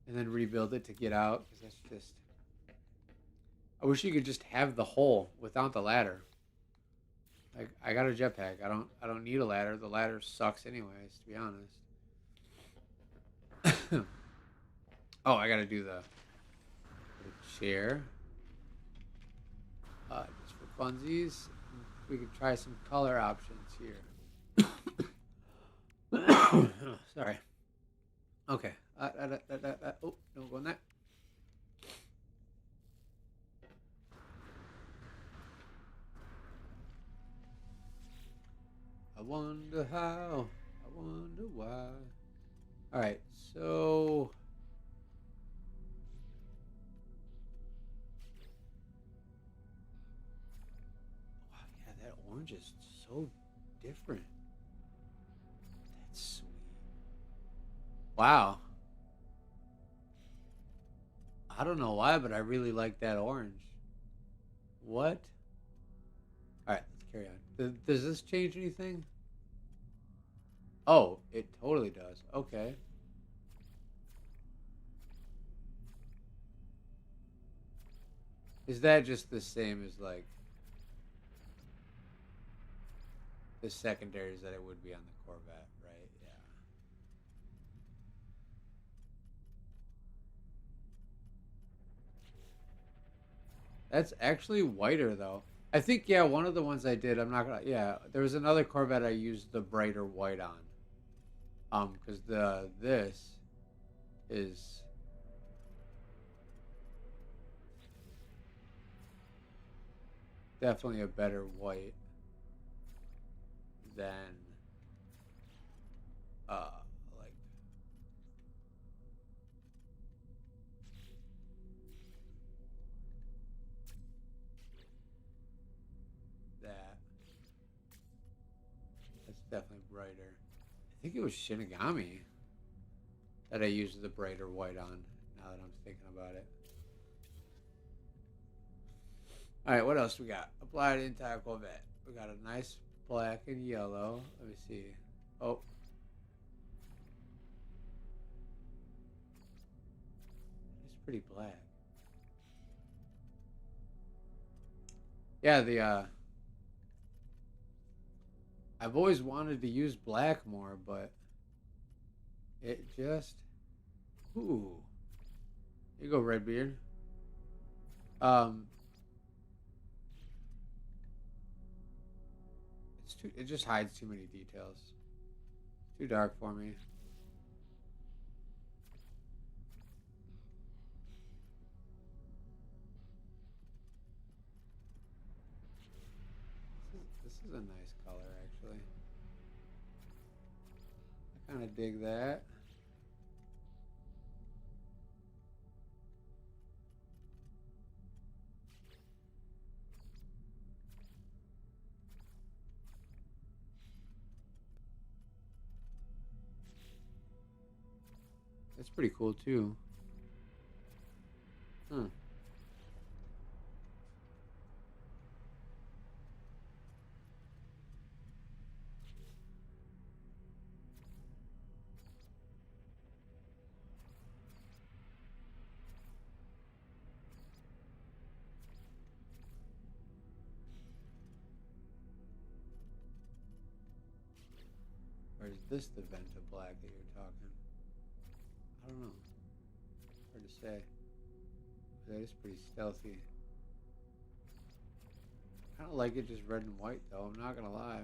and then rebuild it to get out because that's just. I wish you could just have the hole without the ladder. Like I got a jetpack. I don't need a ladder. The ladder sucks anyways, to be honest. Oh, I gotta do the chair. Just for funsies, we could try some color options here. Sorry. Okay. Oh, don't go in that. I wonder how. I wonder why. All right. So. Wow, yeah, that orange is so different. That's sweet. Wow. I don't know why, but I really like that orange. What? All right, let's carry on. Does this change anything? Oh, it totally does. Okay. Is that just the same as like the secondaries that it would be on the Corvette, right? Yeah. That's actually whiter though. I think yeah, one of the ones I did, I'm not gonna yeah, there was another Corvette I used the brighter white on. Because the this is definitely a better white than uh like that. That's definitely brighter. I think it was Shinigami that I used the brighter white on. Now that I'm thinking about it. All right, what else we got? Applied entire Corvette. We got a nice black and yellow. Let me see. Oh, it's pretty black. Yeah, the I've always wanted to use black more, but it just ooh. Here you go, Redbeard. Um, it just hides too many details. Too dark for me. This is a nice color, actually. I kind of dig that. That's pretty cool, too. Huh. Or is this the Venta Black that you're talking? I don't know. Hard to say. That is pretty stealthy. I kind of like it just red and white, though. I'm not going to lie.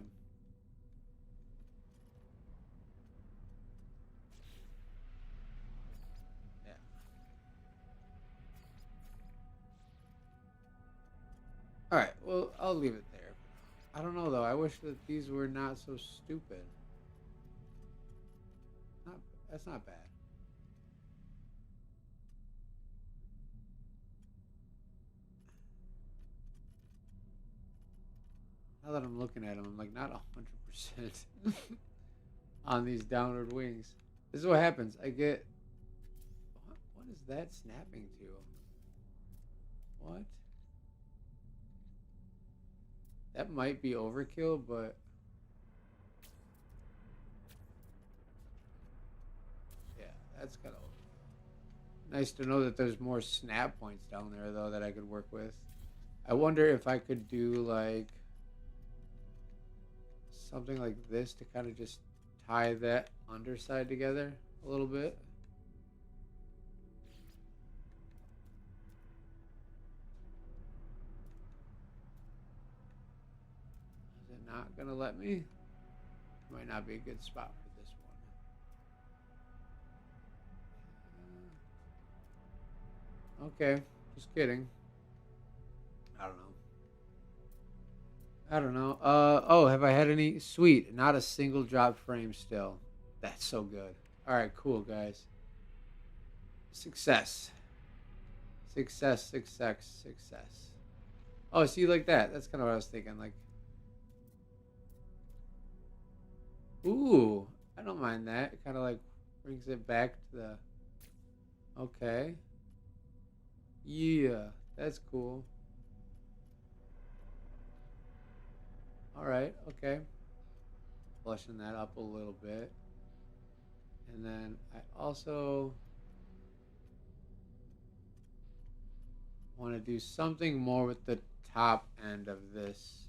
Yeah. Alright, well, I'll leave it there. I don't know, though. I wish that these were not so stupid. Not, that's not bad. Now that I'm looking at them, I'm like not 100% on these downward wings. This is what happens. I get. What is that snapping to? What? That might be overkill, but yeah, that's kind of nice to know that there's more snap points down there, though, that I could work with. I wonder if I could do like something like this to kind of just tie that underside together a little bit. Is it not gonna let me? Might not be a good spot for this one. Okay, just kidding. I don't know. I don't know. Oh, have I had any? Sweet, not a single drop frame still. That's so good. All right, cool, guys. Success. Success, success, success. Oh, see, like that. That's kind of what I was thinking. Like, ooh, I don't mind that. It kind of like brings it back to the. Okay. Yeah, that's cool. All right, okay. Flushing that up a little bit. And then I also want to do something more with the top end of this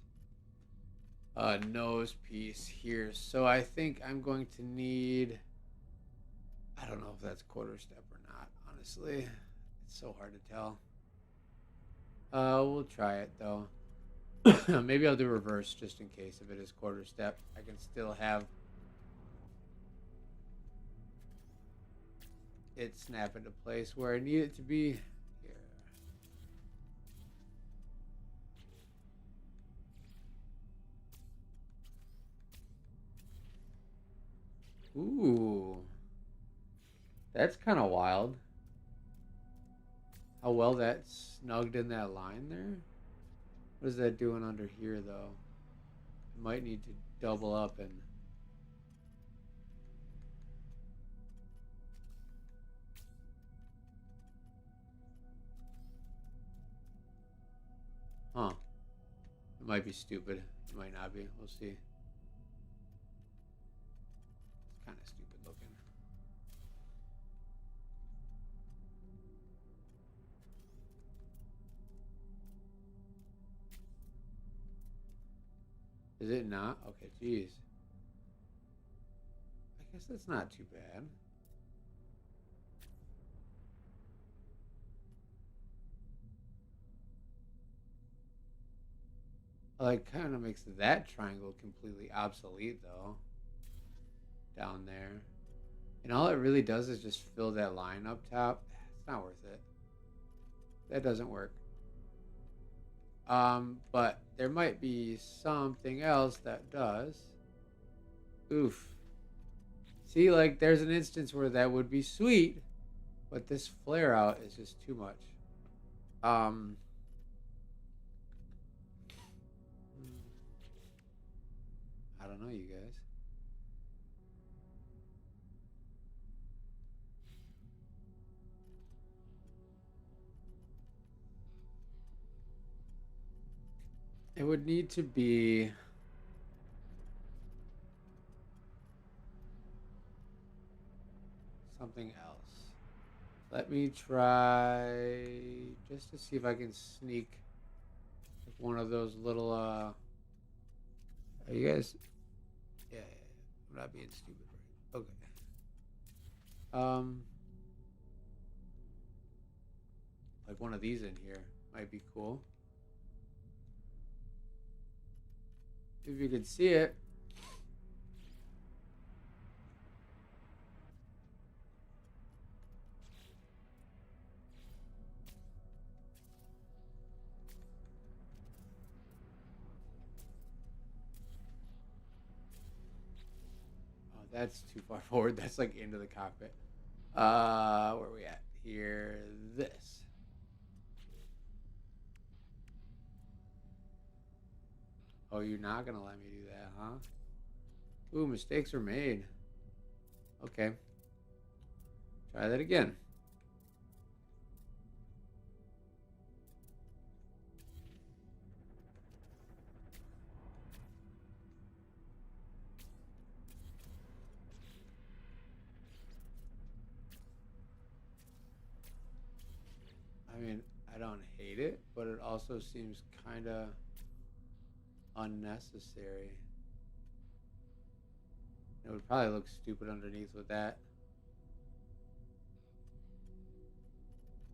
nose piece here. So I think I'm going to need, I don't know if that's quarter step or not, honestly. It's so hard to tell. We'll try it though. Maybe I'll do reverse just in case if it is quarter step. I can still have it snap into place where I need it to be. Here. Ooh. That's kind of wild. How well that snugged in that line there. What is that doing under here, though? I might need to double up and... Huh. It might be stupid. It might not be. We'll see. It's kind of stupid looking. Is it not? Okay, geez. I guess that's not too bad. Like, kind of makes that triangle completely obsolete, though. down there. And all it really does is just fill that line up top. It's not worth it. That doesn't work. But there might be something else that does. Oof. See, like, there's an instance where that would be sweet, but this flare out is just too much. I don't know, you guys. It would need to be something else. Let me try just to see if I can sneak one of those little are you guys? Yeah, I'm not being stupid, right? Okay. Like one of these in here might be cool. If you could see it. Oh, that's too far forward. That's like into the cockpit. Where are we at? Here, this. Oh, you're not gonna let me do that, huh? Ooh, mistakes were made. Okay. Try that again. I mean, I don't hate it, but it also seems kind of unnecessary. It would probably look stupid underneath with that.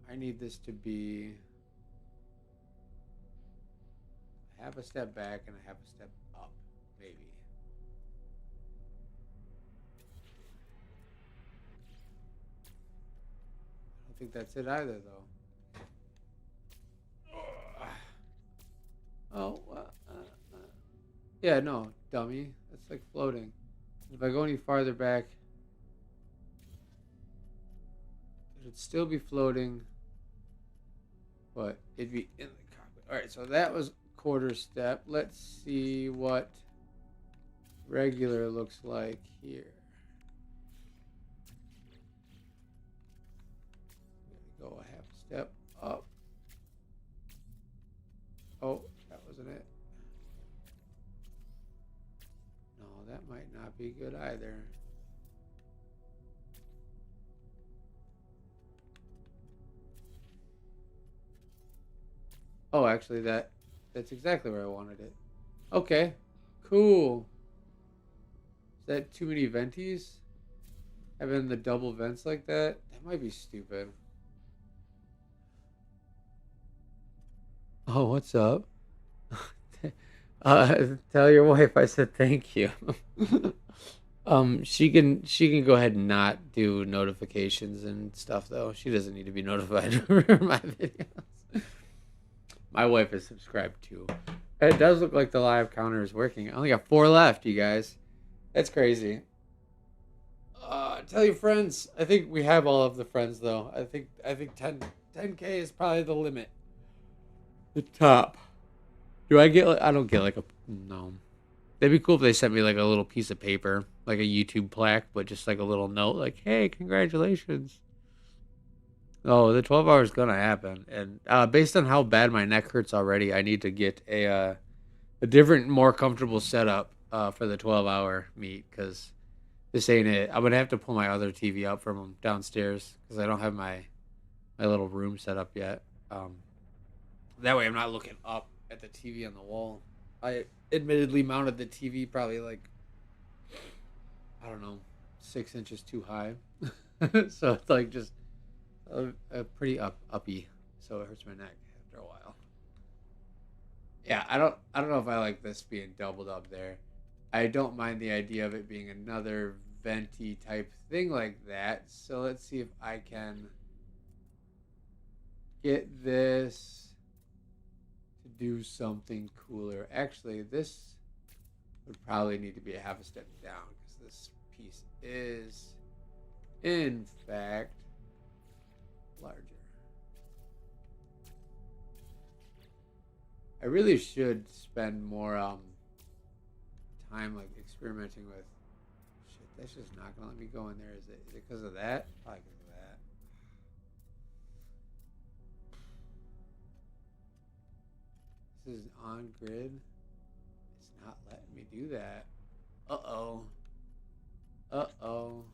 I need this to be half a step back and a half a step up, maybe. I don't think that's it either, though. Oh, yeah, no, dummy. That's like floating. If I go any farther back, it'd still be floating, but it'd be in the cockpit. All right, so that was quarter step. Let's see what regular looks like here. Go a half step up. Oh, that wasn't it. No, that might not be good either. Oh, actually, that's exactly where I wanted it. Okay, cool. Is that too many venties? Having the double vents like that? That might be stupid. Oh, what's up? Tell your wife I said thank you. She can go ahead and not do notifications and stuff though. She doesn't need to be notified for my videos. My wife is subscribed too. It does look like the live counter is working. I only got 4 left, you guys. That's crazy. Tell your friends. I think we have all of the friends though. I think 10K is probably the limit. The top. Do I get like I don't get like a no. That'd be cool if they sent me like a little piece of paper, like a YouTube plaque, but just like a little note like, "Hey, congratulations." Oh, the 12 hours gonna happen. And based on how bad my neck hurts already, I need to get a different, more comfortable setup for the 12-hour meet because this ain't it. I'm gonna have to pull my other TV out from downstairs because I don't have my little room set up yet. That way I'm not looking up at the TV on the wall. I admittedly mounted the TV probably like I don't know 6 inches too high, so it's like just a pretty uppy. So it hurts my neck after a while. Yeah, I don't know if I like this being doubled up there. I don't mind the idea of it being another venti type thing like that. So let's see if I can get this to do something cooler. Actually, this would probably need to be a half a step down because this piece is, in fact, larger. I really should spend more time like experimenting with shit. That's just not gonna let me go in there. Is it because of that? Probably because of that. This is on grid. It's not letting me do that. Uh-oh. Uh-oh.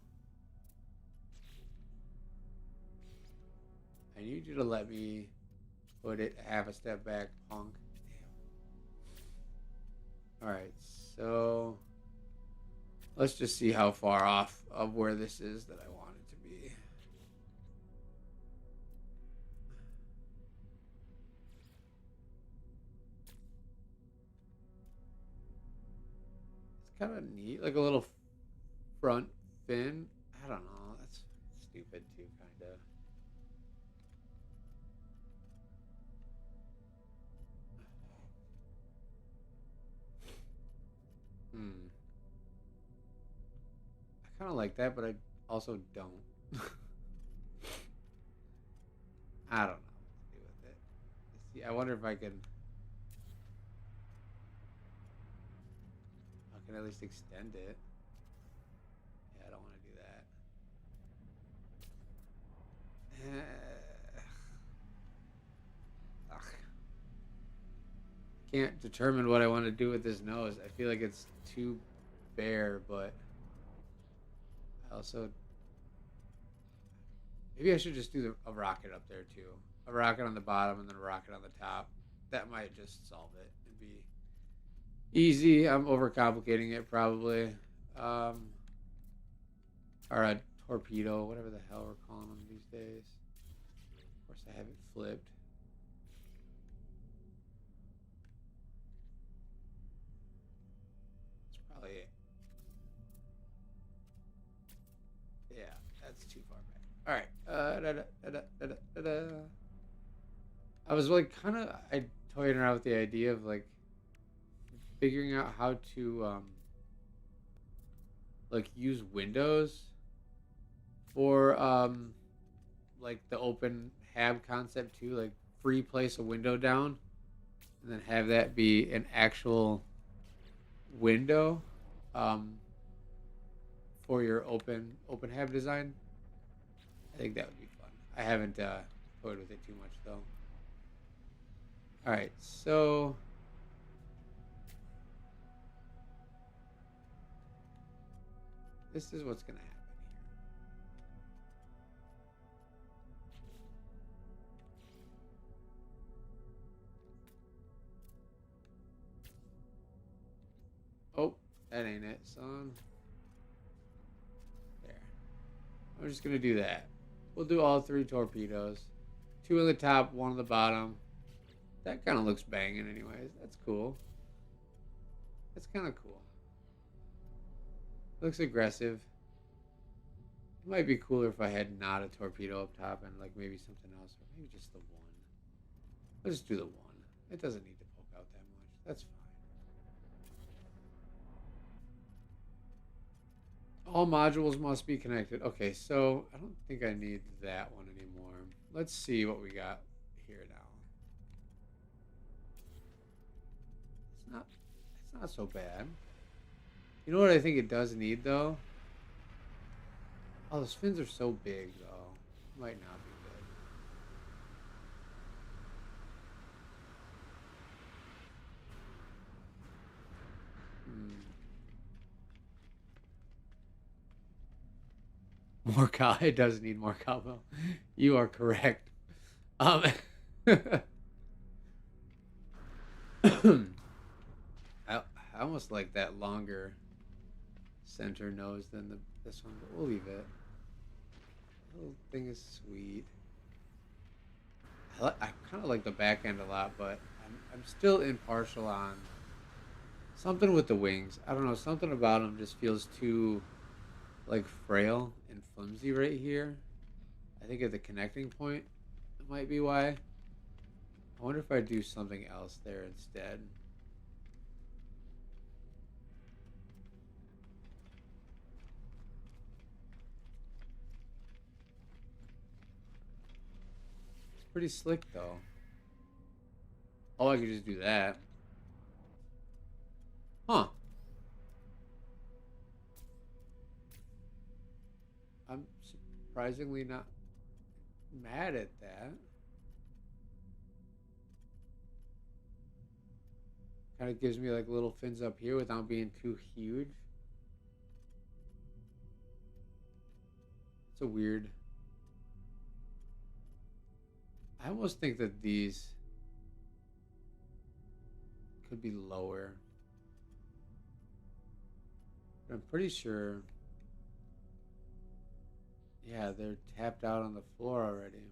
I need you to let me put it half a step back, punk. Damn. Alright, so let's just see how far off of where this is that I want it to be. It's kind of neat, like a little front fin. I don't know. That's stupid too, kind of. Hmm. I kind of like that, but I also don't. I don't know what to do with it. See, I wonder if I can at least extend it. Yeah, I don't want to do that. Ugh. Can't determine what I want to do with this nose. I feel like it's too bare, but I also maybe I should just do a rocket up there too. A rocket on the bottom and then a rocket on the top. That might just solve it and be easy. I'm overcomplicating it probably. Um, or a torpedo, whatever the hell we're calling them these days. Of course, I have it flipped. That's probably it. Yeah, that's too far back. All right. I was like I toying around with the idea of like figuring out how to like use Windows for like the open hab concept too, like free place a window down and then have that be an actual window um for your open hab design. I think that would be fun. I haven't toyed with it too much though. All right, so this is what's gonna happen here. Oh, that ain't it, son. There. I'm just gonna do that. We'll do all three torpedoes. Two on the top, one on the bottom. That kind of looks banging anyways. That's cool. That's kind of cool. Looks aggressive. It might be cooler if I had not a torpedo up top and like maybe something else. Or maybe just the one. Let's just do the one. It doesn't need to poke out that much. That's fine. All modules must be connected. Okay, so I don't think I need that one anymore. Let's see what we got here now. It's not so bad. You know what I think it does need though? Oh, those fins are so big though. Might not be good. More cow. It does need more cowbell. You are correct. Um, I almost like that longer center nose than this one, but we'll leave it. The little thing is sweet. I kind of like the back end a lot, but I'm still impartial on something with the wings. I don't know, something about them just feels too like frail and flimsy right here. I think at the connecting point, it might be why. I wonder if I do something else there instead. It's pretty slick though. Oh, I could just do that. Huh. I'm surprisingly not mad at that. Kind of gives me like little fins up here without being too huge. It's a weird. I almost think that these could be lower. But I'm pretty sure. Yeah, they're tapped out on the floor already.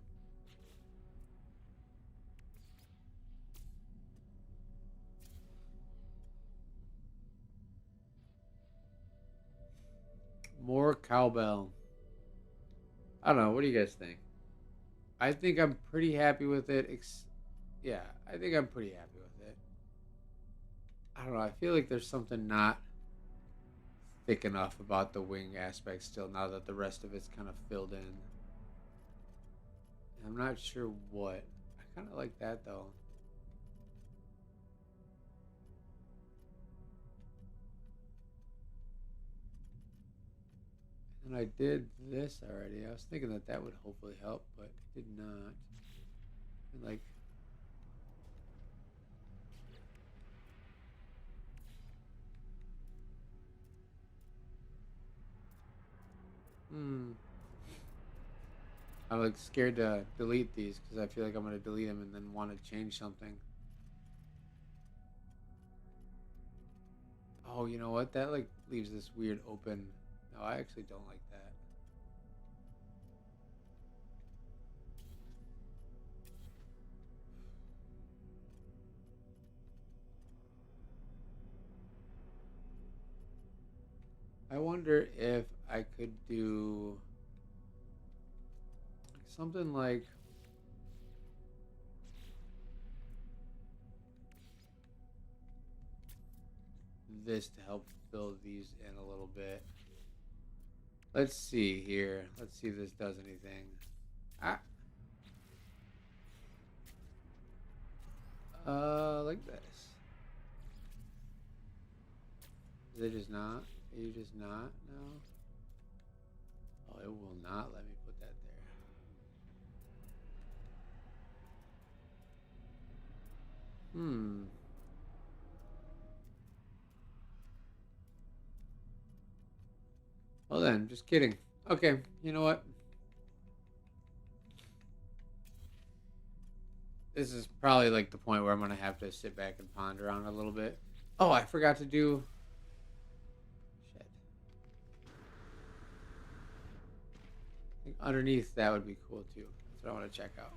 More cowbell. I don't know. What do you guys think? I think I'm pretty happy with it. Yeah, I think I'm pretty happy with it. I don't know. I feel like there's something not thick enough about the wing aspect still now that the rest of it's kind of filled in. I'm not sure what. I kind of like that though. And I did this already. I was thinking that that would hopefully help, but it did not. And like, hmm. I'm like scared to delete these because I feel like I'm gonna delete them and then want to change something. Oh, you know what? That like leaves this weird open. No, I actually don't like that. I wonder if I could do something like this to help fill these in a little bit. Let's see here. Let's see if this does anything. Ah, like this. Is it just not? Are you just not? No. Oh, it will not let me put that there. Hmm. Well then, just kidding. Okay, you know what? This is probably like the point where I'm gonna have to sit back and ponder on it a little bit. Oh, I forgot to do. Shit. I think underneath that would be cool too. That's what I want to check out.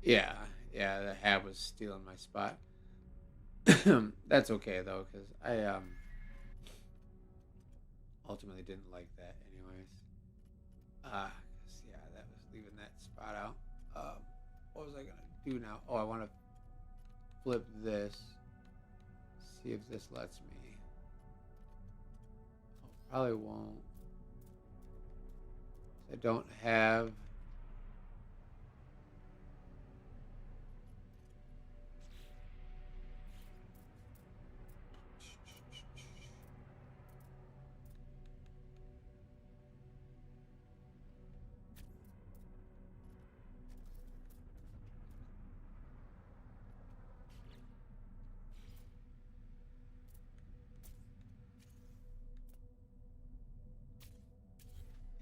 Yeah, yeah. The hat was stealing my spot. That's okay though, because I ultimately didn't like that anyways. Yeah, that was leaving that spot out. What was I gonna do now? Oh, I want to flip this. See if this lets me. Oh, probably won't. I don't have.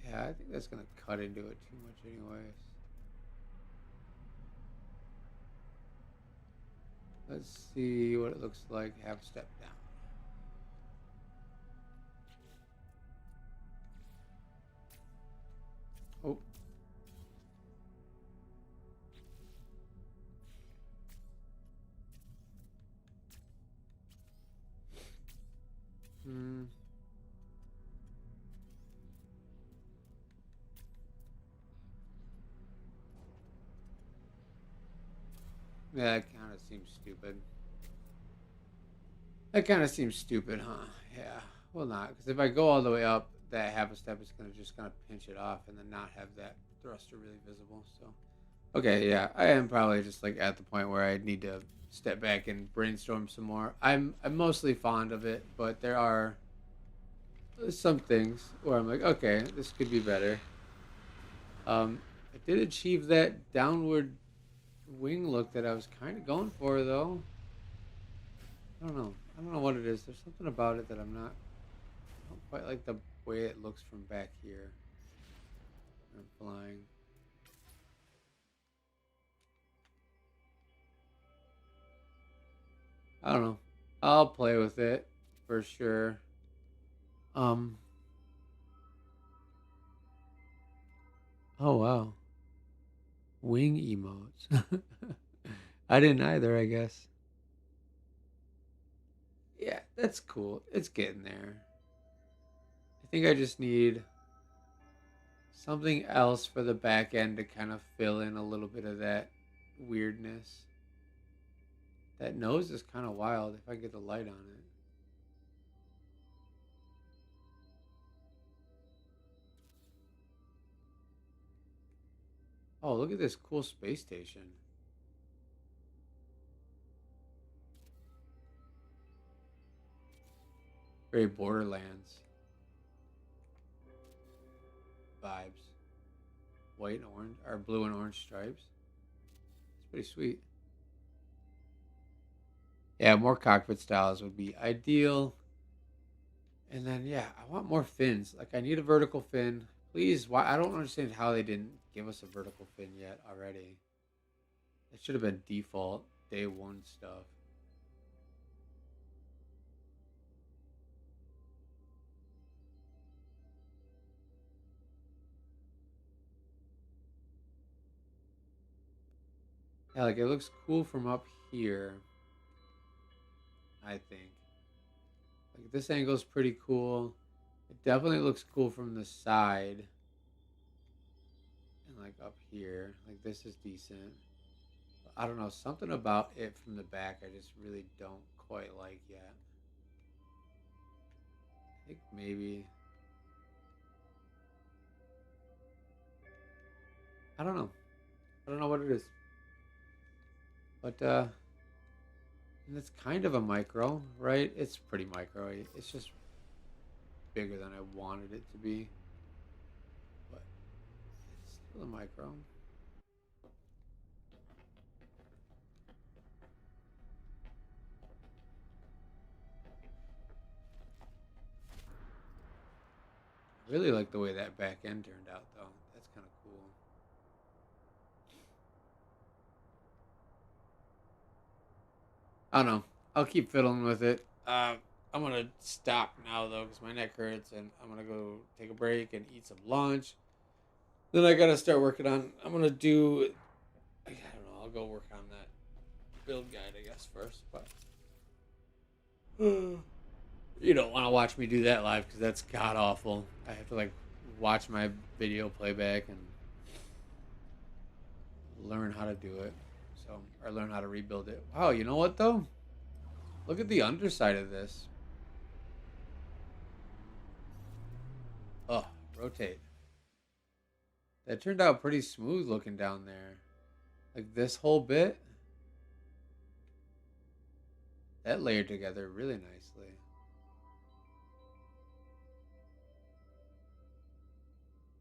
Yeah, I think that's gonna cut into it too much, anyways. Let's see what it looks like. Half step down. Oh, Hmm. Yeah, that kind of seems stupid. That kind of seems stupid, huh? Yeah. Well, not because if I go all the way up, that half a step is gonna just kind of pinch it off, and then not have that thruster really visible. So, okay, yeah, I am probably just like at the point where I need to step back and brainstorm some more. I'm mostly fond of it, but there are some things where I'm like, okay, this could be better. I did achieve that downward wing look that I was kind of going for, though. I don't know. I don't know what it is. There's something about it that I don't quite like the way it looks from back here. I'm flying. I don't know. I'll play with it for sure. Um. Oh wow. Wing emotes. I didn't either. I guess. Yeah, that's cool. It's getting there. I think I just need something else for the back end to kind of fill in a little bit of that weirdness. That nose is kind of wild if I get the light on it. Oh, look at this cool space station. Very Borderlands vibes. White and orange, or blue and orange stripes. It's pretty sweet. Yeah, more cockpit styles would be ideal. And then yeah, I want more fins. Like I need a vertical fin. Please, why I don't understand how they didn't give us a vertical fin yet already. It should have been default day one stuff. Yeah, like it looks cool from up here, I think. Like this angle is pretty cool. It definitely looks cool from the side and like up here. Like this is decent. But I don't know, something about it from the back I just really don't quite like yet. I think maybe I don't know. I don't know what it is. But and it's kind of a micro, right? It's pretty micro. It's just bigger than I wanted it to be. But it's still a micro. I really like the way that back end turned out, though. That's kind of cool. I don't know. I'll keep fiddling with it. I'm gonna stop now though, because my neck hurts, and I'm gonna go take a break and eat some lunch. Then I gotta start working on. I'm gonna do. I don't know. I'll go work on that build guide, I guess, first. But you don't want to watch me do that live because that's god awful. I have to like watch my video playback and learn how to do it. So, or learn how to rebuild it. Wow, you know what though? Look at the underside of this. Oh, rotate. That turned out pretty smooth looking down there. Like this whole bit, that layered together really nicely.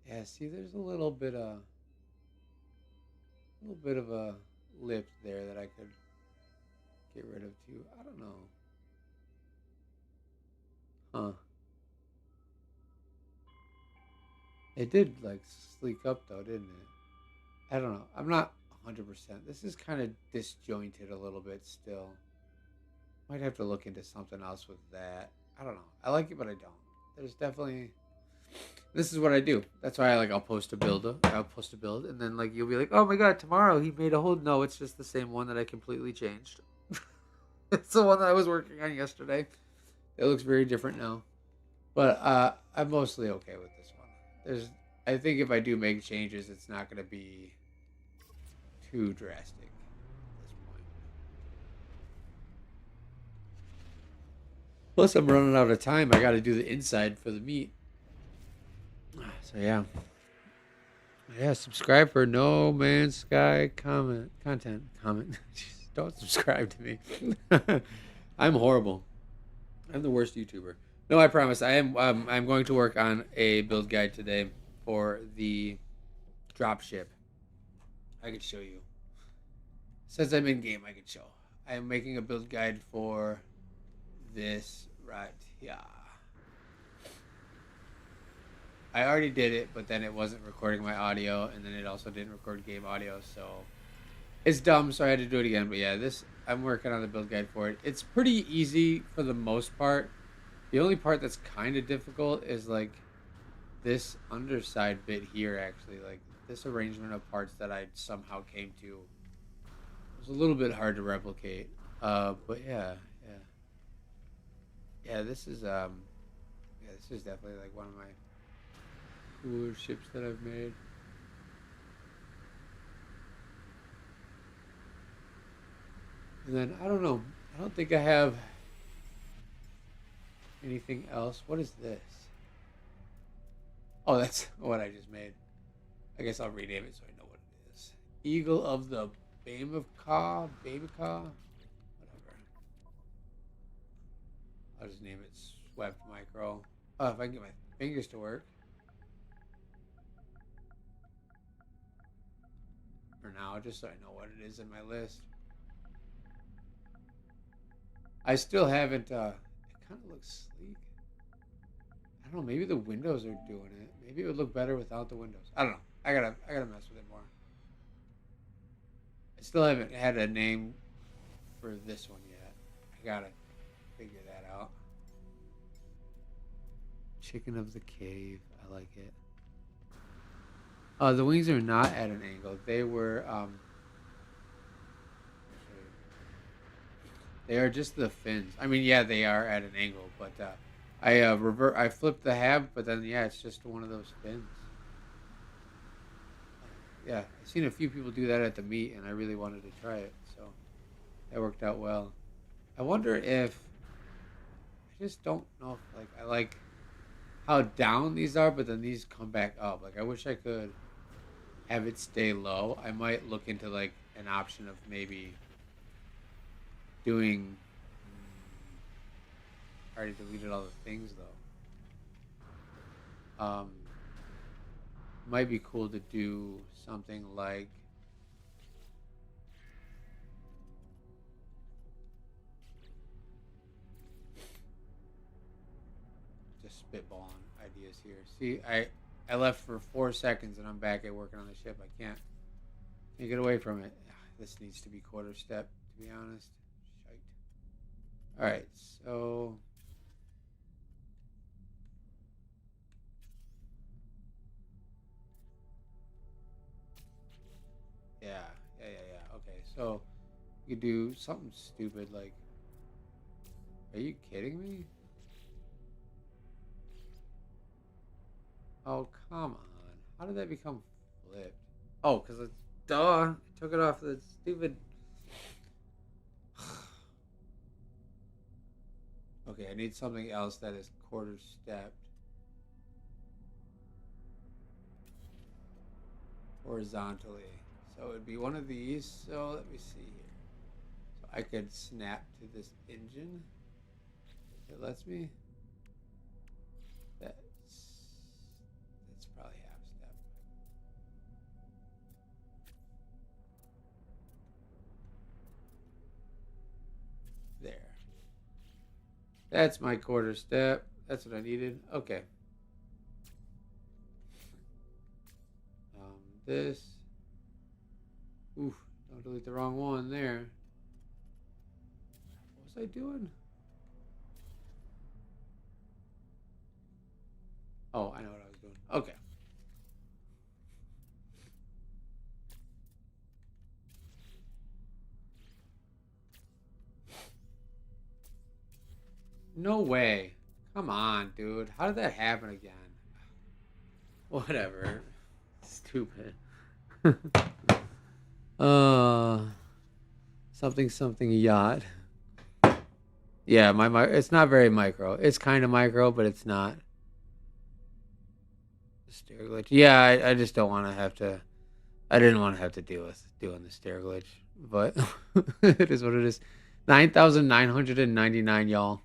Yeah, see, there's a little bit of a lip there that I could get rid of too. I don't know. Huh. It did like sleek up though, didn't it? I don't know. I'm not 100%. This is kind of disjointed a little bit still. Might have to look into something else with that. I don't know. I like it, but I don't. There's definitely. This is what I do. That's why I'll post a build. I'll post a build, and then like you'll be like, oh my god, tomorrow he made a whole. No, it's just the same one that I completely changed. It's the one that I was working on yesterday. It looks very different now. But I'm mostly okay with this one. I think if I do make changes, it's not going to be too drastic at this point. Plus, I'm running out of time. I got to do the inside for the meat. So yeah. Subscribe for No Man's Sky content. Don't subscribe to me. I'm horrible. I'm the worst YouTuber. No, I promise. I am. I'm going to work on a build guide today for the dropship. I could show you. Since I'm in game, I could show. I am making a build guide for this right here. I already did it, but then it wasn't recording my audio, and then it also didn't record game audio, so it's dumb. So I had to do it again. But yeah, I'm working on the build guide for it. It's pretty easy for the most part. The only part that's kind of difficult is like this underside bit here. Actually, like this arrangement of parts that I somehow came to. It was a little bit hard to replicate. But yeah. This is definitely like one of my cooler ships that I've made. And then I don't know. I don't think I have anything else. What is this? Oh, that's what I just made. I guess I'll rename it so I know what it is. Eagle of the Baby-Ka? Whatever. I'll just name it Swept Micro. Oh, if I can get my fingers to work. For now, just so I know what it is in my list. I still haven't, it kind of looks sleek. I don't know, maybe the windows are doing it. Maybe it would look better without the windows. I don't know. I gotta mess with it more. I still haven't had a name for this one yet. I gotta figure that out. Chicken of the Cave. I like it. The wings are not at an angle. They were, they are just the fins. I mean, yeah, they are at an angle, but I flipped the hab, but then yeah, it's just one of those fins. Yeah, I've seen a few people do that at the meet, and I really wanted to try it, so that worked out well. I wonder if I just don't know if like I like how down these are, but then these come back up. Like I wish I could have it stay low. I might look into like an option of maybe doing. I already deleted all the things though. Might be cool to do something like just spitballing ideas here. See, I left for 4 seconds and I'm back at working on the ship. I can't get away from it. This needs to be quarter step, to be honest. Shite. All right, so. Yeah. Okay, so you could do something stupid like. Are you kidding me? Oh, come on. How did that become flipped? Oh, because it's. Duh. I took it off the stupid. Okay, I need something else that is quarter stepped. Horizontally. So it would be one of these. So let me see here. So I could snap to this engine. If it lets me. That's probably half step. There. That's my quarter step. That's what I needed. Okay. This. Oof, don't delete the wrong one there. What was I doing? Oh, I know what I was doing. Okay. No way. Come on, dude. How did that happen again? Whatever. Stupid. uh, something yacht. Yeah, it's not very micro. It's kind of micro, but it's not. Stair glitch. Yeah, I just don't want to have to. I didn't want to have to deal with doing the stair glitch, but it is what it is. 9,999, y'all.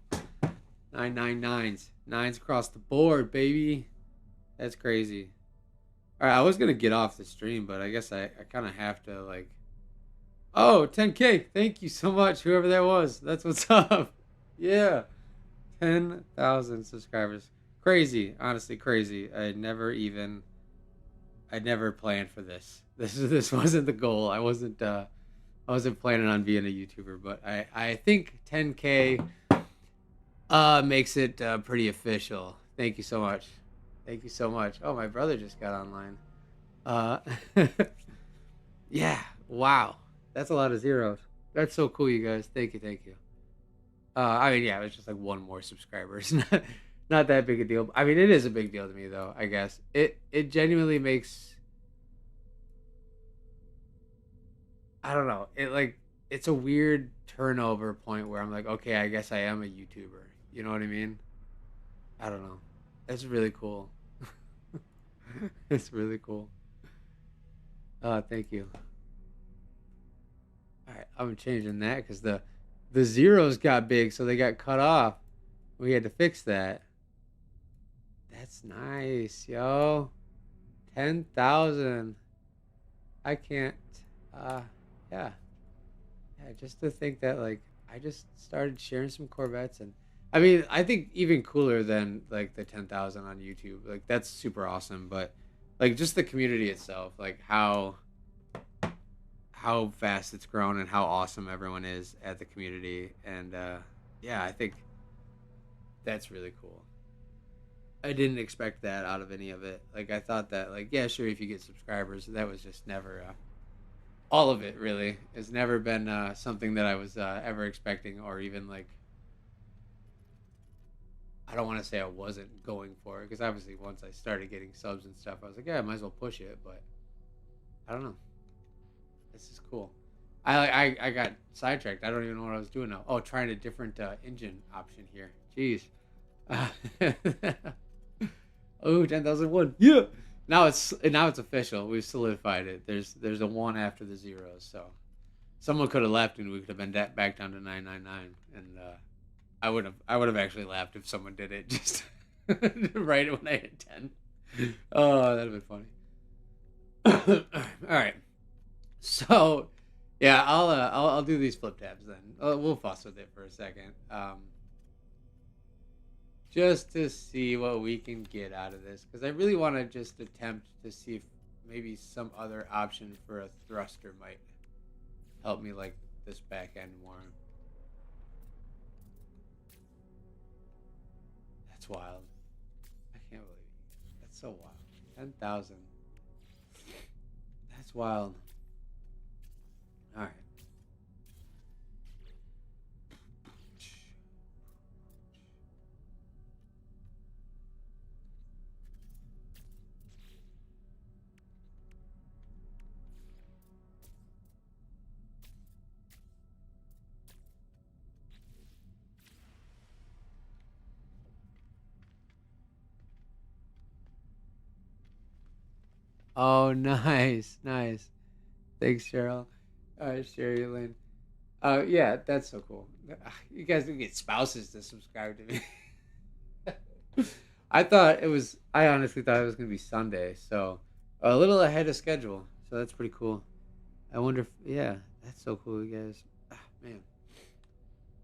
999s. Nines across the board, baby. That's crazy. All right, I was going to get off the stream, but I guess I kind of have to, like. Oh, 10K. Thank you so much, whoever that was. That's what's up. Yeah. 10,000 subscribers. Crazy. Honestly, crazy. I never planned for this. This wasn't the goal. I wasn't planning on being a YouTuber, but I think 10K makes it pretty official. Thank you so much. Thank you so much. Oh, my brother just got online. Uh yeah, wow. That's a lot of zeros. That's so cool, you guys. Thank you, thank you. I mean, yeah, it's just like one more subscriber. It's not that big a deal. I mean, it is a big deal to me though, I guess. It genuinely makes, I don't know. It's a weird turnover point where I'm like, okay, I guess I am a YouTuber. You know what I mean? I don't know. It's really cool. It's really cool. Thank you. All right, I'm changing that because the zeros got big, so they got cut off. We had to fix that. That's nice, yo. 10,000. I can't. Uh, yeah. Yeah, just to think that, like, I just started sharing some Corvettes, and I mean, I think even cooler than like the 10,000 on YouTube. Like, that's super awesome, but like just the community itself, like how fast it's grown and how awesome everyone is at the community, and yeah, I think that's really cool. I didn't expect that out of any of it. Like, I thought that, like, yeah, sure, if you get subscribers, that was just never all of it. Really, has never been something that I was ever expecting, or even like, I don't want to say I wasn't going for it, because obviously once I started getting subs and stuff, I was like, yeah, I might as well push it. But I don't know. This is cool. I got sidetracked. I don't even know what I was doing now. Oh, trying a different engine option here. Jeez. Uh, oh, 10,001. Yeah. Now it's official. We've solidified it. There's a one after the zeros. So someone could have left and we could have been back down to 999. And I would have actually laughed if someone did it just right when I hit 10. Oh, that'd have been funny. All right. So, yeah, I'll do these flip tabs then. We'll fuss with it for a second, just to see what we can get out of this, because I really want to just attempt to see if maybe some other option for a thruster might help me like this back end more. That's wild. I can't believe it. That's so wild. 10,000. That's wild. All right. Oh, nice, nice. Thanks, Cheryl. Sherry Lynn. Yeah, that's so cool. You guys can get spouses to subscribe to me. I honestly thought it was going to be Sunday, so a little ahead of schedule. So that's pretty cool. I wonder if, yeah, that's so cool, you guys. Man,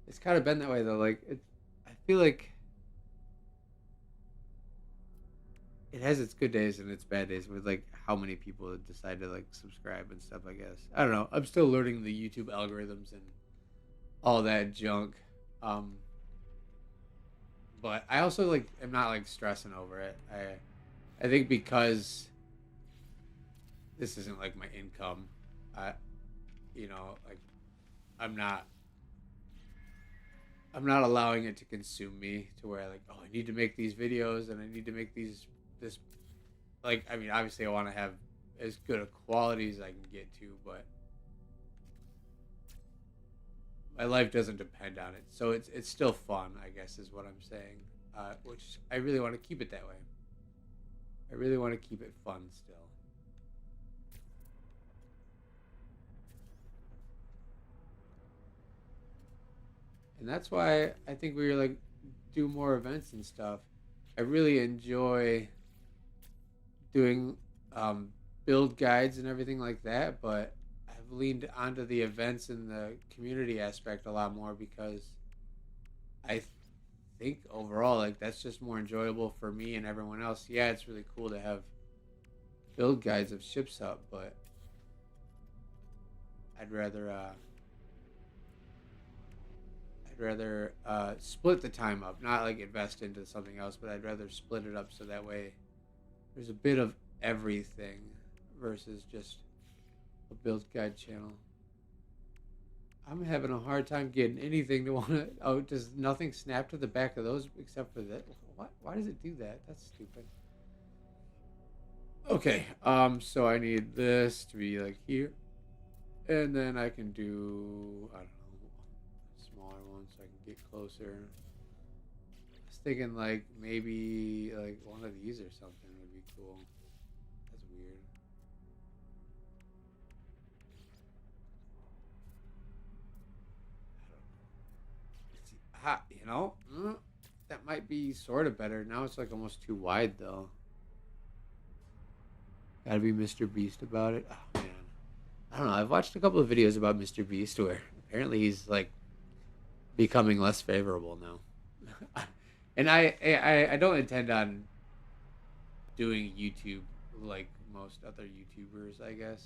it's kind of been that way, though. Like, I feel like it has its good days and its bad days with like how many people decide to like subscribe and stuff. I guess I don't know. I'm still learning the YouTube algorithms and all that junk. Um, but I also like am not like stressing over it. I think because this isn't like my income. I like I'm not I'm not allowing it to consume me to where like, oh, I need to make these videos and I need to make these this like I mean, obviously I want to have as good a quality as I can get to, but my life doesn't depend on it. So it's still fun, I guess is what I'm saying. Which I really want to keep it that way. I really want to keep it fun still. And that's why I think we like do more events and stuff. I really enjoy doing um, build guides and everything like that, but I've leaned onto the events and the community aspect a lot more because I think overall like that's just more enjoyable for me and everyone else. Yeah, it's really cool to have build guides of ships up, but I'd rather uh, I'd rather split the time up, not like invest into something else, but I'd rather split it up so that way there's a bit of everything versus just a build guide channel. I'm having a hard time getting anything to want to. Oh, does nothing snap to the back of those except for that? What? Why does it do that? That's stupid. Okay. So I need this to be like here, and then I can do I don't know a smaller one so I can get closer. I was thinking like maybe like one of these or something would be cool. That's weird. I don't know. You know, that might be sort of better. Now it's like almost too wide though. Gotta be Mr. Beast about it. Oh man, I don't know. I've watched a couple of videos about Mr. Beast where apparently he's like becoming less favorable now. And I don't intend on doing YouTube like most other YouTubers, I guess.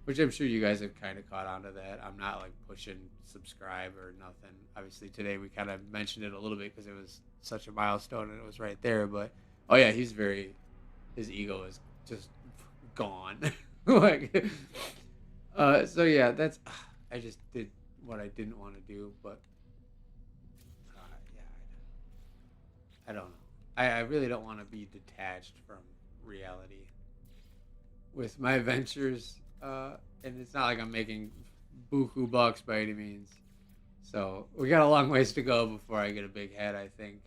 Which I'm sure you guys have kind of caught on to that. I'm not like pushing subscribe or nothing. Obviously, today we kind of mentioned it a little bit because it was such a milestone and it was right there. But oh yeah, he's very his ego is just gone. like, so yeah, that's I just did what I didn't want to do, but yeah, I don't know. I really don't want to be detached from reality with my ventures, and it's not like I'm making buku bucks by any means. So we got a long ways to go before I get a big head. I think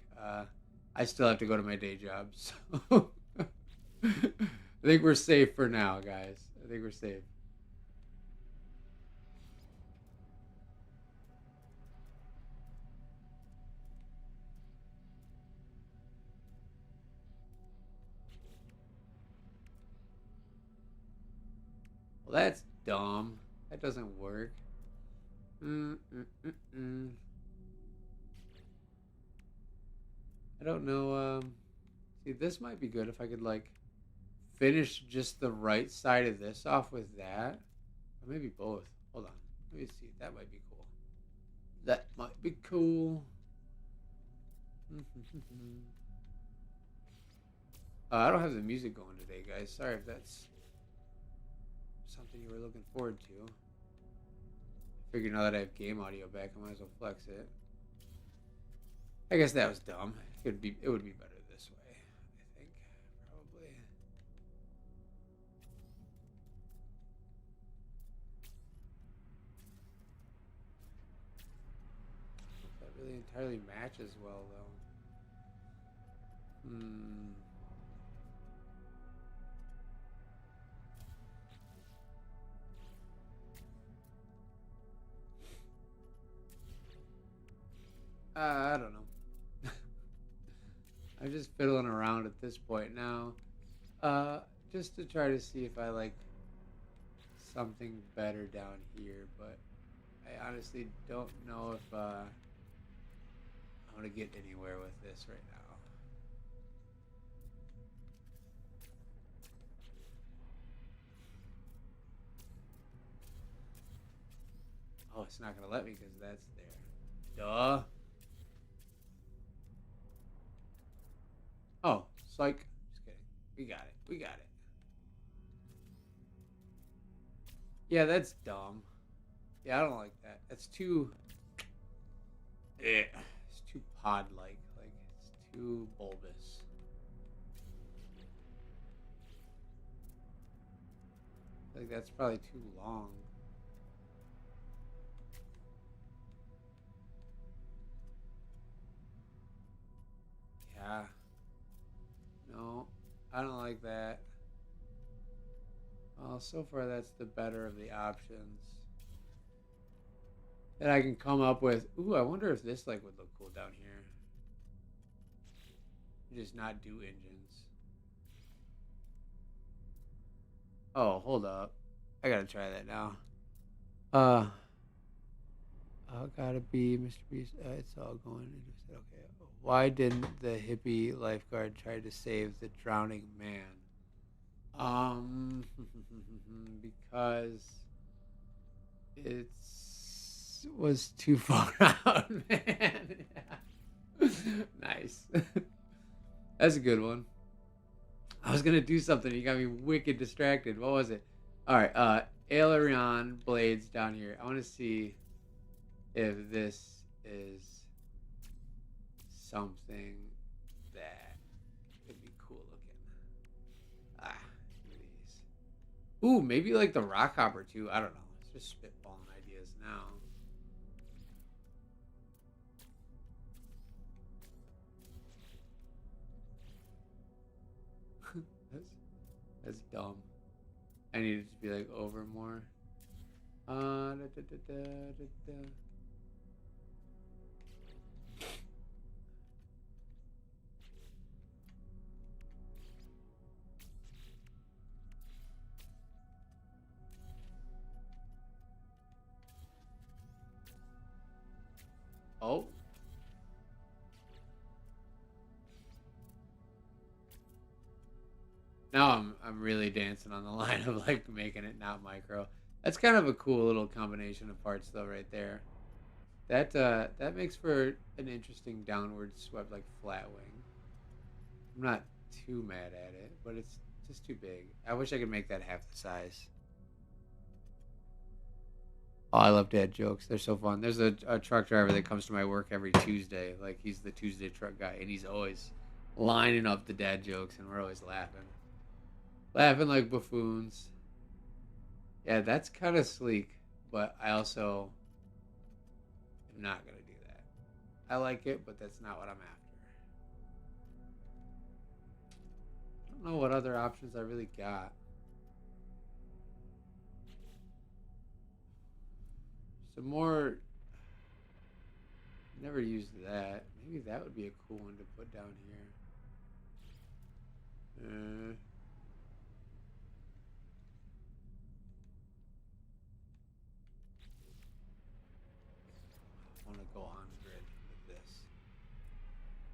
I still have to go to my day job, so I think we're safe for now, guys. I think we're safe. Well, that's dumb. That doesn't work. Mm, mm, mm, mm. I don't know. See, this might be good if I could like finish just the right side of this off with that, or maybe both. Hold on, let me see. That might be cool. That might be cool. I don't have the music going today, guys. Sorry if that's something you were looking forward to. Figure now that I have game audio back, I might as well flex it. I guess that was dumb. It would be better this way. I think probably. That really entirely matches well though. Hmm. I don't know. I'm just fiddling around at this point now, just to try to see if I like something better down here. But I honestly don't know if I'm gonna get anywhere with this right now. Oh, it's not gonna let me because that's there. Duh. Oh, psych. Just kidding. We got it. We got it. Yeah, that's dumb. Yeah, I don't like that. That's too. It's too pod-like. Like, it's too bulbous. Like, that's probably too long. Yeah. No, I don't like that. Well, so far that's the better of the options that I can come up with. Ooh, I wonder if this like would look cool down here. Just not do engines. Oh, hold up. I gotta try that now. Uh, gotta be Mr. Beast. It's all going into okay. Why didn't the hippie lifeguard try to save the drowning man? Um, because it's was too far out, man. Nice. That's a good one. I was gonna do something. You got me wicked distracted. What was it? All right. Aileron blades down here. I want to see if this is something that could be cool looking. Ah, these. Ooh, maybe like the rock hopper too. I don't know. It's just spitballing ideas now. that's, that's dumb. I need it to be like over more. Da, da, da, da, da, da. Oh, now I'm really dancing on the line of like making it not micro. That's kind of a cool little combination of parts though, right there. That makes for an interesting downward swept like flat wing. I'm not too mad at it, but it's just too big. I wish I could make that half the size. Oh, I love dad jokes. They're so fun. There's a truck driver that comes to my work every Tuesday. Like he's the Tuesday truck guy, and he's always lining up the dad jokes, and we're always laughing like buffoons. Yeah, that's kind of sleek, but I also am not gonna do that. I like it, but that's not what I'm after. I don't know what other options I really got. Some more. Never used that. Maybe that would be a cool one to put down here. Uh, I want to go on grid with this.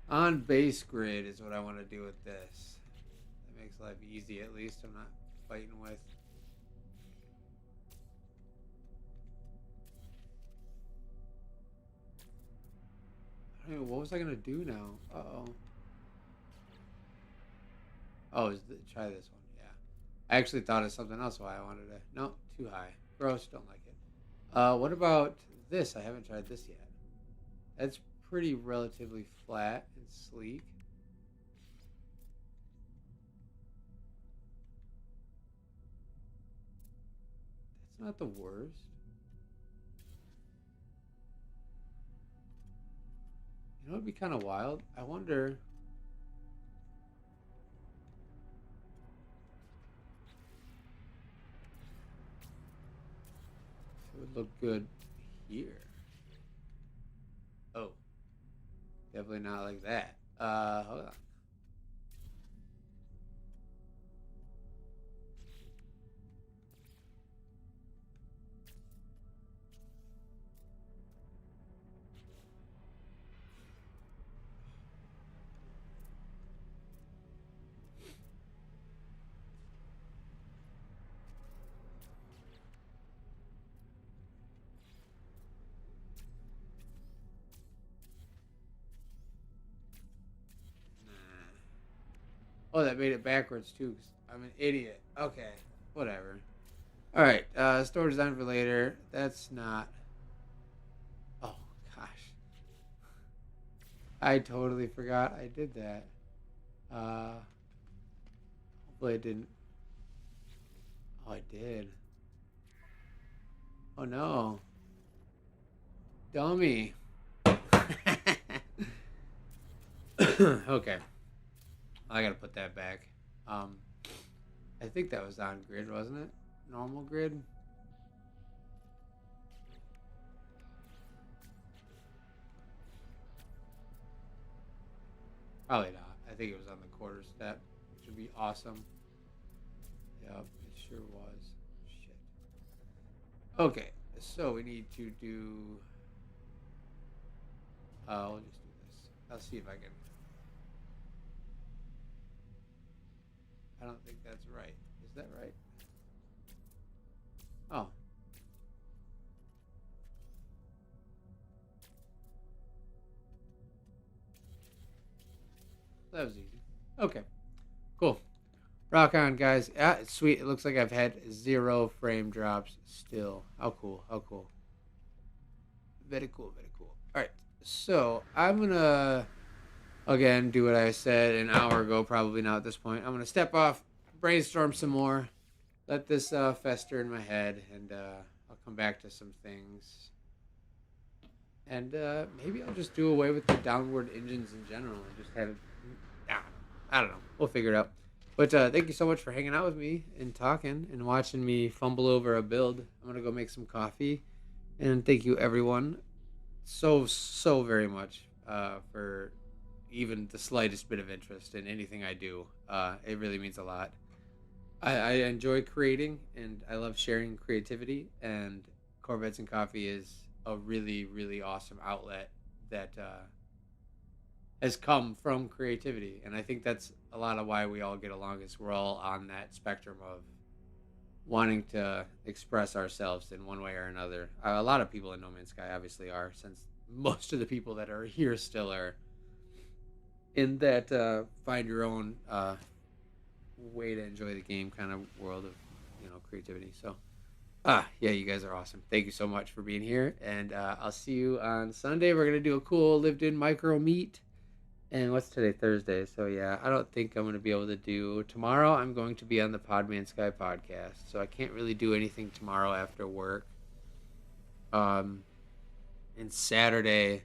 On base grid is what I want to do with this. That makes life easy at least. I'm not fighting with. I don't know, what was I gonna do now? Uh-oh. Oh, try this one. Yeah. I actually thought of something else why I wanted to. No, too high. Gross, don't like it. What about this? I haven't tried this yet. That's pretty relatively flat and sleek. That's not the worst. You know, it'd be kind of wild. I wonder. If it would look good here. Oh, definitely not like that. Hold on. Nah. Oh, that made it backwards too. I'm an idiot. Okay, whatever. All right. Store design for later. That's not. Oh gosh. I totally forgot I did that. Uh, hopefully I didn't. Oh, I did. Oh no, dummy. Okay, I gotta put that back. Um, I think that was on grid, wasn't it? Normal grid. Probably not. I think it was on the quarter step, which would be awesome. Yep, it sure was. Shit. Okay, so we need to do. We'll just do this. I'll see if I can. I don't think that's right. Is that right? Oh, that was easy. Okay, cool. Rock on, guys. Ah, it's sweet. It looks like I've had 0 frame drops still. How cool. How cool. Very cool. Very cool. All right. So I'm going to, again, do what I said an hour ago, probably now at this point. I'm going to step off, brainstorm some more, let this fester in my head, and I'll come back to some things. And maybe I'll just do away with the downward engines in general and just have it. I don't know. We'll figure it out. But thank you so much for hanging out with me and talking and watching me fumble over a build. I'm going to go make some coffee. And thank you, everyone, so very much for even the slightest bit of interest in anything I do. It really means a lot. I enjoy creating and I love sharing creativity. And Corvettes and Coffee is a really, really awesome outlet that has come from creativity. And I think that's a lot of why we all get along is we're all on that spectrum of wanting to express ourselves in one way or another. A lot of people in No Man's Sky obviously are, since most of the people that are here still are in that find your own way to enjoy the game kind of world of creativity. So yeah, you guys are awesome. Thank you so much for being here, and I'll see you on Sunday. We're gonna do a cool lived-in micro meet. And what's today? Thursday. So yeah, I don't think I'm going to be able to do tomorrow. I'm going to be on the Podman Sky podcast, so I can't really do anything tomorrow after work. Um, and Saturday,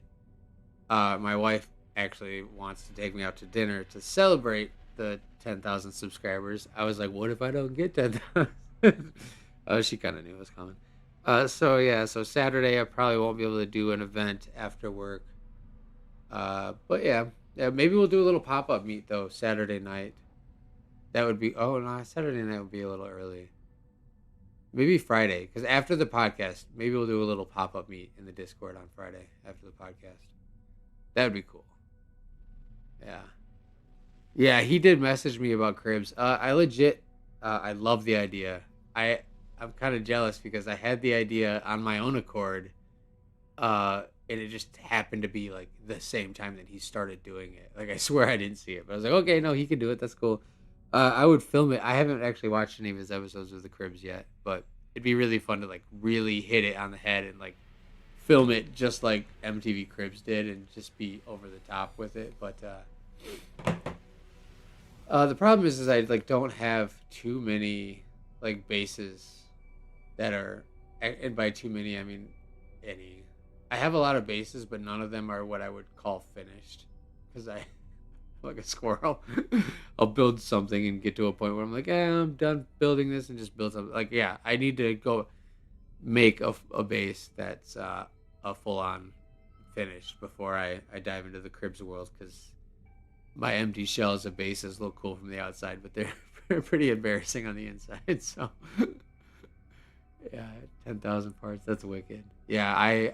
my wife actually wants to take me out to dinner to celebrate the 10,000 subscribers. I was like, what if I don't get 10,000? She kind of knew it was coming. So yeah, so Saturday I probably won't be able to do an event after work. But yeah, maybe we'll do a little pop up meet though Saturday night. That would be no, Saturday night would be a little early. Maybe Friday, because after the podcast, maybe we'll do a little pop up meet in the Discord on Friday after the podcast. That would be cool. Yeah, yeah. He did message me about cribs. I legit, I love the idea. I'm kind of jealous because I had the idea on my own accord, and it just happened to be like the same time that he started doing it. Like I swear I didn't see it, but I was like, okay, no, he can do it. That's cool. I would film it. I haven't actually watched any of his episodes of the Cribs yet, but it'd be really fun to like really hit it on the head and like film it just like MTV Cribs did and just be over the top with it. But the problem is I like don't have too many like bases that are, and by too many I mean any. I have a lot of bases, but none of them are what I would call finished. Because I, like a squirrel, I'll build something and get to a point where I'm like, I'm done building this and just build something. Like, yeah, I need to go make a base that's a full on finished before I dive into the Cribs world. Because my empty shells of bases look cool from the outside, but they're pretty embarrassing on the inside. So. Yeah, 10,000 parts. That's wicked. Yeah,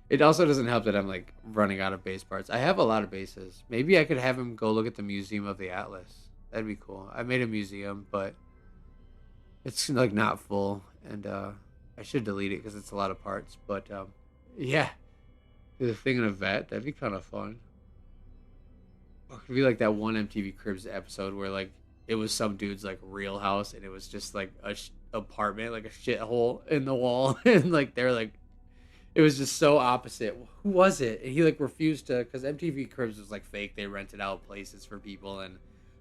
it also doesn't help that I'm like running out of base parts. I have a lot of bases. Maybe I could have him go look at the Museum of the Atlas. That'd be cool. I made a museum, but it's like not full, and I should delete it because it's a lot of parts. But yeah, do the thing in a vet. That'd be kind of fun. Or it could be like that one MTV Cribs episode where like it was some dude's like real house, and it was just like a apartment, like a shithole in the wall, and like they're like It was just so opposite. Who was it? And he like refused to, because MTV Cribs was like fake. They rented out places for people, and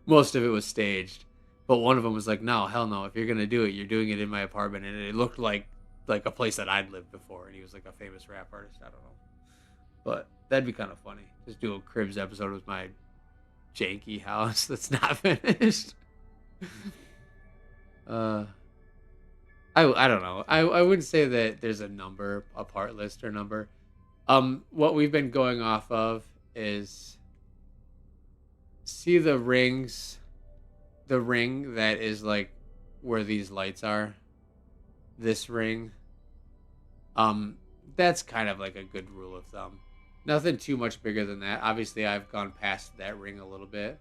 most of it was staged. But one of them was like, "No, hell no! If you're gonna do it, you're doing it in my apartment." And it looked like a place that I'd lived before. And he was like a famous rap artist. I don't know, but that'd be kind of funny. Just do a Cribs episode with my janky house that's not finished. uh, I don't know. I wouldn't say that there's a number, a part list or number. What we've been going off of is see the ring that is like where these lights are. This ring, um, that's kind of like a good rule of thumb. Nothing too much bigger than that. Obviously, I've gone past that ring a little bit,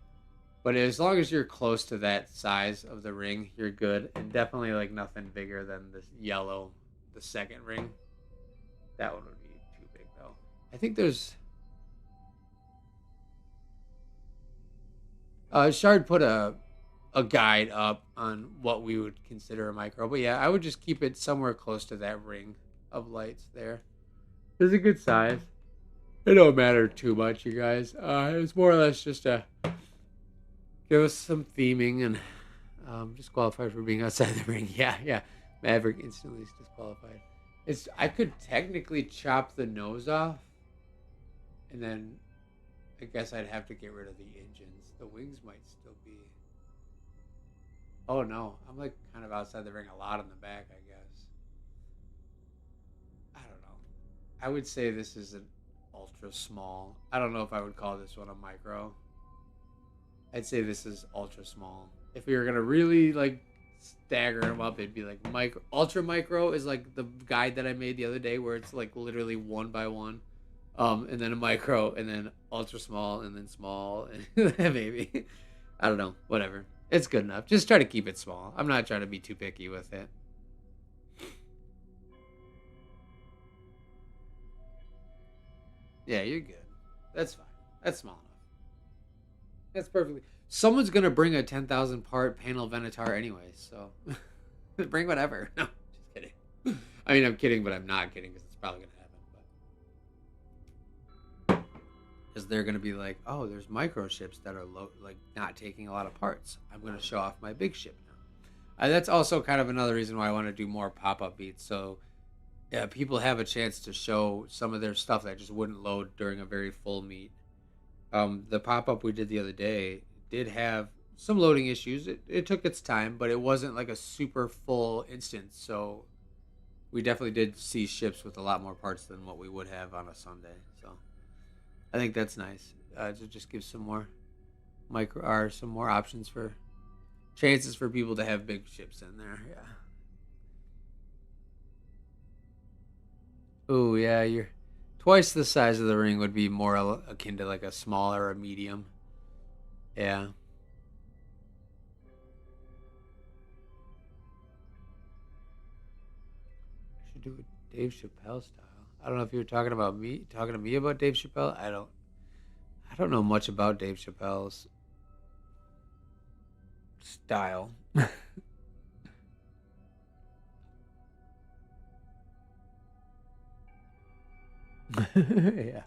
but as long as you're close to that size of the ring, you're good. And definitely like nothing bigger than this yellow, the second ring. That one would be too big though. I think there's Shard put a guide up on what we would consider a micro, but yeah, I would just keep it somewhere close to that ring of lights there. It's a good size. It don't matter too much, you guys. It's more or less just a give us some theming and disqualified for being outside the ring. Yeah, yeah. Maverick instantly is disqualified. I could technically chop the nose off, and then I guess I'd have to get rid of the engines. The wings might still be. Oh no, I'm like kind of outside the ring a lot in the back. I guess. I don't know. I would say this is an ultra small. I don't know if I would call this one a micro. I'd say this is ultra small. If we were gonna really like stagger them up, it'd be like micro. Ultra micro is like the guide that I made the other day, where it's like literally one by one, and then a micro, and then ultra small, and then small, and maybe I don't know. Whatever, it's good enough. Just try to keep it small. I'm not trying to be too picky with it. Yeah, you're good. That's fine. That's small enough. That's perfectly. Someone's gonna bring a 10,000 part panel Venatar anyway, so bring whatever. No, just kidding. I mean, I'm kidding, but I'm not kidding because it's probably gonna happen. But because they're gonna be like, oh, there's microships that are like not taking a lot of parts. I'm gonna show off my big ship now. That's also kind of another reason why I want to do more pop up beats. So yeah, people have a chance to show some of their stuff that just wouldn't load during a very full meet. The pop up we did the other day did have some loading issues. It took its time, but it wasn't like a super full instance. So we definitely did see ships with a lot more parts than what we would have on a Sunday. So I think that's nice. To just give some more micro or some more options for chances for people to have big ships in there. Yeah. Oh yeah, you're twice the size of the ring would be more akin to like a small or a medium. Yeah. I should do it Dave Chappelle style. I don't know if you were talking to me about Dave Chappelle. I don't know much about Dave Chappelle's style. Yeah.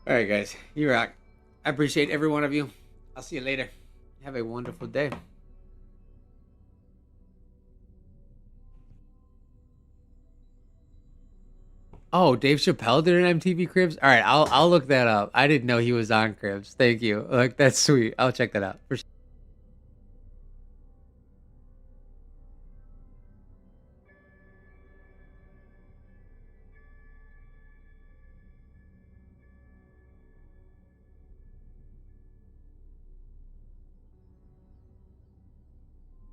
All right, guys. You rock. I appreciate every one of you. I'll see you later. Have a wonderful day. Oh, Dave Chappelle did an MTV Cribs. All right, I'll look that up. I didn't know he was on Cribs. Thank you. Like that's sweet. I'll check that out for sure.